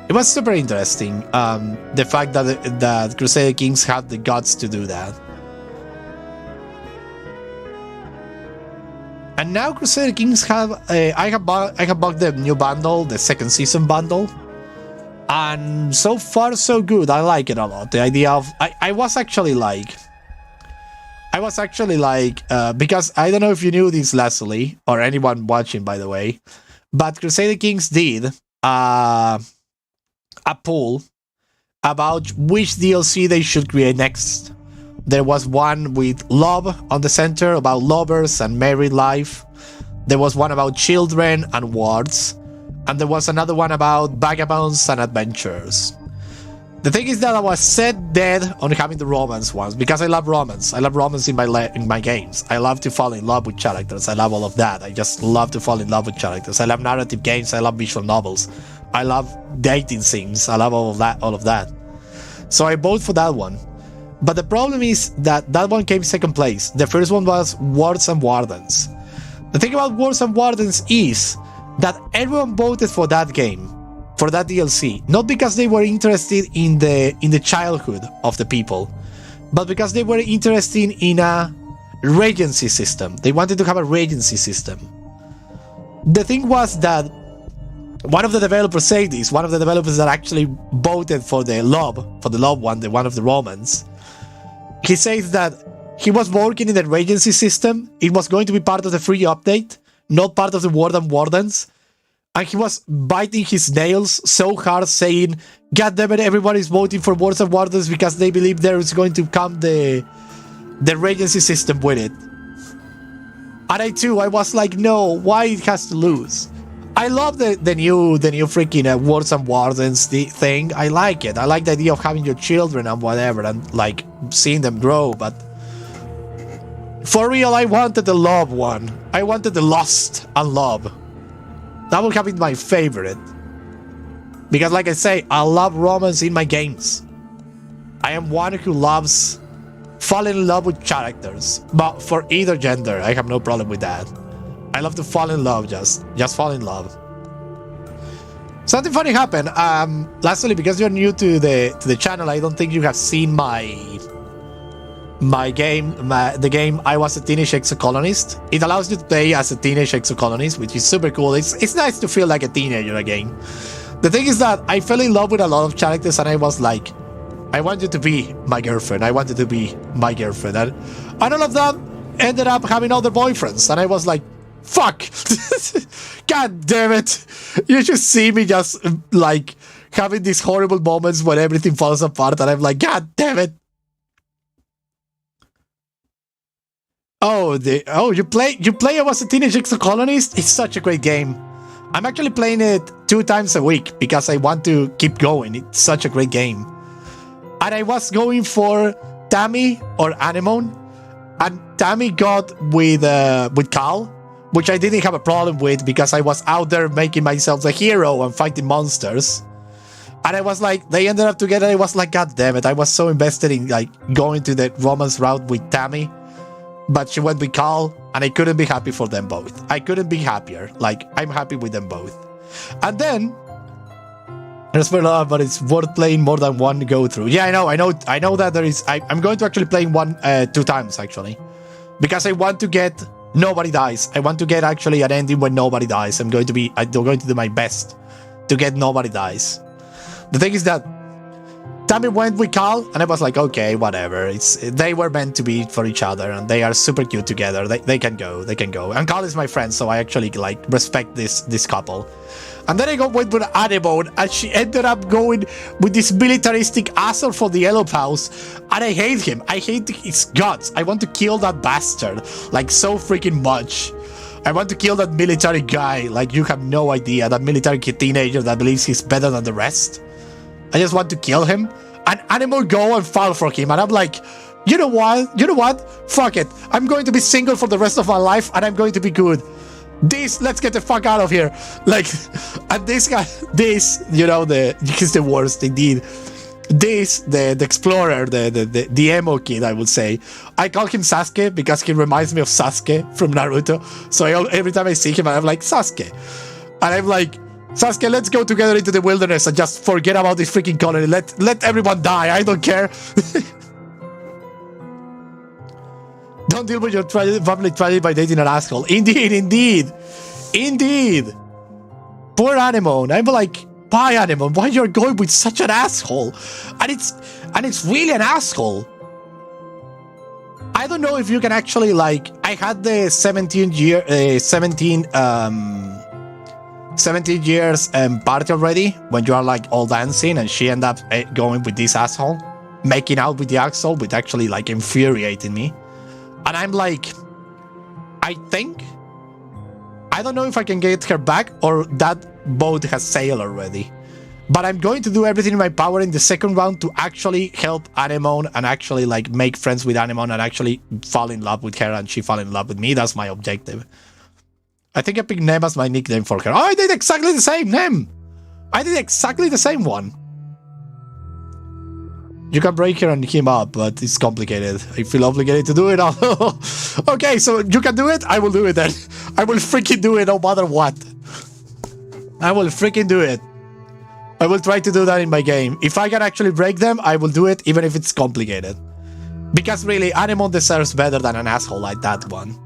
It was super interesting. The fact that Crusader Kings had the guts to do that. And now Crusader Kings have I have bought the new bundle, the second season bundle, and so far so good. I like it a lot. The idea of I was actually like because I don't know if you knew this, Leslie, or anyone watching, by the way, but Crusader Kings did a poll about which DLC they should create next. There was one with love on the center, about lovers and married life. There was one about children and wards. And there was another one about vagabonds and adventures. The thing is that I was set dead on having the romance ones, because I love romance. I love romance in my games. I love to fall in love with characters. I love all of that. I just love to fall in love with characters. I love narrative games. I love visual novels. I love dating scenes. I love all of that. So I voted for that one. But the problem is that one came second place. The first one was Wards and Wardens. The thing about Wards and Wardens is that everyone voted for that game, for that DLC, not because they were interested in the childhood of the people, but because they were interested in a regency system. They wanted to have a regency system. The thing was that one of the developers said this, one of the developers that actually voted for the love one, the one of the romance. He says that he was working in the regency system. It was going to be part of the free update, not part of the Ward and Wardens. And he was biting his nails so hard, saying, God damn it, everybody's voting for Wards and Wardens because they believe there is going to come the regency system with it. And I was like, no, why it has to lose? I love the new freaking Wards and Wardens thing. I like it. I like the idea of having your children and whatever, and like seeing them grow. But for real, I wanted the love one. I wanted the lust and love. That would have been my favorite. Because like I say, I love romance in my games. I am one who loves falling in love with characters. But for either gender, I have no problem with that. I love to fall in love, just fall in love. Something funny happened. Lastly, because you're new to the channel, I don't think you have seen the game I Was a Teenage Exocolonist. It allows you to play as a teenage exocolonist, which is super cool. It's nice to feel like a teenager again. The thing is that I fell in love with a lot of characters, and I was like, I want you to be my girlfriend. I wanted to be my girlfriend. And all of them ended up having other boyfriends, and I was like, fuck. God damn it. You should see me just like having these horrible moments when everything falls apart, and I'm like, God damn it. You play I Was a Teenage Exocolonist? It's such a great game. I'm actually playing it 2 times a week because I want to keep going. It's such a great game. And I was going for Tammy or Anemone, and Tammy got with Cal, which I didn't have a problem with because I was out there making myself a hero and fighting monsters. And I was like, they ended up together. I was like, God damn it. I was so invested in like going to the romance route with Tammy, but she went with Cal, and I couldn't be happy for them both. I couldn't be happier. Like, I'm happy with them both. And then there's a lot, but it's worth playing more than one go through. Yeah, I know that there is. I'm going to actually play 2 times actually, because I want to get nobody dies. I want to get actually an ending when nobody dies. I'm going to do my best to get nobody dies. The thing is that Tammy went with Cal, and I was like, okay, whatever. They were meant to be for each other, and they are super cute together. They can go. And Cal is my friend, so I actually like respect this couple. And then I went with Anemone, and she ended up going with this militaristic asshole from the Yellow House, and I hate him. I hate his guts. I want to kill that bastard, like so freaking much. I want to kill that military guy, like you have no idea. That military teenager that believes he's better than the rest. I just want to kill him. And Anemone go and fall for him, and I'm like, You know what? You know what? Fuck it. I'm going to be single for the rest of my life, and I'm going to be good. Let's get the fuck out of here. Like, and this guy, you know, he's the worst indeed. The explorer, the emo kid, I would say. I call him Sasuke because he reminds me of Sasuke from Naruto. So every time I see him, I'm like, Sasuke. And I'm like, Sasuke, let's go together into the wilderness and just forget about this freaking colony. Let everyone die. I don't care. Don't deal with your family tragedy by dating an asshole. Indeed. Poor Anemone. I'm like, why, Anemone? Why you're going with such an asshole? And it's really an asshole. I don't know if you can actually, like, I had the 17 years party already when you are like all dancing, and she ended up going with this asshole, making out with the asshole, which actually like infuriating me. And I'm like, I don't know if I can get her back or that boat has sailed already. But I'm going to do everything in my power in the second round to actually help Anemone and actually like make friends with Anemone and actually fall in love with her and she fall in love with me. That's my objective. I think I picked Nem as my nickname for her. Oh, I did exactly the same, Nem! I did exactly the same one. You can break her and him up, but it's complicated. I feel obligated to do it. Okay, so you can do it? I will do it then. I will freaking do it no matter what. I will freaking do it. I will try to do that in my game. If I can actually break them, I will do it even if it's complicated. Because really, Anemone deserves better than an asshole like that one.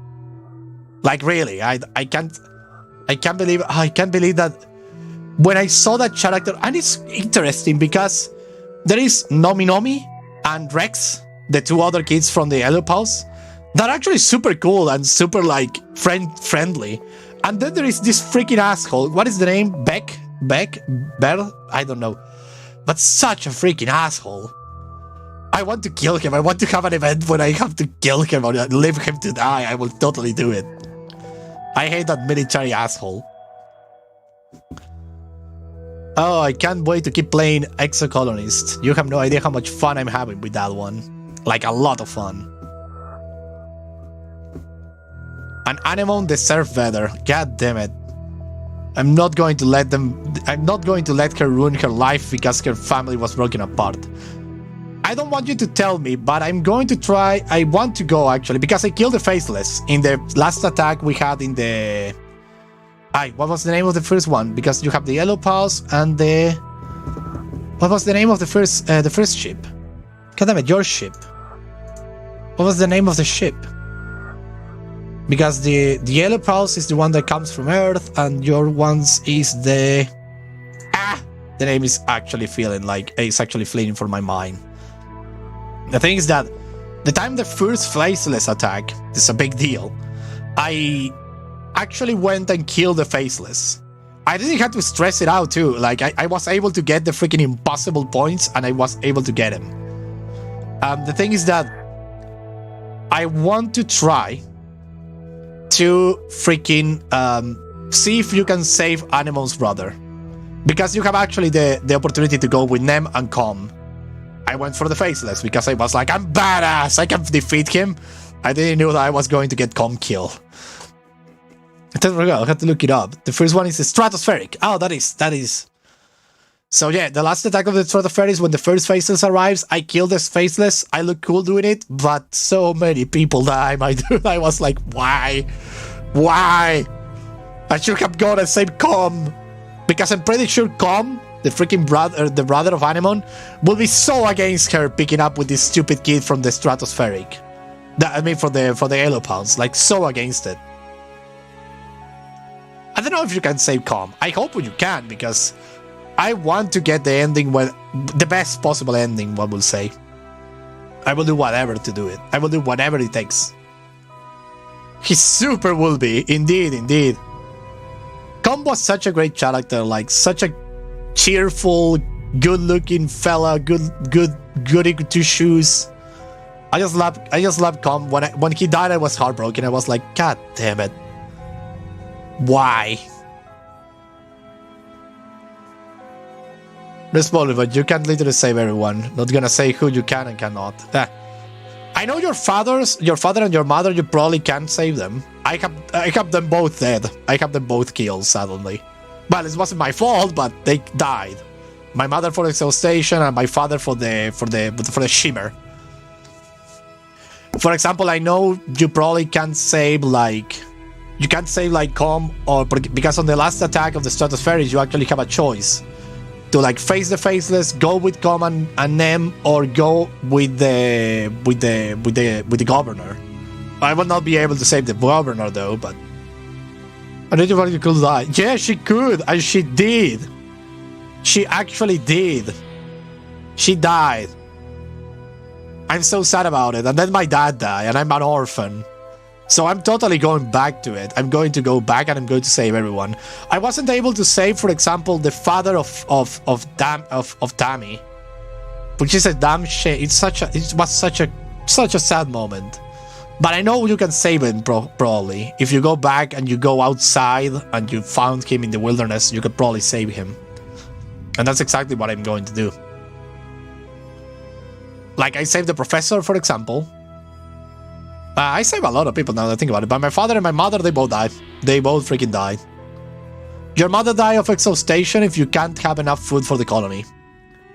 Like really, I can't believe that when I saw that character, and it's interesting because there is Nomi and Rex, the two other kids from the Yellow Pulse, that are actually super cool and super like friendly. And then there is this freaking asshole. What is the name? Beck? Bell? I don't know. But such a freaking asshole. I want to kill him. I want to have an event when I have to kill him or leave him to die. I will totally do it. I hate that military asshole. Oh, I can't wait to keep playing Exocolonist. You have no idea how much fun I'm having with that one. Like, a lot of fun. And Anemone deserves better. God damn it. I'm not going to let her ruin her life because her family was broken apart. I don't want you to tell me, but I'm going to try. I want to go, actually, because I killed the Faceless in the last attack we had in the... what was the name of the first one? Because you have the Yellow Pulse and the... What was the name of the first ship? God damn it, your ship. What was the name of the ship? Because the Yellow Pulse is the one that comes from Earth, and your ones is the... The name is actually fleeing from my mind. The thing is that the time the first Faceless attack is a big deal. I actually went and killed the Faceless. I didn't have to stress it out too. Like I was able to get the freaking impossible points, and I was able to get them. The thing is that I want to try to freaking see if you can save Anemone's brother, because you have actually the opportunity to go with Nem and Com. I went for the Faceless because I was like, I'm badass, I can defeat him. I didn't know that I was going to get Com kill. I had to look it up. The first one is the Stratospheric. Oh, that is. So yeah, the last attack of the Stratospheric is when the first Faceless arrives. I killed this Faceless. I look cool doing it, but so many people die. I was like, why? I should have gone and saved Com, because I'm pretty sure Com, the freaking brother of Anemone, will be so against her picking up with this stupid kid from the Stratospheric. For the Yellow Pulse, like so against it. I don't know if you can save Com. I hope you can, because I want to get the ending, the best possible ending, one will say. I will do whatever to do it. I will do whatever it takes. He super will be, indeed. Com was such a great character, like such a cheerful, good-looking fella, goody two shoes. I just love Com. When he died, I was heartbroken. I was like, God damn it. Why? Respond, but you can't literally save everyone. Not gonna say who you can and cannot. I know your father and your mother, you probably can't save them. I have them both dead. I have them both killed, suddenly. Well, it wasn't my fault, but they died. My mother for exhaustion and my father for the shimmer. For example, I know you probably can't save like Com, or because on the last attack of the Stratospheres you actually have a choice to like face the faceless, go with Com and Nem, or go with the governor. I will not be able to save the governor though, but I don't know if you could die. Yeah, she could, and she did. She actually did. She died. I'm so sad about it. And then my dad died, and I'm an orphan. So I'm totally going back to it. I'm going to go back and I'm going to save everyone. I wasn't able to save, for example, the father of Tammy, which is a damn shame. It was such a sad moment. But I know you can save him probably. If you go back and you go outside and you found him in the wilderness, you could probably save him. And that's exactly what I'm going to do. Like I saved the professor, for example. I save a lot of people now that I think about it, but my father and my mother, they both died. They both freaking died. Your mother died of exhaustion if you can't have enough food for the colony.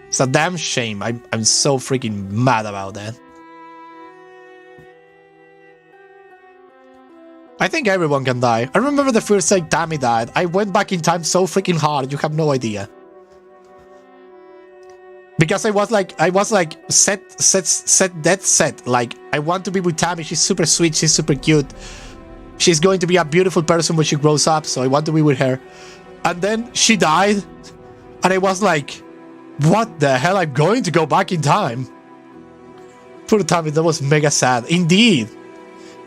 It's a damn shame. I'm so freaking mad about that. I think everyone can die. I remember the first time Tammy died. I went back in time so freaking hard, you have no idea. Because I was like set. Like, I want to be with Tammy. She's super sweet. She's super cute. She's going to be a beautiful person when she grows up. So I want to be with her. And then she died. And I was like, what the hell? I'm going to go back in time. Poor Tammy, that was mega sad. Indeed.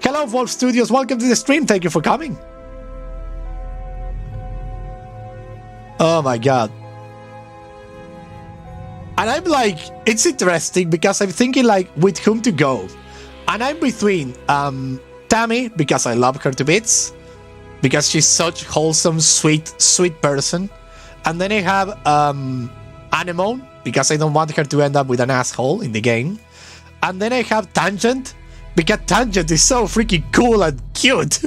Hello, Wolf Studios. Welcome to the stream. Thank you for coming. Oh my god. And I'm like, it's interesting because I'm thinking like with whom to go. And I'm between Tammy, because I love her to bits, because she's such wholesome, sweet person. And then I have Anemone, because I don't want her to end up with an asshole in the game. And then I have Tangent, because Tangent is so freaking cool and cute.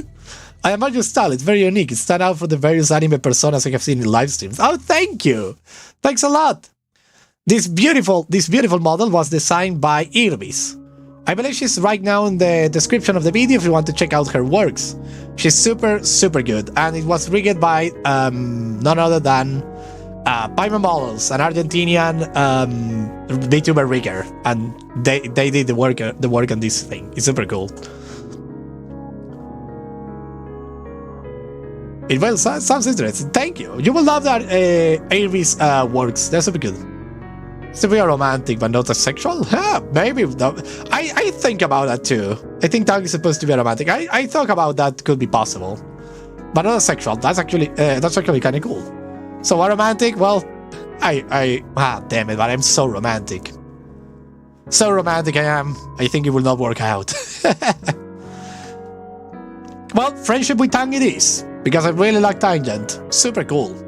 I admire your style, it's very unique. It stands out for the various anime personas I have seen in live streams. Oh, thank you! Thanks a lot! This beautiful model was designed by Irbis. I believe she's right now in the description of the video if you want to check out her works. She's super good, and it was rigged by none other than Paima Models, an Argentinian Vtuber rigger, and they did the work on this thing. It's super cool. It well sounds interesting. Thank you. You will love that Irbis works. They're super good. It's a very romantic, but not as sexual? Maybe. I think about that too. I think Tang is supposed to be romantic. I thought about that could be possible. But not as sexual. That's actually kind of cool. So what romantic? Well, damn it, but I'm so romantic. So romantic I am. I think it will not work out. Well, friendship with Tang it is. Because I really like Tangent. Super cool.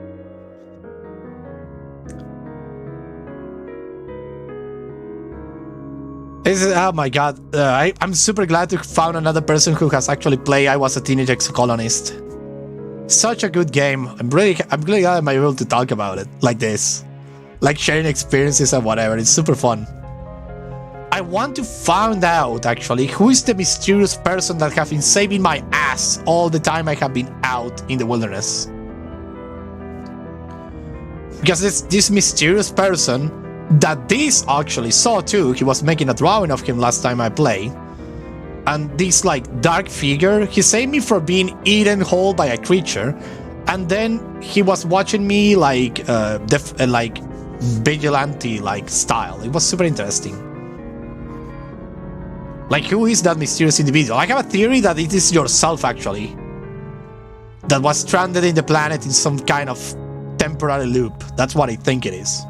Oh my god, I'm super glad to found another person who has actually played I Was a Teenage Exocolonist. Such a good game. I'm really glad I'm able to talk about it like this. Like sharing experiences and whatever, it's super fun. I want to find out actually who is the mysterious person that have been saving my ass all the time I have been out in the wilderness. Because this mysterious person that this actually saw too, he was making a drawing of him last time I played, and this like dark figure, he saved me from being eaten whole by a creature, and then he was watching me like like vigilante like style. It was super interesting. Like, who is that mysterious individual? I have a theory that it is yourself actually, that was stranded in the planet in some kind of temporary loop. That's what I think it is.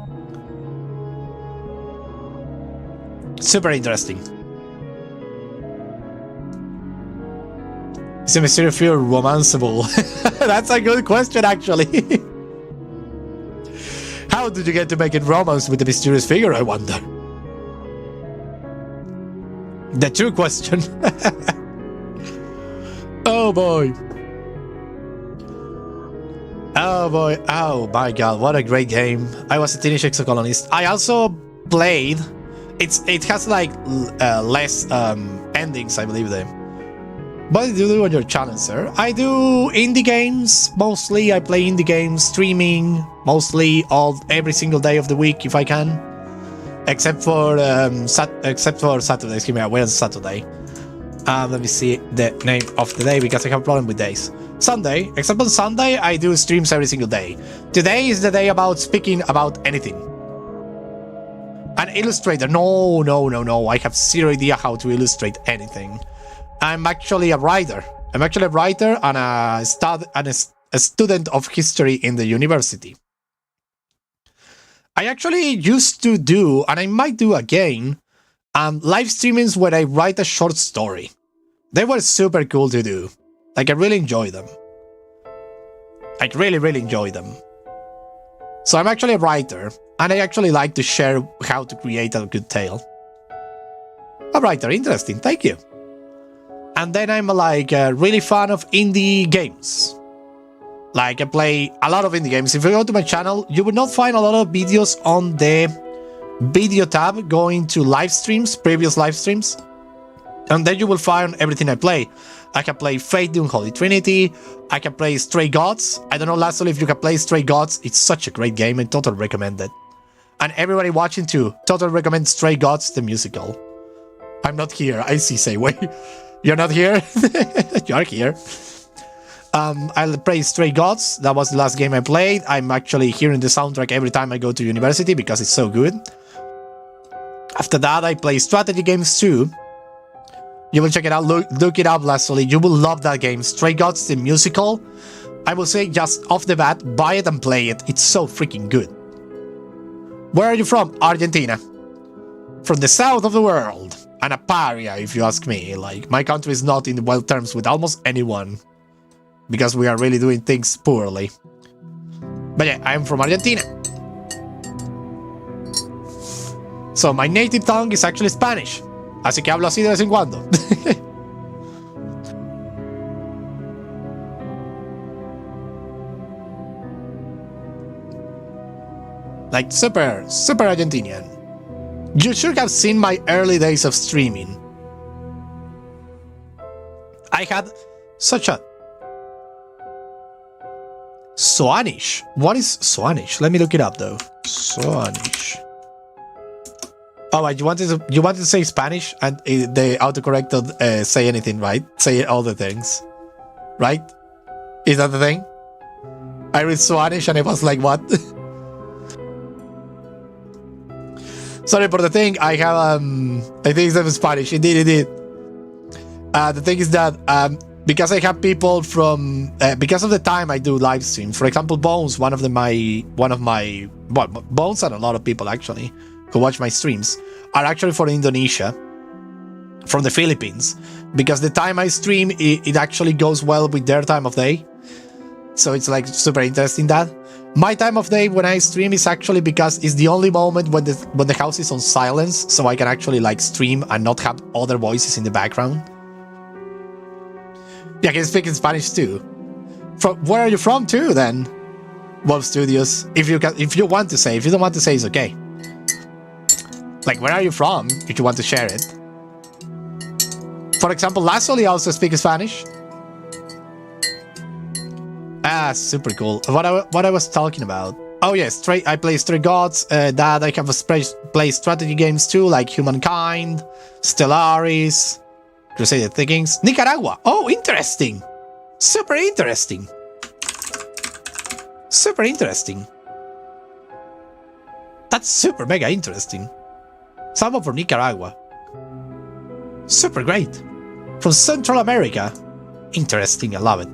Super interesting. Is a mysterious figure romanceable? That's a good question, actually. How did you get to make it romance with the mysterious figure, I wonder? The true question. Oh boy. Oh boy. Oh my god, what a great game. I was a teenage exocolonist. I also played. It has like less endings, I believe them. What do you do on your channel, sir? I do indie games mostly. I play indie games, streaming mostly every single day of the week if I can, except for Saturdays. Give me a where's Saturday? Let me see the name of the day because I have a problem with days. Sunday, except on Sunday, I do streams every single day. Today is the day about speaking about anything. An illustrator? No. I have zero idea how to illustrate anything. I'm actually a writer. I'm actually a writer and a student of history in the university. I actually used to do, and I might do again, live streamings where I write a short story. They were super cool to do. Like, I really enjoy them. I really enjoy them. So I'm actually a writer, and I actually like to share how to create a good tale. A writer, interesting, thank you. And then I'm like a really fan of indie games. Like, I play a lot of indie games. If you go to my channel, you will not find a lot of videos on the video tab going to live streams, previous live streams. And then you will find everything I play. I can play Fate the Unholy Trinity. I can play Stray Gods. I don't know, lastly, if you can play Stray Gods. It's such a great game. I totally recommend it. And everybody watching too, totally recommend Stray Gods, the musical. I'm not here. I see, say, wait. You're not here? You're here. I'll play Stray Gods. That was the last game I played. I'm actually hearing the soundtrack every time I go to university because it's so good. After that, I play strategy games too. You will check it out. Look it up, lastly. You will love that game. Stray Gods, the musical. I will say just off the bat, buy it and play it. It's so freaking good. Where are you from? Argentina. From the south of the world. And a pariah, if you ask me. Like, my country is not in well terms with almost anyone. Because we are really doing things poorly. But yeah, I'm from Argentina. So my native tongue is actually Spanish. Así que hablo así de vez en cuando. Like, super Argentinian. You should have seen my early days of streaming. I had such a... Spanish. What is Spanish? Let me look it up though. Spanish. Oh, you wanted to say Spanish and the autocorrect don't say anything, right? Say all the things, right? Is that the thing? I read Spanish and I was like, what? Sorry for the thing. I have I think it's Spanish. Indeed. The thing is that because I have people from because of the time I do live stream. For example, Bones, one of my Bones and a lot of people actually who watch my streams are actually from Indonesia, from the Philippines, because the time I stream it actually goes well with their time of day. So it's like super interesting that my time of day when I stream is actually because it's the only moment when the house is on silence, so I can actually like stream and not have other voices in the background. Yeah, I can speak in Spanish too. From where are you from too then? Wolf Studios. If you want to say, if you don't want to say, it's okay. Like, where are you from? If you want to share it. For example, Lazuli also speaks Spanish. Ah, super cool. What I was talking about. Oh yes, I play Stray Gods. That I have play strategy games too, like Humankind, Stellaris, Crusader Thinkings, Nicaragua. Oh, interesting. Super interesting. Super interesting. That's super mega interesting. Someone from Nicaragua. Super great. From Central America. Interesting, I love it.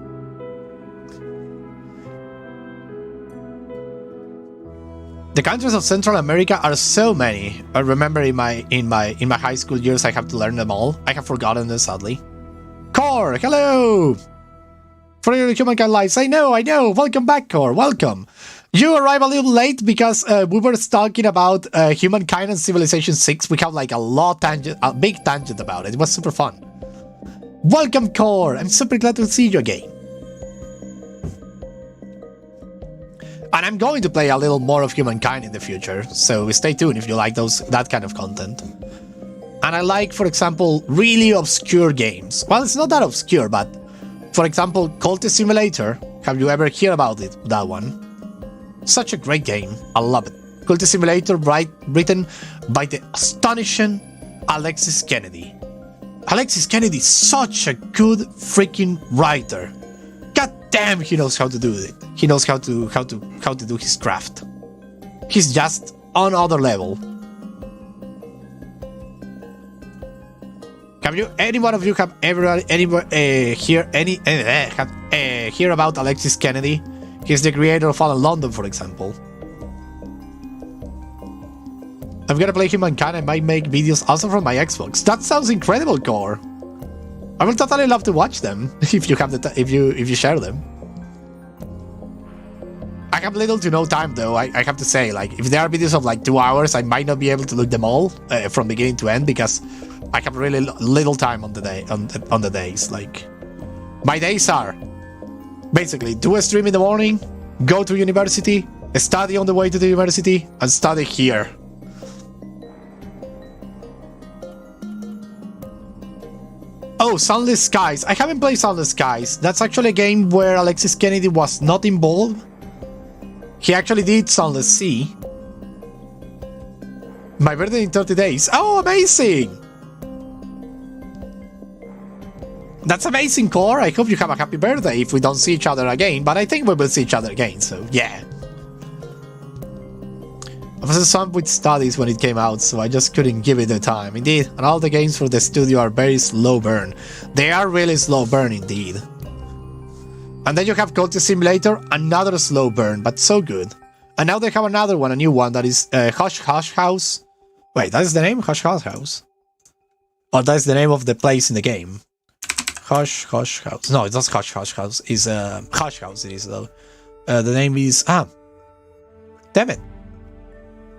The countries of Central America are so many. I remember in my high school years I have to learn them all. I have forgotten them sadly. Core, hello! For your Humankind lives, I know. Welcome back, Core. Welcome. You arrive a little late because we were talking about Humankind and Civilization 6. We have like a big tangent about it. It was super fun. Welcome, Core. I'm super glad to see you again. And I'm going to play a little more of Humankind in the future, so stay tuned if you like that kind of content. And I like, for example, really obscure games. Well, it's not that obscure, but for example, Cultist Simulator. Have you ever heard about it? That one. Such a great game. I love it. Cultist Simulator, written by the astonishing Alexis Kennedy. Alexis Kennedy is such a good freaking writer. God damn, he knows how to do it. He knows how to do his craft. He's just on other level. Have you, any one of you have ever hear about Alexis Kennedy? He's the creator of Fallen London, for example. I'm gonna play Humankind. I might make videos also from my Xbox. That sounds incredible, Core. I would totally love to watch them if you have if you share them. I have little to no time though. I have to say, like, if there are videos of like 2 hours, I might not be able to look them all from beginning to end because I have really little time on the day on the days. Like, my days are basically do a stream in the morning, go to university, study on the way to the university, and study here. Oh, Sunless Skies. I haven't played Sunless Skies. That's actually a game where Alexis Kennedy was not involved. He actually did Sunless Sea. My birthday in 30 days. Oh, amazing! That's amazing, Core. I hope you have a happy birthday if we don't see each other again, but I think we will see each other again, so yeah. I was swamped with studies when it came out, so I just couldn't give it the time. Indeed, and all the games for the studio are very slow burn. They are really slow burn indeed. And then you have Cultist Simulator, another slow burn, but so good. And now they have another one, a new one, that is Hush Hush House. Wait, that is the name? Hush Hush House? Or that is the name of the place in the game? Hush Hush House. No, it's not Hush Hush House. It's Hush House, it is though. The name is... damn it.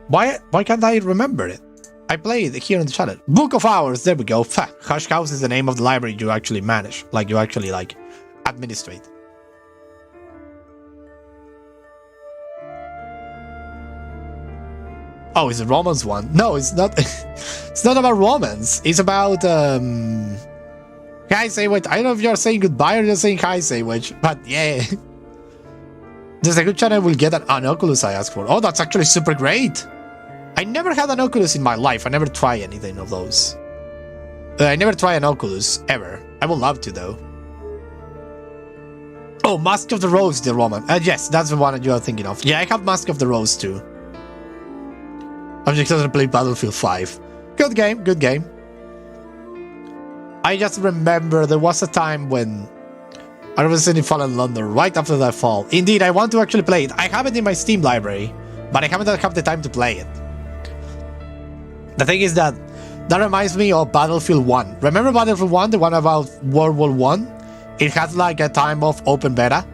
Why can't I remember it? I played it here in the channel. Book of Hours, there we go. Hush House is the name of the library you actually manage. Like, you actually, like, administrate. Oh, it's a romance one. No, it's not. It's not about romance. It's about, Hi, Sandwich. I don't know if you're saying goodbye or you're saying hi, Sandwich. But, yeah. There's a good chance I will get an Oculus I asked for. Oh, that's actually super great. I never had an Oculus in my life. I never tried anything of those. I never tried an Oculus, ever. I would love to, though. Oh, Mask of the Rose, the Roman. Yes, that's the one you are thinking of. Yeah, I have Mask of the Rose, too. I'm just gonna play Battlefield 5. Good game, good game. I just remember there was a time when I was in Fallen London right after that fall. Indeed, I want to actually play it. I have it in my Steam library, but I haven't had the time to play it. The thing is that reminds me of Battlefield 1. Remember Battlefield 1, the one about World War 1? It had like a time of open beta.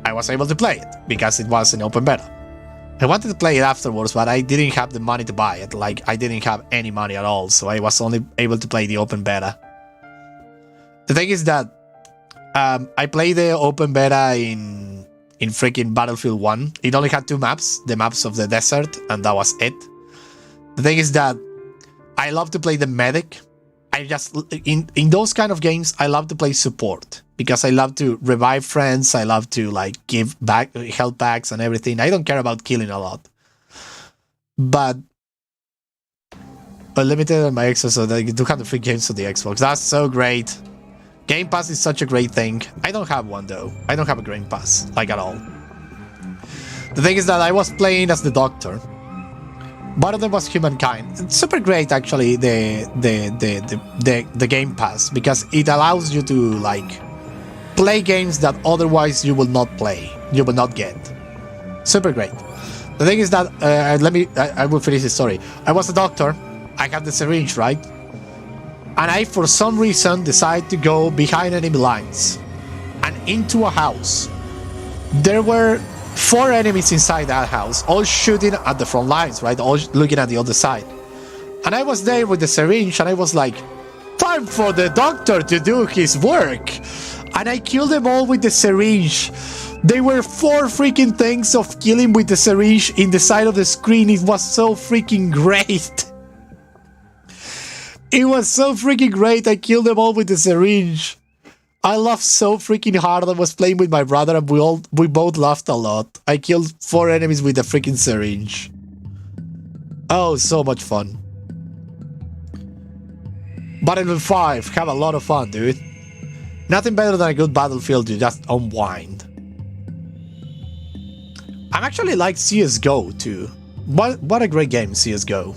I was able to play it because it was an open beta. I wanted to play it afterwards, but I didn't have the money to buy it. Like, I didn't have any money at all, so I was only able to play the open beta. The thing is that I played the open beta in freaking Battlefield 1. It only had 2 maps, the maps of the desert, and that was it. The thing is that I love to play the medic. I just, in those kind of games, I love to play support. Because I love to revive friends, I love to, like, give back health packs and everything. I don't care about killing a lot. But limited on my Xbox, so they do have the free games on the Xbox. That's so great. Game Pass is such a great thing. I don't have one, though. I don't have a Game Pass, like, at all. The thing is that I was playing as the Doctor. One of them was Humankind. It's super great, actually, the Game Pass, because it allows you to, like, play games that otherwise you will not play, you will not get. Super great. The thing is that, I will finish the story. I was a doctor, I had the syringe, right? And I, for some reason, decided to go behind enemy lines and into a house. There were 4 enemies inside that house, all shooting at the front lines, right? All looking at the other side. And I was there with the syringe, and I was like, time for the doctor to do his work. And I killed them all with the syringe. They were 4 freaking things of killing with the syringe in the side of the screen. It was so freaking great. It was so freaking great. I killed them all with the syringe. I laughed so freaking hard. I was playing with my brother and we both laughed a lot. I killed 4 enemies with a freaking syringe. Oh, so much fun. Battlefield 5, have a lot of fun, dude. Nothing better than a good Battlefield to just unwind. I actually like CSGO too. What a great game, CSGO.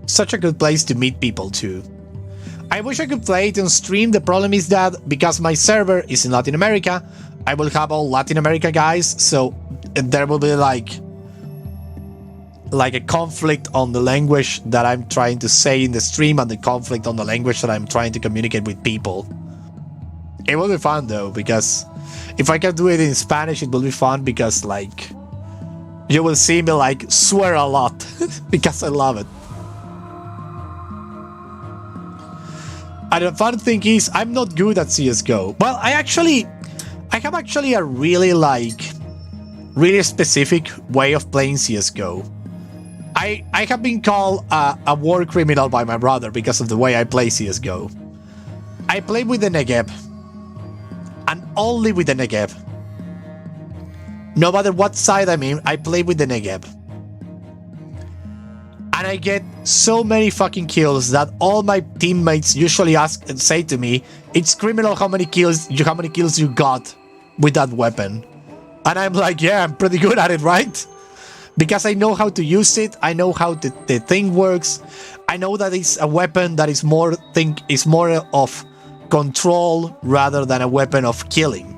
Such a good place to meet people too. I wish I could play it on stream. The problem is that because my server is in Latin America, I will have all Latin America guys, so there will be like a conflict on the language that I'm trying to say in the stream and the conflict on the language that I'm trying to communicate with people. It will be fun though, because if I can do it in Spanish, it will be fun because like you will see me like swear a lot because I love it. And the fun thing is, I'm not good at CSGO. Well, I have actually a really specific way of playing CSGO. I have been called a war criminal by my brother because of the way I play CSGO. I play with the Negev. And only with the Negev. No matter what side I'm in, I play with the Negev. And I get so many fucking kills that all my teammates usually ask and say to me, it's criminal how many kills you got with that weapon. And I'm like, yeah, I'm pretty good at it, right? Because I know how to use it, I know how the thing works, I know that it's a weapon that is more of control rather than a weapon of killing.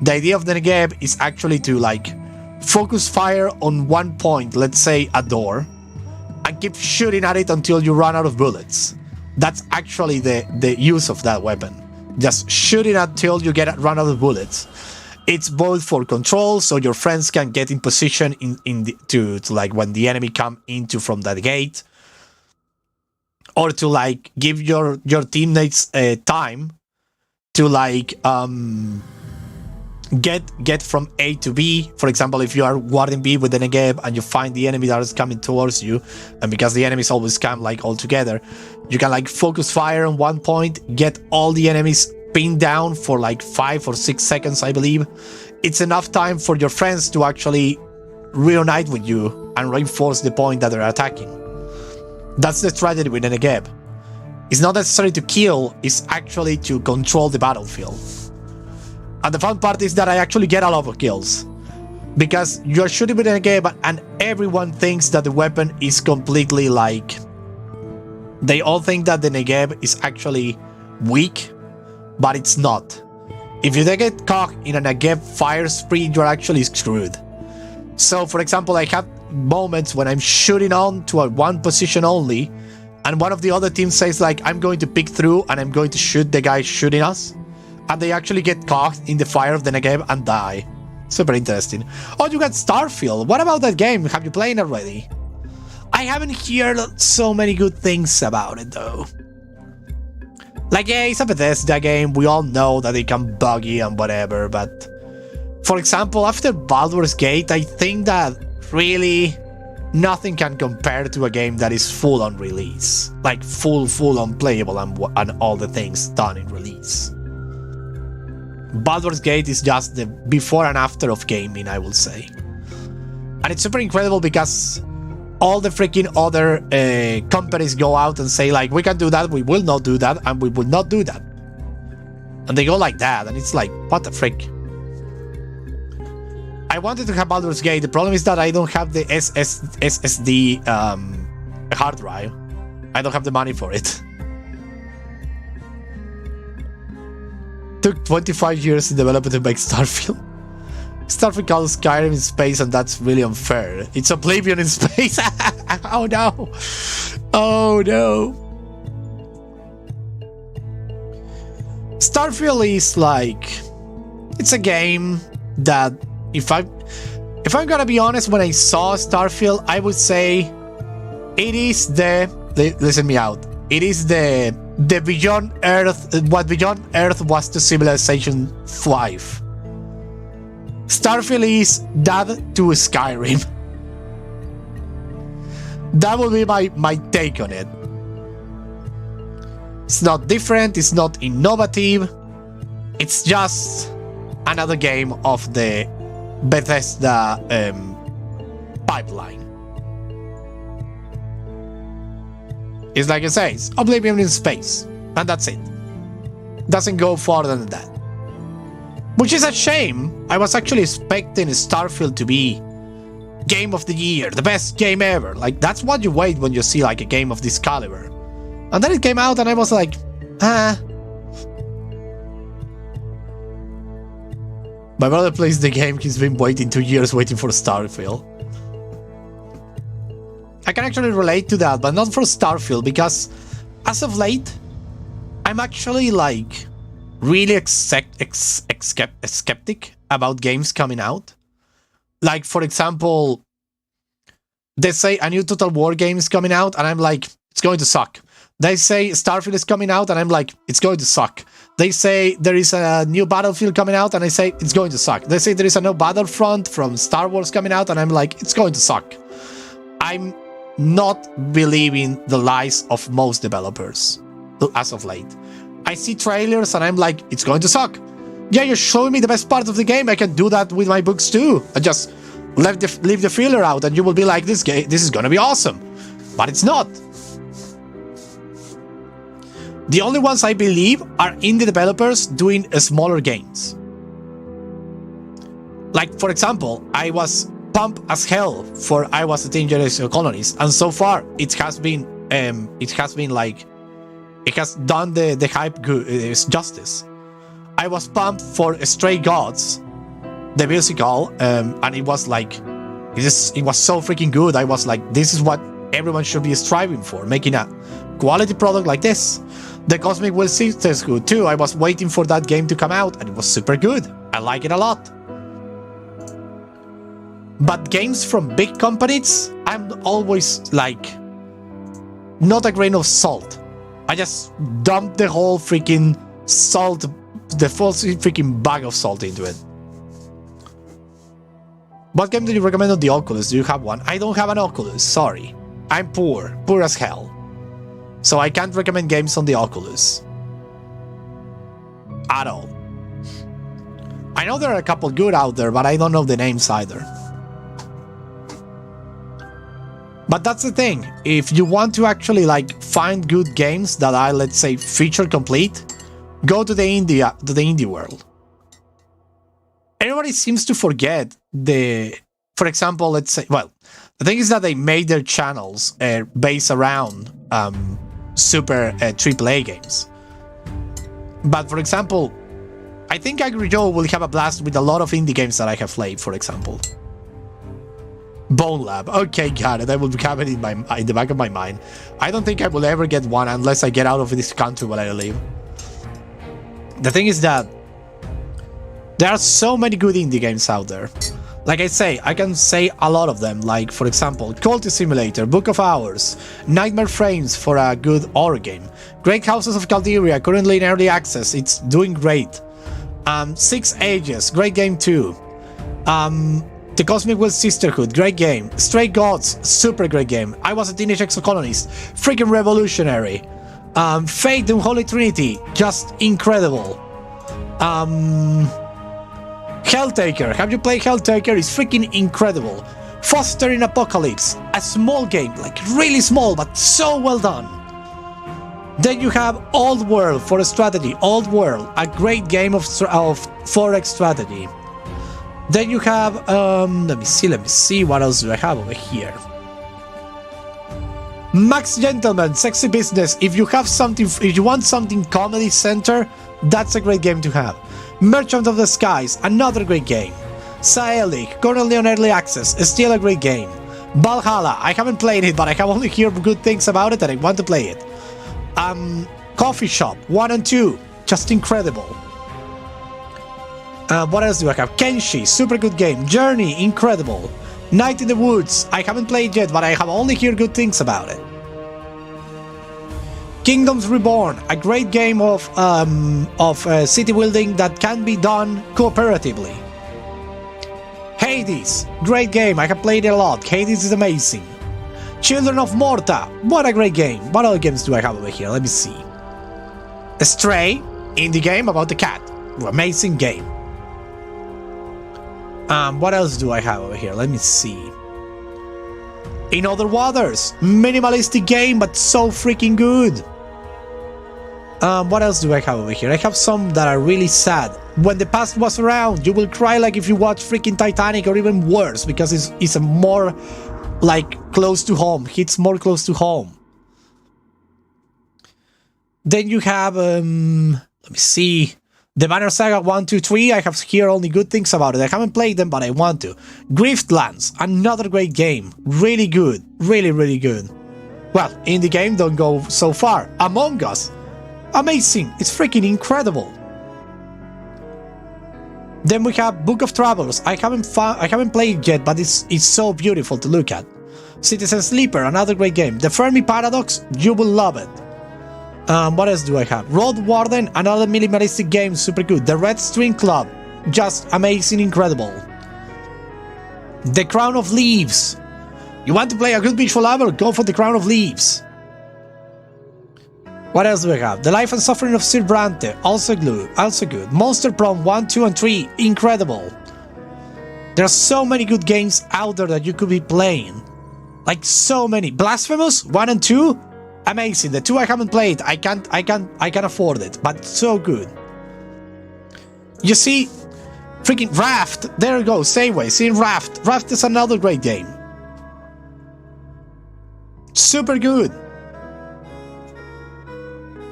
The idea of the Negev is actually to like focus fire on one point, let's say a door, and keep shooting at it until you run out of bullets. That's actually the use of that weapon. Just shooting until you run out of bullets. It's both for control, so your friends can get in position to like when the enemy come into from that gate, or to like give your teammates time to like get from A to B. For example, if you are guarding B with the Negev and you find the enemy that is coming towards you, and because the enemies always come like all together, you can like focus fire on one point, get all the enemies pinned down for like 5 or 6 seconds, I believe. It's enough time for your friends to actually reunite with you and reinforce the point that they're attacking. That's the strategy with the Negev. It's not necessary to kill, it's actually to control the battlefield. And the fun part is that I actually get a lot of kills. Because you're shooting with the Negev and everyone thinks that the weapon is completely like... They all think that the Negev is actually weak, but it's not. If you get caught in a Negev fire spree, you're actually screwed. So, for example, I have moments when I'm shooting on to one position only, and one of the other teams says like, I'm going to pick through and I'm going to shoot the guy shooting us, and they actually get caught in the fire of the Negev and die. Super interesting. Oh, you got Starfield. What about that game? Have you played it already? I haven't heard so many good things about it though. Like, yeah, it's a Bethesda game, we all know that it can buggy and whatever, but... For example, after Baldur's Gate, I think that really nothing can compare to a game that is full on release. Like, full on playable and all the things done in release. Baldur's Gate is just the before and after of gaming, I will say. And it's super incredible because... all the freaking other companies go out and say like, we can do that, we will not do that, and we will not do that. And they go like that, and it's like, what the frick? I wanted to have Baldur's Gate, the problem is that I don't have the SSD hard drive. I don't have the money for it. Took 25 years to develop it to make Starfield. Starfield calls Skyrim in space, and that's really unfair. It's Oblivion in space. Oh no. Oh no. Starfield is like... it's a game. that if I'm gonna be honest, when I saw Starfield, I would say it is listen me out. It is the Beyond Earth, what Beyond Earth was to Civilization 5. Starfield is that to Skyrim. That will be my take on it. It's not different, it's not innovative. It's just another game of the Bethesda pipeline. It's like I say, it's Oblivion in space, and that's it. Doesn't go further than that. Which is a shame. I was actually expecting Starfield to be Game of the Year, the best game ever. Like, that's what you wait when you see like a game of this caliber. And then it came out and I was like, My brother plays the game, he's been waiting 2 years waiting for Starfield. I can actually relate to that, but not for Starfield, because as of late, I'm actually like really skeptic about games coming out. Like, for example, they say a new Total War game is coming out, and I'm like, it's going to suck. They say Starfield is coming out, and I'm like, it's going to suck. They say there is a new Battlefield coming out, and I say, it's going to suck. They say there is a new Battlefront from Star Wars coming out, and I'm like, it's going to suck. I'm not believing the lies of most developers as of late. I see trailers, and I'm like, it's going to suck. Yeah, you're showing me the best part of the game. I can do that with my books too. I just leave the filler out, and you will be like, this is gonna be awesome. But it's not. The only ones I believe are indie developers doing smaller games. Like, for example, I was pumped as hell for I Was a Dangerous Colonist, and so far it has been like, it has done the hype justice. I was pumped for Stray Gods, the musical, and it was like, it was so freaking good. I was like, this is what everyone should be striving for, making a quality product like this. The Cosmic Will Sisters good too. I was waiting for that game to come out, and it was super good. I like it a lot. But games from big companies, I'm always like, not a grain of salt. I just dump the whole freaking salt, the full freaking bag of salt into it. What game do you recommend on the Oculus? Do you have one? I don't have an Oculus, sorry. I'm poor as hell. So I can't recommend games on the Oculus. At all. I know there are a couple good out there, but I don't know the names either. But that's the thing. If you want to actually like find good games that are, let's say, feature complete, go to the indie world. Everybody seems to forget for example, let's say, well, the thing is that they made their channels based around super AAA games. But for example, I think Angry Joe will have a blast with a lot of indie games that I have played, for example. Bone Lab. Okay, got it. I will have it in the back of my mind. I don't think I will ever get one unless I get out of this country where I live. The thing is that there are so many good indie games out there. Like I say, I can say a lot of them, like, for example, Quality Simulator, Book of Hours, Nightmare Frames for a good horror game, Great Houses of Calderia, currently in early access, it's doing great. 6 Ages, great game too. The Cosmic Will Sisterhood, great game. Stray Gods, super great game. I Was a Teenage Exocolonist, freaking revolutionary. Fate, the Holy Trinity, just incredible. Helltaker, have you played Helltaker? It's freaking incredible. Fostering Apocalypse, a small game, like really small, but so well done. Then you have Old World for a strategy. Old World, a great game of 4X strategy. Then you have, let me see, what else do I have over here? Max Gentleman, Sexy Business. If you want something comedy center, that's a great game to have. Merchant of the Skies, another great game. Saelic, currently on early access, is still a great game. Valhalla, I haven't played it, but I have only heard good things about it and I want to play it. Coffee Shop 1 and 2, just incredible. What else do I have? Kenshi, super good game. Journey, incredible. Night in the Woods, I haven't played yet, but I have only heard good things about it. Kingdoms Reborn, a great game of city building that can be done cooperatively. Hades, great game, I have played it a lot. Hades is amazing. Children of Morta, what a great game. What other games do I have over here? Let me see. Stray, indie game about the cat. Amazing game. What else do I have over here? Let me see. In Other Waters, minimalistic game, but so freaking good. What else do I have over here? I have some that are really sad. When the Past Was Around, you will cry like if you watch freaking Titanic, or even worse, because it's a more like close to home. Hits more close to home. Then you have let me see. The Banner Saga 1, 2, 3, I have here only good things about it. I haven't played them, but I want to. Griftlands, another great game. Really good. Really, really good. Well, indie game, don't go so far. Among Us. Amazing. It's freaking incredible. Then we have Book of Travels. I haven't played it yet, but it's so beautiful to look at. Citizen Sleeper, another great game. The Fermi Paradox, you will love it. What else do I have? Road Warden, another minimalistic game, super good. The Red String Club, just amazing, incredible. The Crown of Leaves. You want to play a good visual novel? Go for The Crown of Leaves. What else do I have? The Life and Suffering of Sir Brante, also good. Monster Prom 1, 2, and 3, incredible. There are so many good games out there that you could be playing. Like so many. Blasphemous 1 and 2. Amazing. The 2 I haven't played. I can't afford it, but so good. You see, freaking Raft. There you go. Same way. See Raft. Raft is another great game. Super good.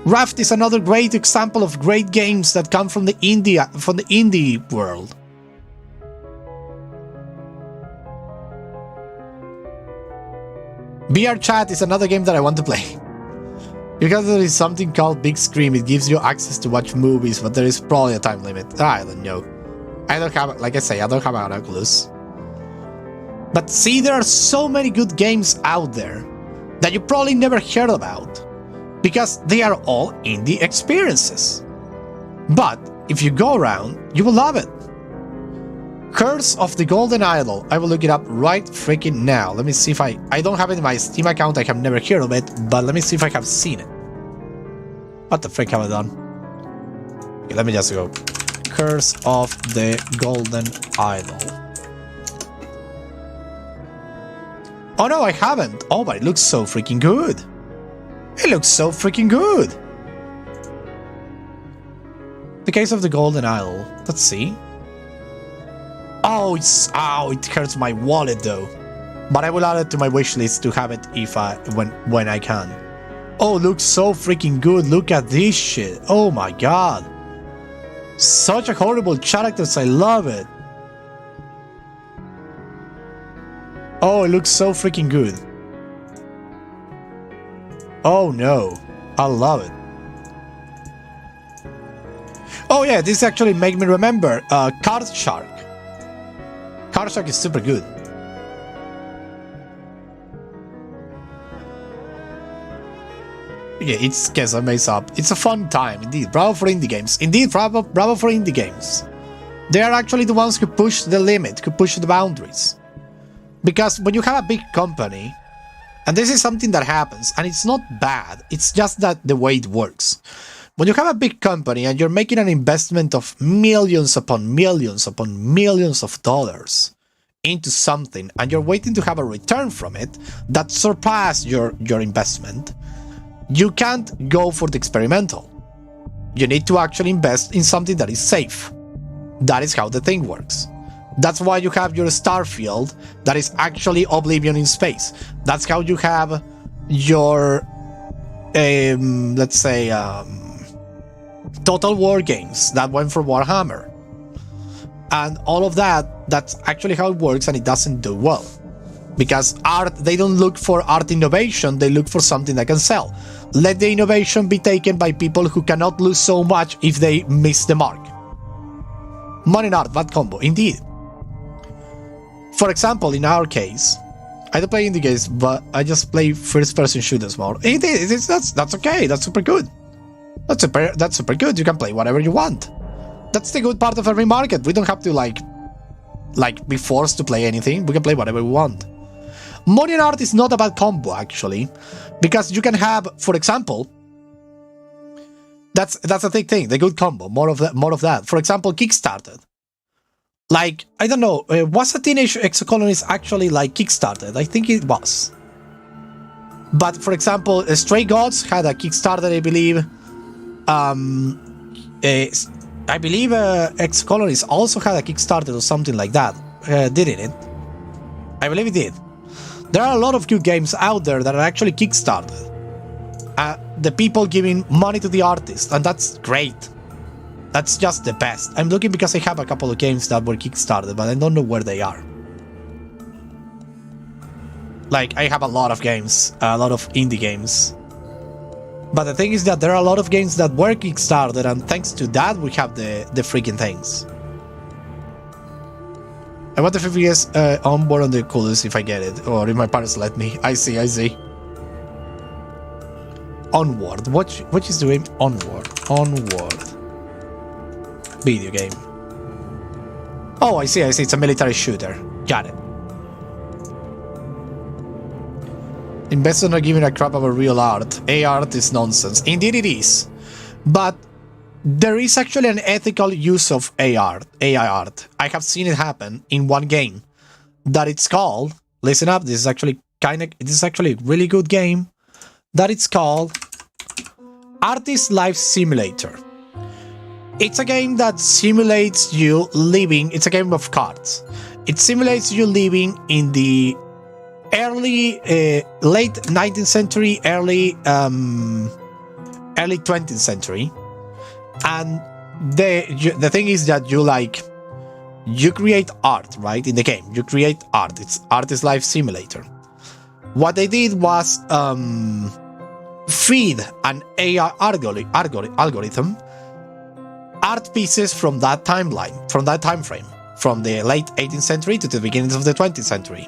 Raft is another great example of great games that come from the indie world. VR Chat is another game that I want to play. Because there is something called Big Screen, it gives you access to watch movies, but there is probably a time limit. I don't know. I don't have, like I say, I don't have an Oculus. But see, there are so many good games out there that you probably never heard about, because they are all indie experiences. But if you go around, you will love it. Curse of the Golden Idol. I will look it up right freaking now. Let me see if I don't have it in my Steam account. I have never heard of it, but let me see if I have seen it. What the frick have I done? Okay, let me just go. Curse of the Golden Idol. Oh no, I haven't. Oh, but it looks so freaking good. It looks so freaking good. The Case of the Golden Idol. Let's see. Oh, it hurts my wallet though. But I will add it to my wish list to have it if when I can. Oh, looks so freaking good. Look at this shit. Oh my god. Such a horrible characters. I love it. Oh, it looks so freaking good. Oh no. I love it. Oh yeah, this actually made me remember Card Shark. Card Shark is super good. Yeah, it's guess I mess up. It's a fun time, indeed. Bravo for indie games. Indeed, bravo for indie games. They are actually the ones who push the limit, who push the boundaries. Because when you have a big company, and this is something that happens, and it's not bad, it's just that the way it works. When you have a big company and you're making an investment of millions upon millions upon millions of dollars into something, and you're waiting to have a return from it that surpasses your investment, you can't go for the experimental. You need to actually invest in something that is safe. That is how the thing works. That's why you have your Starfield that is actually Oblivion in space. That's how you have your, let's say, Total War games that went for Warhammer. And all of that, that's actually how it works, and it doesn't do well. Because art, they don't look for art innovation, they look for something that can sell. Let the innovation be taken by people who cannot lose so much if they miss the mark. Money and art, bad combo. Indeed. For example, in our case, I don't play indie games, but I just play first-person shooters more. Indeed, that's okay. That's super good. That's super good. You can play whatever you want. That's the good part of every market. We don't have to like be forced to play anything. We can play whatever we want. Money and art is not a bad combo actually, because you can have, for example, that's a big thing. The good combo. More of that. For example, Kickstarter. Like, I don't know, was a Teenage Exocolonist actually like Kickstarted? I think it was. But for example, Stray Gods had a Kickstarter, I believe. I believe Exocolonist also had a Kickstarter or something like that. Didn't it? I believe it did. There are a lot of good games out there that are actually Kickstarted. The people giving money to the artist, and that's great. That's just the best. I'm looking because I have a couple of games that were Kickstarted, but I don't know where they are. Like, I have a lot of games, a lot of indie games. But the thing is that there are a lot of games that were Kickstarted, and thanks to that, we have the freaking things. I wonder if it is onboard on the coolest if I get it, or if my parents let me. I see. Onward. What is doing? Onward. Video game. Oh, I see. It's a military shooter. Got it. Investors are not giving a crap about real art. art is nonsense. Indeed it is. But there is actually an ethical use of AI art. I have seen it happen in one game that it's called, listen up, this is actually a really good game, that it's called Artist Life Simulator. It's a game that simulates you living, it's a game of cards. It simulates you living in the late 19th century, early 20th century. And the thing is that you create art, right? In the game, you create art. It's Artist Life Simulator. What they did was feed an AI algorithm art pieces from that timeline, from that time frame, from the late 18th century to the beginnings of the 20th century.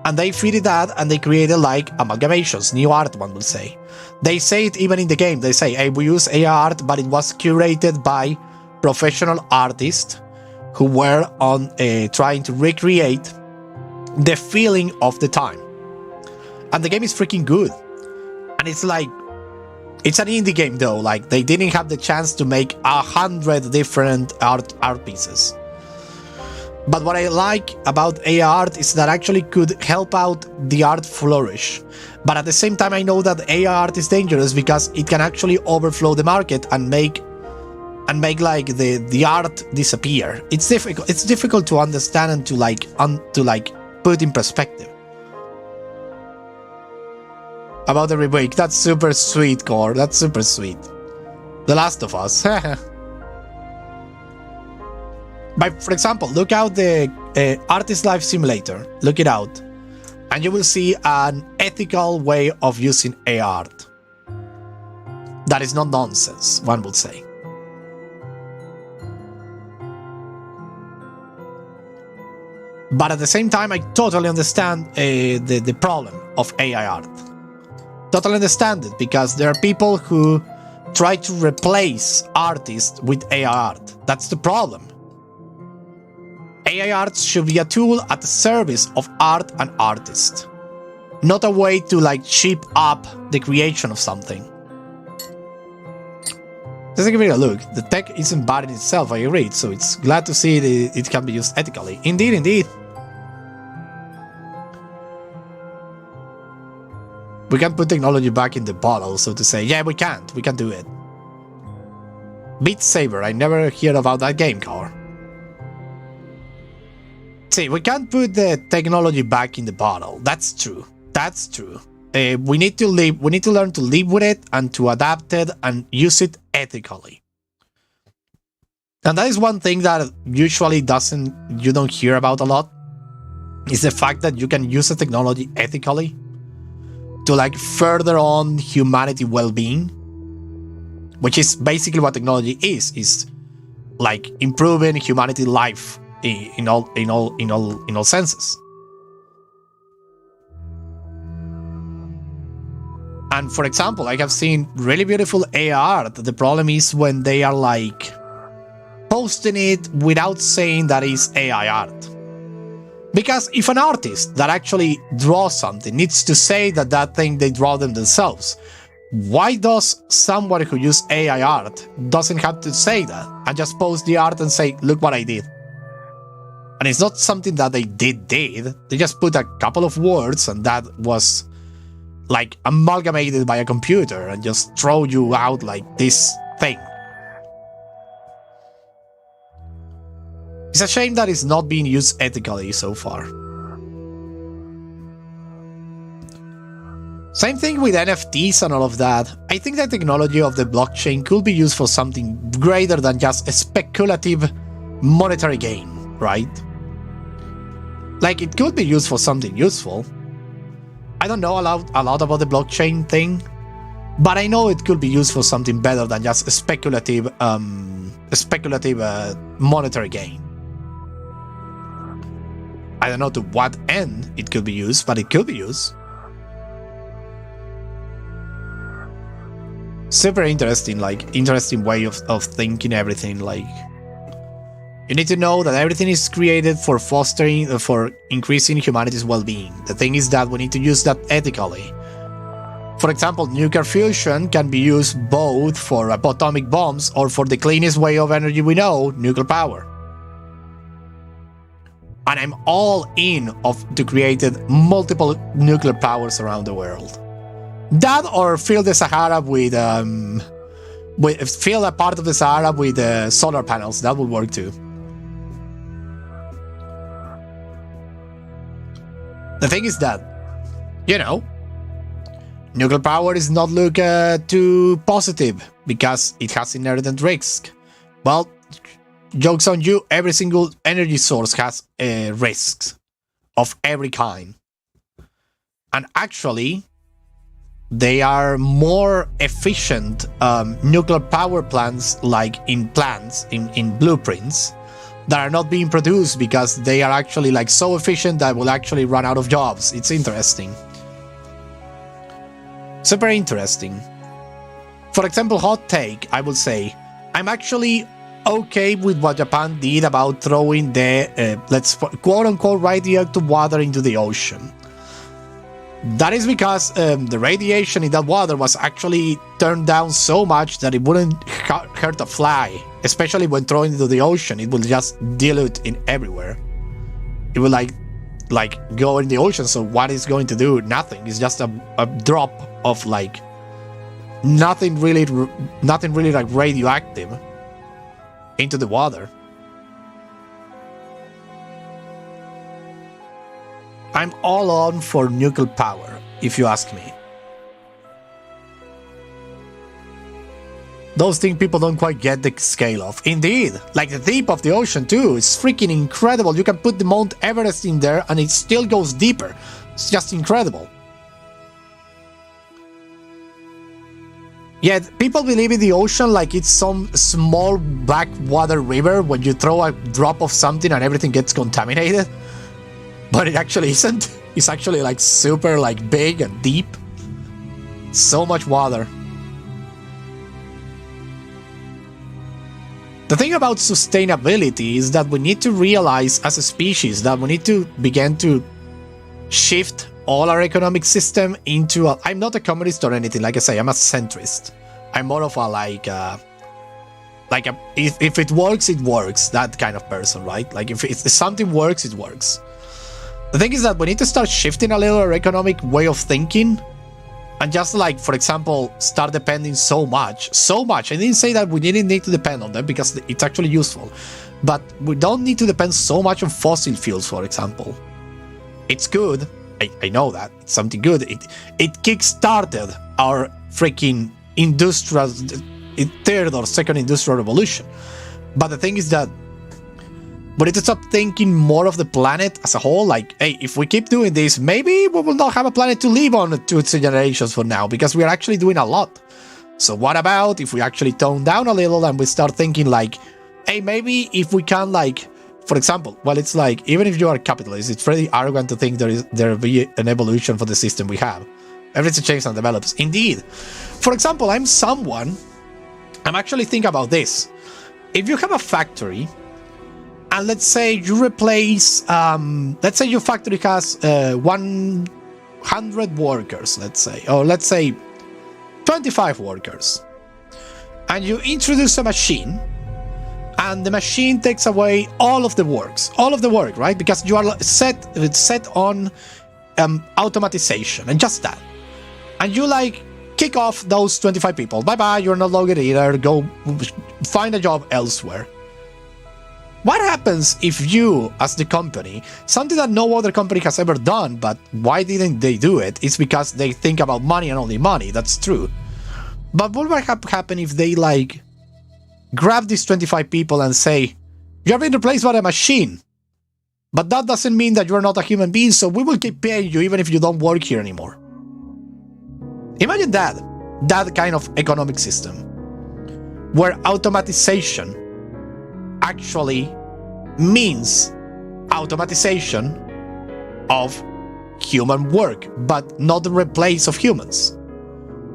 And they feed it that, and they created like amalgamations, new art, one will say. They say it even in the game. They say, hey, we use AI art, but it was curated by professional artists who were on trying to recreate the feeling of the time. And the game is freaking good. And it's like, it's an indie game though. Like, they didn't have the chance to make 100 different art pieces. But what I like about AI art is that actually could help out the art flourish. But at the same time, I know that AI art is dangerous because it can actually overflow the market and make like the art disappear. It's difficult to understand and to put in perspective. About the remake, that's super sweet, Core. That's super sweet. The Last of Us. But for example, look out the Artist Life Simulator. Look it out. And you will see an ethical way of using AI art. That is not nonsense, one would say. But at the same time, I totally understand the problem of AI art. Totally understand it, because there are people who try to replace artists with AI art. That's the problem. AI art should be a tool at the service of art and artists, not a way to like cheap up the creation of something. Just give it a look. The tech isn't bad in itself, I agree, so it's glad to see it can be used ethically. Indeed. We can put technology back in the bottle, so to say. Yeah, we can do it. Beat Saber, I never heard about that game, Car. See, we can't put the technology back in the bottle. That's true. We need to learn to live with it and to adapt it and use it ethically. And that is one thing that usually you don't hear about a lot, is the fact that you can use the technology ethically to like further on humanity well-being, which is basically what technology is like improving humanity life in all senses. And for example, I have seen really beautiful AI art. The problem is when they are like posting it without saying that is AI art. Because if an artist that actually draws something needs to say that that thing they draw them themselves, why does someone who uses AI art doesn't have to say that and just post the art and say, look what I did? And it's not something that they did. They just put a couple of words and that was like amalgamated by a computer and just throw you out like this thing. It's a shame that it's not being used ethically so far. Same thing with NFTs and all of that. I think the technology of the blockchain could be used for something greater than just a speculative monetary gain, right? Like, it could be used for something useful. I don't know a lot about the blockchain thing, but I know it could be used for something better than just a speculative monetary gain. I don't know to what end it could be used, but it could be used. Super interesting, like, interesting way of thinking everything. Like, you need to know that everything is created for fostering, for increasing humanity's well-being. The thing is that we need to use that ethically. For example, nuclear fusion can be used both for atomic bombs or for the cleanest way of energy we know, nuclear power. And I'm all in to create multiple nuclear powers around the world. That or fill the Sahara with fill a part of the Sahara with solar panels. That would work too. The thing is that, you know, nuclear power is not look too positive because it has inherent risk. Well, joke's on you, every single energy source has risks of every kind. And actually, they are more efficient nuclear power plants, like in blueprints, that are not being produced because they are actually like so efficient that will actually run out of jobs. It's interesting. Super interesting. For example, hot take, I would say, I'm actually okay with what Japan did about throwing the, let's quote-unquote, radioactive water into the ocean. That is because the radiation in that water was actually turned down so much that it wouldn't hurt a fly, especially when thrown into the ocean. It will just dilute in everywhere. It will like go in the ocean. So what is going to do? Nothing. It's just a drop of like nothing really like radioactive into the water. I'm all on for nuclear power, if you ask me. Those things people don't quite get the scale of. Indeed, like the deep of the ocean too, it's freaking incredible. You can put the Mount Everest in there and it still goes deeper. It's just incredible. Yet, people believe in the ocean like it's some small backwater river when you throw a drop of something and everything gets contaminated. But it actually isn't. It's actually like super like big and deep. So much water. The thing about sustainability is that we need to realize as a species that we need to begin to shift all our economic system into a... I'm not a communist or anything, like I say, I'm a centrist. I'm more of a if it works, it works, that kind of person, right? Like if something works, it works. The thing is that we need to start shifting a little our economic way of thinking and just like, for example, start depending so much. I didn't say that we didn't need to depend on them because it's actually useful, but we don't need to depend so much on fossil fuels, for example. It's good. I know that. It's something good. It kick-started our freaking third or second industrial revolution. But the thing is that we need to stop thinking more of the planet as a whole. Like, hey, if we keep doing this, maybe we will not have a planet to live on 2-3 generations from now because we are actually doing a lot. So what about if we actually tone down a little and we start thinking like, hey, maybe if we can, like, for example, well, it's like, even if you are a capitalist, it's very arrogant to think there will be an evolution for the system we have. Everything changes and develops. Indeed. For example, I'm actually thinking about this. If you have a factory, and let's say you replace, let's say your factory has 100 workers, let's say, or let's say 25 workers, and you introduce a machine, and the machine takes away all of the work, right? Because you are set on automatization and just that. And you like kick off those 25 people. Bye-bye, you're no longer here. Go find a job elsewhere. What happens if you, as the company, something that no other company has ever done, but why didn't they do it? It's because they think about money and only money. That's true. But what would happen if they like grab these 25 people and say, you're being replaced by a machine, but that doesn't mean that you're not a human being, so we will keep paying you even if you don't work here anymore. Imagine that kind of economic system, where automatization actually means automatization of human work, but not the replace of humans.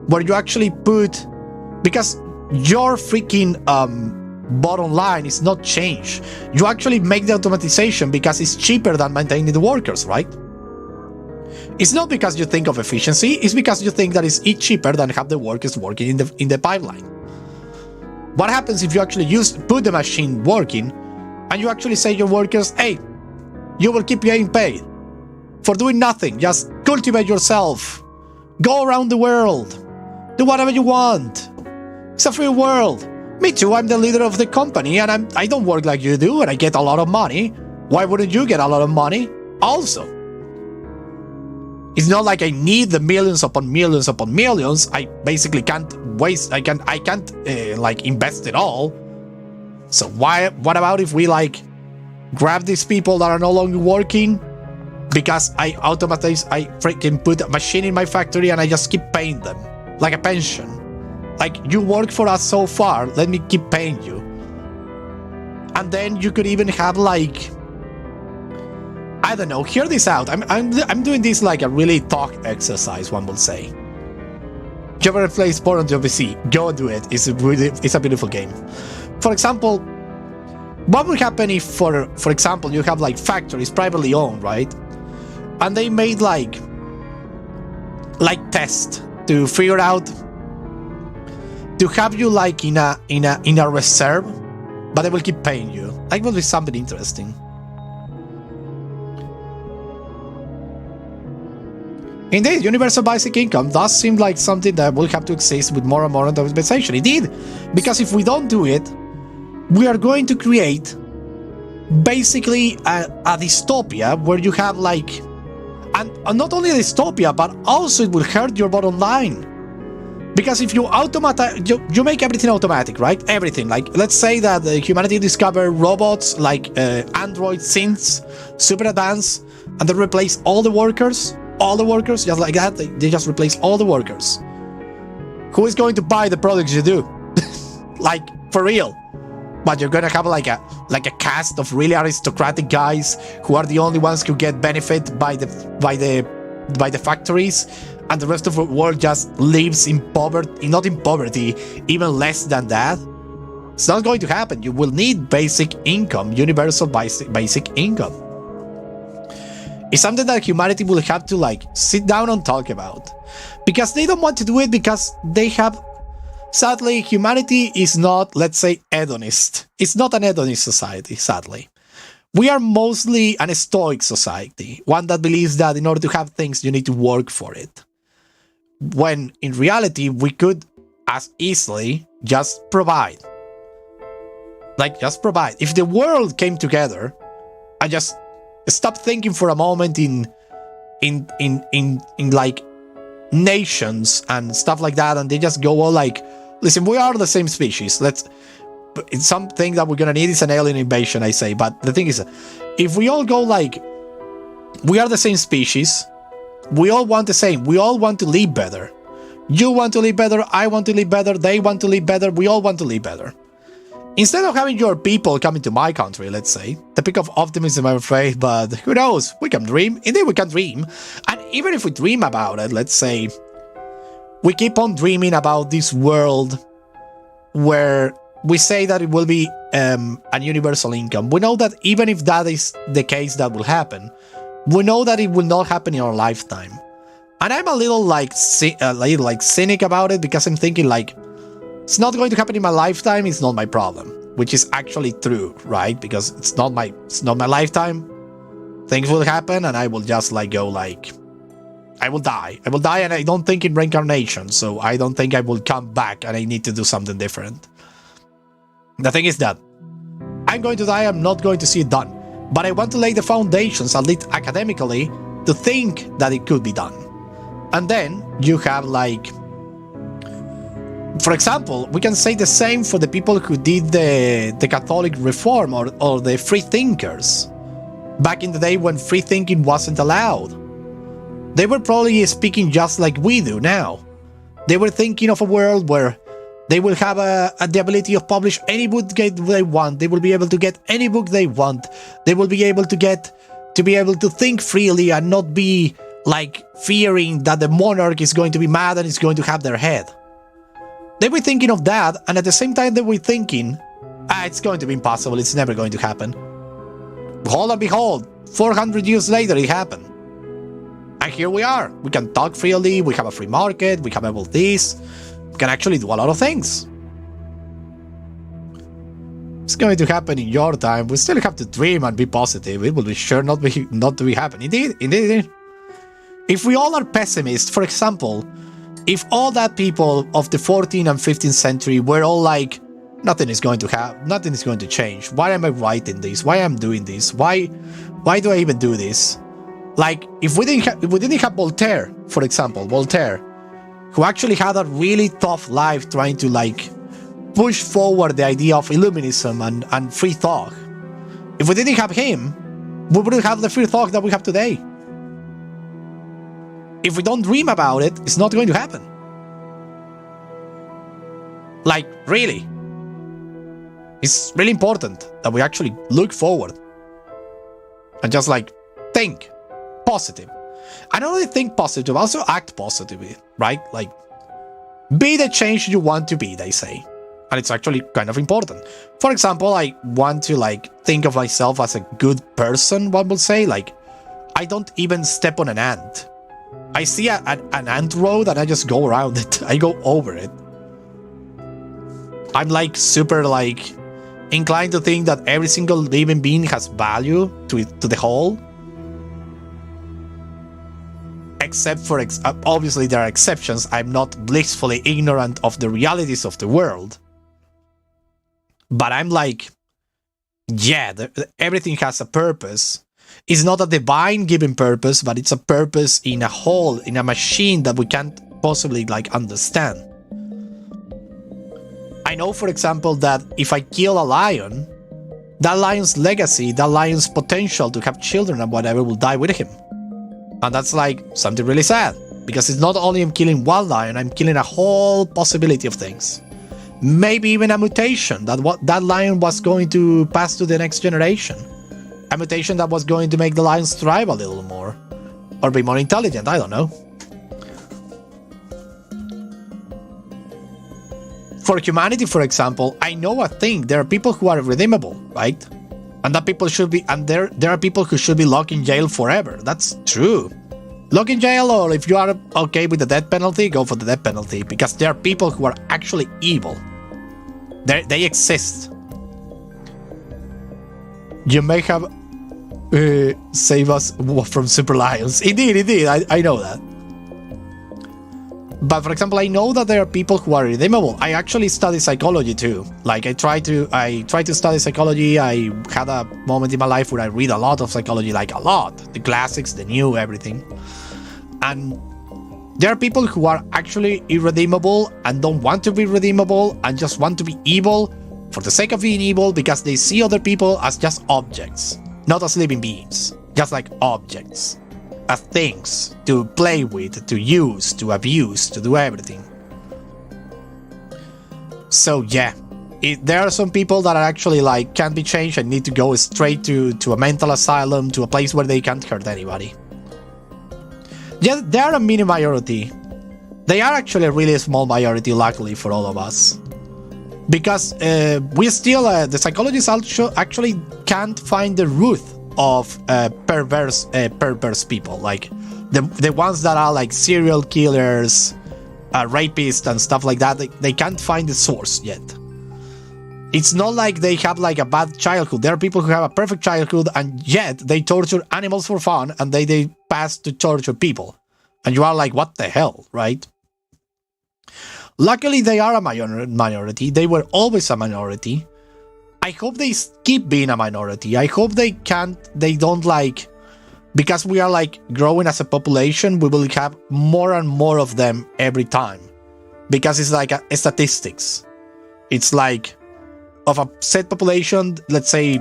Where you actually put, because your freaking bottom line is not changed. You actually make the automatization because it's cheaper than maintaining the workers, right? It's not because you think of efficiency, it's because you think that it's cheaper than have the workers working in the pipeline. What happens if you actually put the machine working and you actually say to your workers, hey, you will keep getting paid for doing nothing, just cultivate yourself, go around the world, do whatever you want. It's a free world. Me too, I'm the leader of the company and I don't work like you do and I get a lot of money. Why wouldn't you get a lot of money also? It's not like I need the millions upon millions upon millions. I basically can't waste, I can't like invest it all. So what about if we like grab these people that are no longer working because I freaking put a machine in my factory and I just keep paying them like a pension. Like, you work for us so far, let me keep paying you. And then you could even have like, I don't know, hear this out. I'm doing this like a really thought exercise, one will say. You ever play sport on your PC? Go do it. It's a beautiful game. For example, what would happen if, for example, you have like factories privately owned, right? And they made like tests to figure out to have you like in a reserve, but they will keep paying you. That will be something interesting. Indeed, universal basic income does seem like something that will have to exist with more and more optimization. Indeed, because if we don't do it, we are going to create basically a dystopia where you have like, and not only a dystopia, but also it will hurt your bottom line. Because if you you make everything automatic, right? Everything. Like, let's say that humanity discover robots like android synths, super advanced, and they replace all the workers, just like that. They just replace all the workers. Who is going to buy the products you do? Like, for real. But you're gonna have like a cast of really aristocratic guys who are the only ones who get benefit by the factories, and the rest of the world just lives in poverty, not in poverty, even less than that. It's not going to happen. You will need basic income, universal basic income. It's something that humanity will have to like sit down and talk about, because they don't want to do it because they have, sadly, humanity is not, let's say, hedonist. It's not an hedonist society, sadly. We are mostly an stoic society, one that believes that in order to have things, you need to work for it. When in reality, we could as easily just provide. Like, just provide. If the world came together and just stop thinking for a moment in like nations and stuff like that, and they just go all like, listen, we are the same species. It's something that we're gonna need is an alien invasion, I say. But the thing is, if we all go like, we are the same species, we all want the same, we all want to live better. You want to live better, I want to live better, they want to live better, we all want to live better. Instead of having your people coming to my country, let's say, the peak of optimism, I'm afraid, but who knows? We can dream. Indeed, we can dream. And even if we dream about it, let's say, we keep on dreaming about this world where we say that it will be an universal income. We know that even if that is the case that will happen, we know that it will not happen in our lifetime. And I'm a little like cynic about it, because I'm thinking like, it's not going to happen in my lifetime, it's not my problem, which is actually true, right? Because it's not my lifetime. Things will happen and I will just like go like, I will die, and I don't think in reincarnation, so I don't think I will come back and I need to do something different. The thing is that I'm going to die, I'm not going to see it done, but I want to lay the foundations, at least academically, to think that it could be done. And then you have like, for example, we can say the same for the people who did the Catholic reform or the free thinkers. Back in the day when free thinking wasn't allowed. They were probably speaking just like we do now. They were thinking of a world where they will have the ability of publish any book they want. They will be able to get any book they want. They will be able to think freely and not be like fearing that the monarch is going to be mad and is going to have their head. They were thinking of that, and at the same time they were thinking, it's going to be impossible, it's never going to happen. Behold and behold, 400 years later it happened. And here we are. We can talk freely, we have a free market, we have all this. We can actually do a lot of things. It's going to happen in your time. We still have to dream and be positive. It will be sure not to be happen. Indeed. If we all are pessimists, for example, if all that people of the 14th and 15th century were all like, nothing is going to change. Why am I writing this? Why am I doing this? Why do I even do this? Like, if we didn't have Voltaire, for example, who actually had a really tough life trying to like push forward the idea of Illuminism and free thought. If we didn't have him, we wouldn't have the free thought that we have today. If we don't dream about it, it's not going to happen. Like, really. It's really important that we actually look forward and just like think positive. And not only think positive, also act positively, right? Like, be the change you want to be, they say. And it's actually kind of important. For example, I want to like think of myself as a good person, one would say. Like, I don't even step on an ant. I see an ant road and I just go around it. I go over it. I'm like super like inclined to think that every single living being has value to the whole. Except for, obviously there are exceptions. I'm not blissfully ignorant of the realities of the world. But I'm like, yeah, everything has a purpose. It's not a divine given purpose, but it's a purpose in a whole, in a machine that we can't possibly like understand. I know, for example, that if I kill a lion, that lion's legacy, that lion's potential to have children and whatever will die with him. And that's like something really sad, because it's not only I'm killing one lion, I'm killing a whole possibility of things. Maybe even a mutation that lion was going to pass to the next generation. A mutation that was going to make the lions thrive a little more. Or be more intelligent, I don't know. For humanity, for example, I know a thing. There are people who are redeemable, right? And that people should be, and there are people who should be locked in jail forever. That's true. Lock in jail, or if you are okay with the death penalty, go for the death penalty. Because there are people who are actually evil. They exist. You may have saved us from super lions. Indeed, I know that. But for example, I know that there are people who are redeemable. I actually study psychology too. Like I try to study psychology. I had a moment in my life where I read a lot of psychology, like a lot. The classics, the new, everything. And there are people who are actually irredeemable and don't want to be redeemable and just want to be evil for the sake of being evil because they see other people as just objects, not as living beings, just like objects. As things to play with, to use, to abuse, to do everything. So yeah, There are some people that are actually like can't be changed and need to go straight to a mental asylum, to a place where they can't hurt anybody. Yeah, they are a mini minority. They are actually a really small minority, luckily for all of us. Because we still, the psychologists also actually can't find the root of perverse people. Like the ones that are like serial killers, rapists and stuff like that. They can't find the source yet. It's not like they have like a bad childhood. There are people who have a perfect childhood and yet they torture animals for fun and they pass to torture people. And you are like, what the hell, right? Luckily, they are a minority. They were always a minority. I hope they keep being a minority. I hope they don't like, because we are like growing as a population, we will have more and more of them every time. Because it's like a statistics. It's like, of a set population, let's say,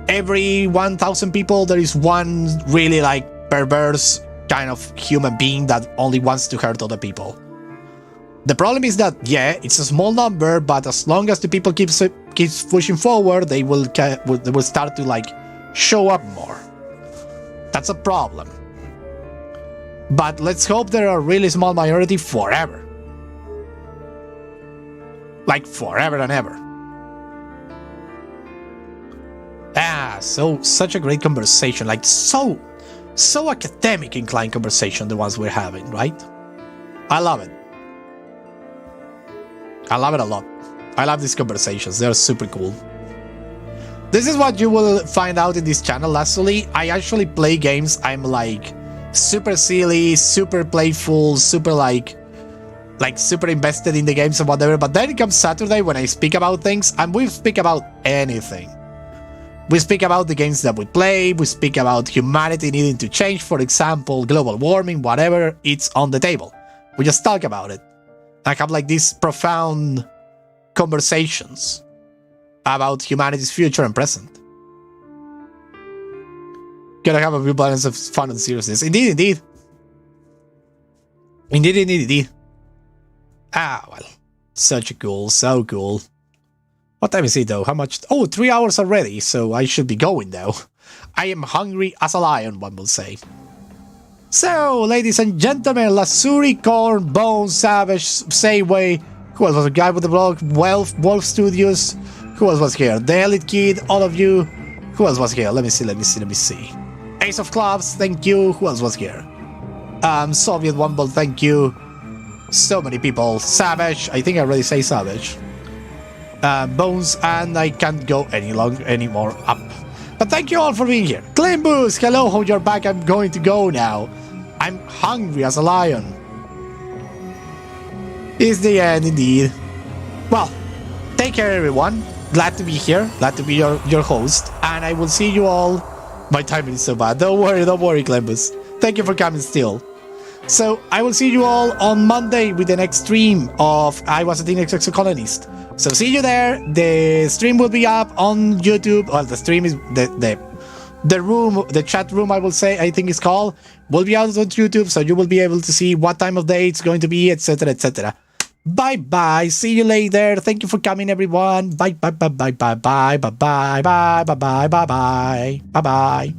every 1,000 people, there is one really like perverse kind of human being that only wants to hurt other people. The problem is that, yeah, it's a small number, but as long as the people keeps pushing forward, they will start to like show up more. That's a problem. But let's hope they're a really small minority forever. Like forever and ever. Such a great conversation. Like so academic inclined conversation, the ones we're having, right? I love it. I love it a lot. I love these conversations. They're super cool. This is what you will find out in this channel. Lastly, I actually play games. I'm like super silly, super playful, super like super invested in the games and whatever. But then it comes Saturday when I speak about things, and we speak about anything. We speak about the games that we play. We speak about humanity needing to change, for example, global warming, whatever. It's on the table. We just talk about it. I have like these profound conversations about humanity's future and present. Gotta have a real balance of fun and seriousness. Indeed. Well. So cool. What time is it though? How much? Oh, 3 hours already, so I should be going though. I am hungry as a lion, one will say. So, ladies and gentlemen, Lasuri, Korn, Bone, Savage, Sayway, who else was the guy with the blog? Wolf Studios, who else was here? The Elite Kid, all of you. Who else was here? Let me see. Ace of Clubs, thank you. Who else was here? Soviet Wumble, thank you. So many people. Savage, I think I already say Savage. Bones, and I can't go any more up. But thank you all for being here. Climbus, hello, how you're back. I'm going to go now. I'm hungry as a lion. It's the end, indeed. Well, take care, everyone. Glad to be here. Glad to be your host. And I will see you all. My timing is so bad. Don't worry, Climbus. Thank you for coming still. So, I will see you all on Monday with the next stream of I Was a Teenage Exocolonist. So see you there. The stream will be up on YouTube. Well, the stream is the chat room, I will say, I think it's called, will be out on YouTube, so you will be able to see what time of day it's going to be, etc, etc. Bye bye. See you later. Thank you for coming, everyone. Bye bye bye bye bye bye bye bye bye bye bye bye bye bye bye.